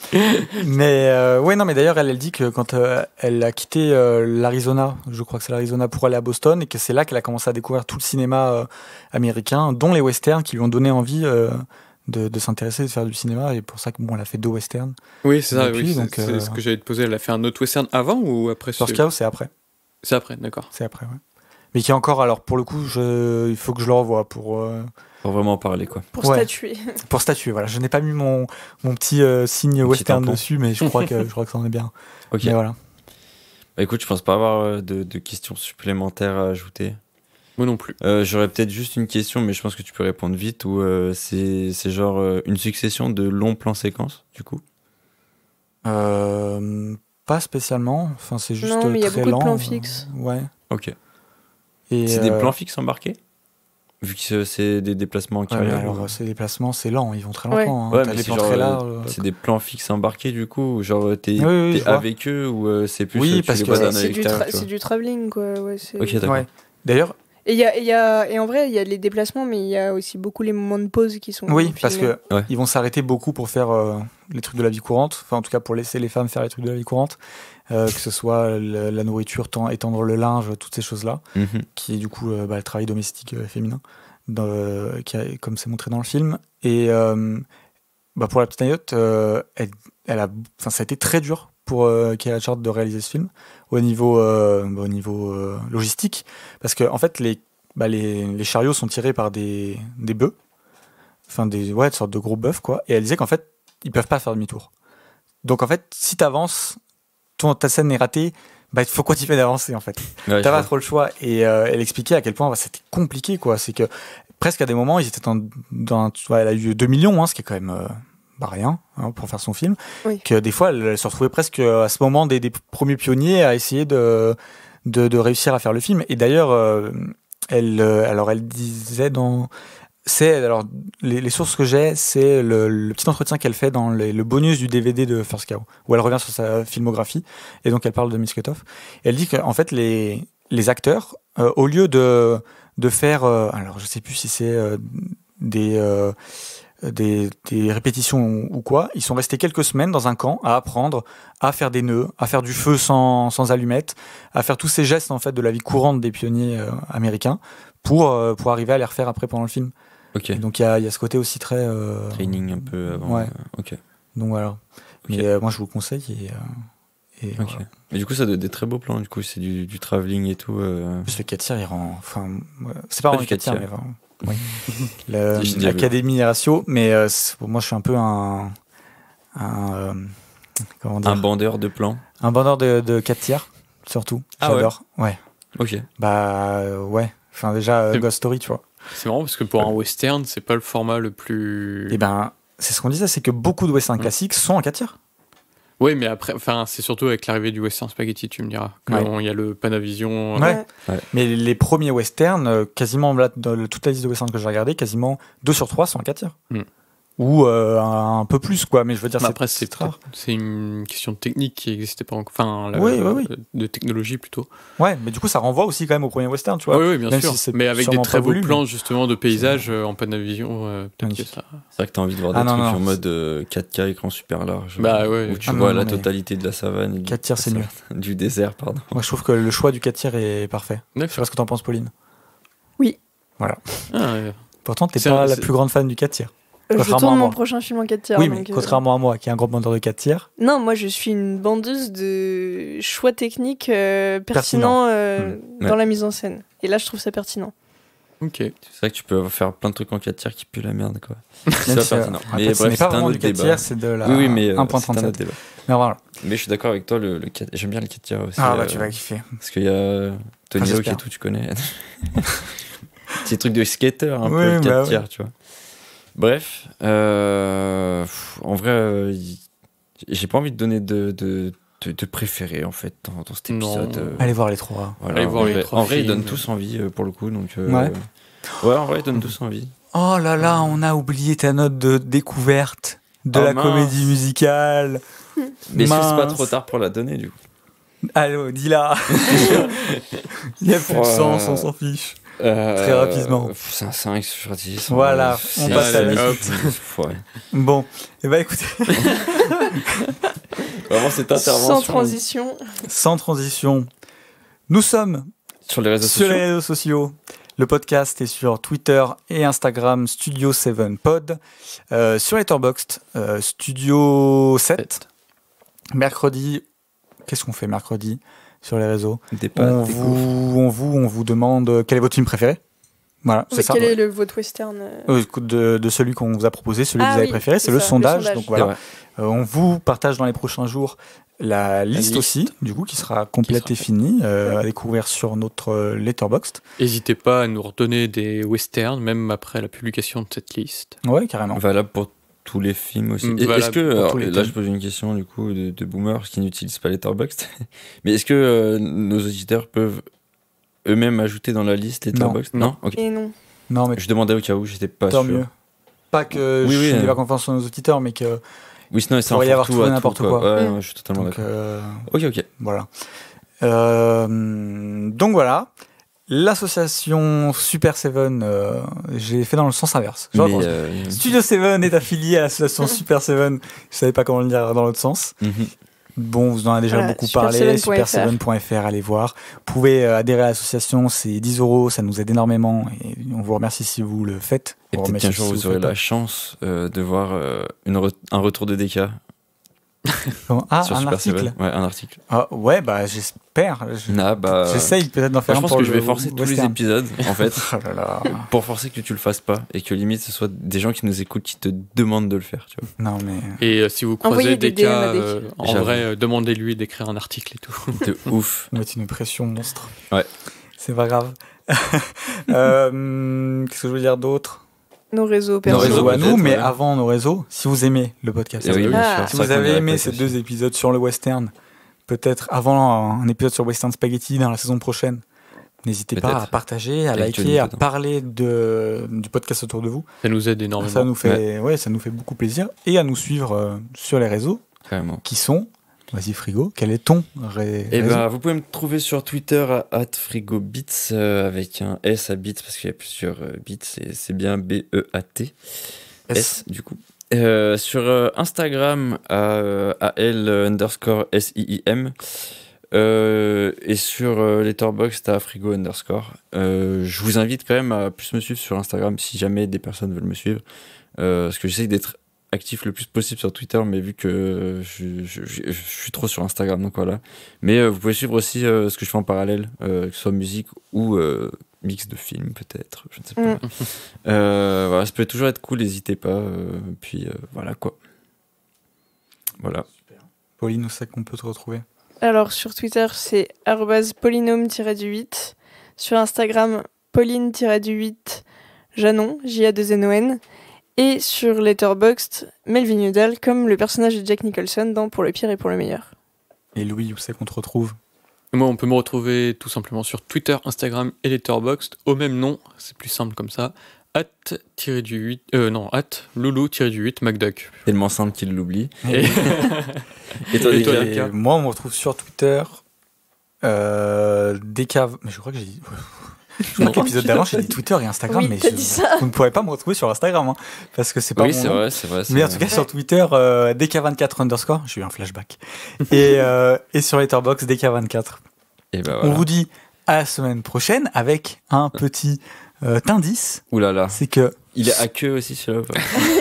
Mais ouais, non, mais d'ailleurs, elle dit que quand elle a quitté l'Arizona, je crois que c'est l'Arizona, pour aller à Boston, et que c'est là qu'elle a commencé à découvrir tout le cinéma américain, dont les westerns, qui lui ont donné envie de s'intéresser, de faire du cinéma, et pour ça que bon, elle a fait 2 westerns. Oui, c'est ça. Depuis, Oui, donc, c'est ce que j'allais te poser. Elle a fait un autre western avant ou après? First Cow, c'est après. C'est après, d'accord. C'est après, ouais. Mais qui est encore, alors pour le coup, il faut que je le revoie pour vraiment en parler, quoi. Pour Ouais. statuer. Pour statuer, voilà. Je n'ai pas mis mon petit signe western tampon. dessus, mais je crois que ça en est bien. Ok. Mais voilà. Bah écoute, je pense pas avoir de questions supplémentaires à ajouter. Moi non plus. J'aurais peut-être juste une question, mais je pense que tu peux répondre vite. Ou c'est genre une succession de longs plans séquences, du coup. Pas spécialement. Enfin, c'est juste Non, mais il y a très beaucoup de lent. plans fixes. Ouais. Ok. Et C'est des plans fixes embarqués, vu que c'est des déplacements en Ouais, mais carrière. alors, ces déplacements, c'est lent. Ils vont très Ouais. longtemps. Ouais, T'as mais des c'est plans genre, très larges. c'est des plans fixes embarqués, du coup, ou genre t'es Oui, je vois. avec eux, ou c'est plus Oui, tu parce les que vois d'un C'est œil du, extérieur, tu c'est vois. du travelling, quoi. Ouais, c'est... Ok, d'accord. Ouais. D'ailleurs, Et en vrai, il y a les déplacements, mais il y a aussi beaucoup les moments de pause qui sont oui, parce filmés. que Ouais. ils vont s'arrêter beaucoup pour faire les trucs de la vie courante. Enfin, en tout cas, pour laisser les femmes faire les trucs de la vie courante. Que ce soit la nourriture, étendre le linge, toutes ces choses-là. Mhm. Qui est du coup le travail domestique féminin, comme c'est montré dans le film. Et pour la petite anecdote, ça a été très dur pour Kelly Richard de réaliser ce film au niveau logistique, parce que en fait les chariots sont tirés par des bœufs, enfin des sortes de gros bœufs quoi, et elle disait qu'en fait ils peuvent pas faire demi-tour. Donc en fait si t'avances, ta scène est ratée, il faut continuer d'avancer en fait. Ouais, T'as pas trop le choix. Et elle expliquait à quel point c'était compliqué quoi. C'est que presque à des moments ils étaient elle a eu 2 millions, ce qui est quand même rien pour faire son film. Oui. Que des fois elle se retrouvait presque à ce moment des premiers pionniers à essayer de réussir à faire le film. Et d'ailleurs elle disait alors les sources que j'ai, c'est le petit entretien qu'elle fait dans le bonus du DVD de First Cow, où elle revient sur sa filmographie, et donc elle parle de Miss Cutoff. Elle dit qu'en fait les acteurs, au lieu de faire, alors je sais plus si c'est des répétitions ou quoi, ils sont restés quelques semaines dans un camp à apprendre à faire des nœuds, à faire du feu sans allumettes, à faire tous ces gestes en fait de la vie courante des pionniers américains pour arriver à les refaire après pendant le film. Ok. Et donc il y a ce côté aussi très Training un peu avant. Ouais. Ok. Donc voilà. Ok. Mais moi je vous le conseille et Ok. voilà. Mais du coup, ça donne des très beaux plans. Du coup, c'est du travelling et tout. En plus, le 4 tiers, il rend. Enfin, c'est pas vraiment du le 4 tiers, 4 mais tiers. vraiment. Oui. J'ai déjà vu. L'Académie ratio, mais moi je suis un peu comment dire, Un bandeur de plans. un bandeur de 4 tiers, surtout. Ah ouais. J'adore. Ouais. Ok. Ouais. Enfin, déjà, C'est- Ghost Story, tu vois. C'est marrant parce que pour un western, c'est pas le format le plus. Et c'est ce qu'on disait, c'est que beaucoup de westerns classiques sont en 4 tiers. Oui, mais après, c'est surtout avec l'arrivée du western spaghetti, tu me diras. Ouais. Il y a le Panavision. Ouais. Ouais. Mais les premiers westerns, quasiment, là, dans toute la liste de westerns que j'ai regardé, quasiment 2 sur 3 sont en 4 tiers. Mm. Ou un peu plus, quoi. Mais je veux dire, Mais c'est après, c'est rare. c'est une question de technique qui n'existait pas encore. Enfin, Oui. de technologie plutôt. Ouais, mais du coup, ça renvoie aussi quand même au premier western, tu vois. Oui, bien même sûr. si c'est Mais avec des sûrement très pas beaux voulu, plans, mais- justement, de paysages en Panavision. Peut-être que Magnifique. ça. C'est vrai que t'as envie de voir des Ah, non, trucs non. en mode 4K, écran super large. Bah ouais. Où tu Ah, vois non, la mais- totalité de la savane. et 4 tiers, c'est mieux. Du désert, pardon. Moi, je trouve que le choix du 4 tiers est parfait. Je sais D'accord. pas ce que t'en penses, Pauline. Ah, ouais. Pourtant, t'es C'est- pas la c'est- plus grande fan du 4 tiers. Je Contrairement à tourne moi. mon prochain film en 4 tiers. Oui, mais donc, contrairement à moi, qui est un gros bandeur de 4 tiers. Non, moi je suis une bandeuse de choix techniques pertinents Ouais. dans la mise en scène. Et là, je trouve ça pertinent. Ok. C'est vrai que tu peux faire plein de trucs en 4 tiers qui puent la merde, quoi. Même Ça, si, pertinent. en Mais fait, ce bref, n'est pas c'est un vraiment autre du 4 débat. tiers, c'est de la Oui, mais c'est un 1.37. autre débat. Mais voilà. Mais je suis d'accord avec toi, le 4... j'aime bien le 4 tiers aussi. Ah bah tu vas kiffer. Parce qu'il y a Tony Hawk j'espère. et tout, tu connais. Petit truc de skater, un Oui, peu, le 4 bah tiers, tu vois. Bref, en vrai, j'ai pas envie de donner de préféré, en fait, dans cet épisode. Non. Allez voir les 3. Voilà, Allez voir les 3 En vrai, ils films. donnent tous envie, pour le coup, donc... Ouais. Ouais, en vrai, ils donnent tous envie. Oh là là, on a oublié ta note de découverte de Oh la mince. comédie musicale. Mais est-ce que c'est pas Mince. trop tard pour la donner, du coup? Allô, dis-la. Il n'y a plus de sens, on s'en fiche. Très rapidement. C'est un 5 sur 10. Voilà, Ouais, on passe à la Allez, suite. Ouais. Bon, et bah écoutez, Vraiment, cette intervention. Sans transition. sans transition, nous sommes Sur les réseaux sur sociaux. les réseaux sociaux. Le podcast est sur Twitter et Instagram, Studio 7 Pod. Sur Letterboxd, Studio 7. Mercredi, qu'est-ce qu'on fait mercredi sur les réseaux? Des pâtes, on des gaufres. vous demande quel est votre film préféré. Voilà, c'est ça. Quel est votre western De celui qu'on vous a proposé, celui que vous avez oui, préféré, c'est c'est le ça, le sondage. sondage. Donc C'est voilà, vrai. on vous partage dans les prochains jours la liste liste. aussi, du coup, qui sera complète Qui et sera finie, à découvrir sur notre Letterboxd. N'hésitez pas à nous redonner des westerns, même après la publication de cette liste. Ouais, carrément. Valable pour tous les films aussi. Valable Est-ce que, pour alors, tous les là thèmes. je pose une question du coup de boomer qui n'utilise pas Letterboxd, mais est-ce que nos auditeurs peuvent eux-mêmes ajouter dans la liste Letterboxd? Non. Ok. Et non. Non, mais Je demandais au cas où, j'étais pas tant sûr. mieux. Pas que Oui, je oui, n'ai pas confiance en nos auditeurs, mais que. Oui, sinon c'est un Pourrait y avoir fourre-tout tout et à n'importe tout, quoi. Ouais, Mm. ouais, je suis totalement Donc, d'accord. Ok. voilà. Donc voilà. L'association Super Seven, j'ai fait dans le sens inverse. Genre, Mais, Studio 7 est affilié à l'association Super 7. Je savais pas comment le dire dans l'autre sens. mhm. Bon, vous en avez déjà Voilà, beaucoup parlé. super7.fr. Super7.fr, allez voir. Vous pouvez adhérer à l'association, c'est 10 €, ça nous aide énormément et on vous remercie si vous le faites. Et On peut-être remercie qu'un jour si vous le aurez faites la chance de voir un retour de DK pas. Comment Ah, sur un Super article. 7. Ouais, un article. Ah, ouais, bah j'espère. J'essaye peut-être d'en Moi, faire je un pense pour que je vais le forcer tous les western. épisodes, en fait, Oh là là. pour forcer que tu le fasses pas et que limite ce soit des gens qui nous écoutent qui te demandent de le faire, tu vois. Non, mais. Et si vous Envoyez croisez des des cas, DM à en J'avoue. vrai, demandez-lui d'écrire un article et tout. De ouf. On va mettre une pression monstre. Ouais. C'est pas grave. Qu'est-ce que je veux dire d'autre? Nos réseaux Nos perso. réseaux, à nous, peut-être, mais ouais. avant nos réseaux, si vous aimez le podcast, Et oui, bien Ah. sûr. si Ça vous qu'on avez dirait aimé pas ces aussi. 2 épisodes sur le western, peut-être avant un épisode sur Western Spaghetti dans la saison prochaine, n'hésitez pas Peut-être. à partager, à Avec liker, Johnny à dedans. parler du podcast autour de vous. Ça nous aide énormément. Ça nous fait, ouais, ça nous fait beaucoup plaisir. Et à nous suivre sur les réseaux Carrément. qui sont. Vas-y, Frigo, quel est ton Et réseau vous pouvez me trouver sur Twitter à @frigobits avec un S à bits parce qu'il y a plusieurs bits et c'est bien BEAT S du coup. Sur Instagram à AL_SIIM et sur Letterboxd à Frigo_. Je vous invite quand même à plus me suivre sur Instagram si jamais des personnes veulent me suivre parce que j'essaie d'être actif le plus possible sur Twitter, mais vu que je suis trop sur Instagram, donc voilà. Mais vous pouvez suivre aussi ce que je fais en parallèle, que ce soit musique ou mix de films peut-être, je ne sais pas. Voilà, ça peut toujours être cool, n'hésitez pas. Puis voilà quoi. Voilà. Pauline, où c'est qu'on peut te retrouver? Alors sur Twitter, c'est @polynôme-8. Sur Instagram, Pauline-8 Janon, J-A-2-N-O-N. Et sur Letterboxd, Melvin Udall, comme le personnage de Jack Nicholson dans Pour le pire et pour le meilleur. Et Louis, où c'est qu'on te retrouve? Moi, on peut me retrouver tout simplement sur Twitter, Instagram et Letterboxd au même nom, c'est plus simple comme ça, @loulou-8 McDuck. Tellement simple qu'il l'oublie. Et, Et toi, Et toi, Dika Dika Et moi, on me retrouve sur Twitter. DK. Mais je crois que j'ai dit. Je crois que l'épisode d'avant, j'ai dit Twitter et Instagram, Oui, mais t'as dit ça. vous ne pourrez pas me retrouver sur Instagram, hein, parce que c'est pas Oui, mon c'est nom. vrai, c'est vrai. Mais en tout cas, sur Twitter, DK24_, j'ai eu un flashback. Et sur Letterboxd, DK24. Et bah On voilà. vous dit à la semaine prochaine avec un petit indice. Ouh là là. C'est que Il est à queue aussi, celui-là.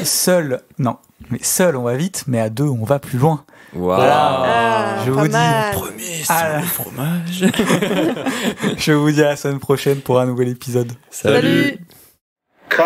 Seul, non. Mais seul, on va vite, mais à deux, on va plus loin. Waouh. Ah, Je pas vous dis, mal. Premier, c'est Ah. le fromage. Je vous dis à la semaine prochaine pour un nouvel épisode. Salut. Cut.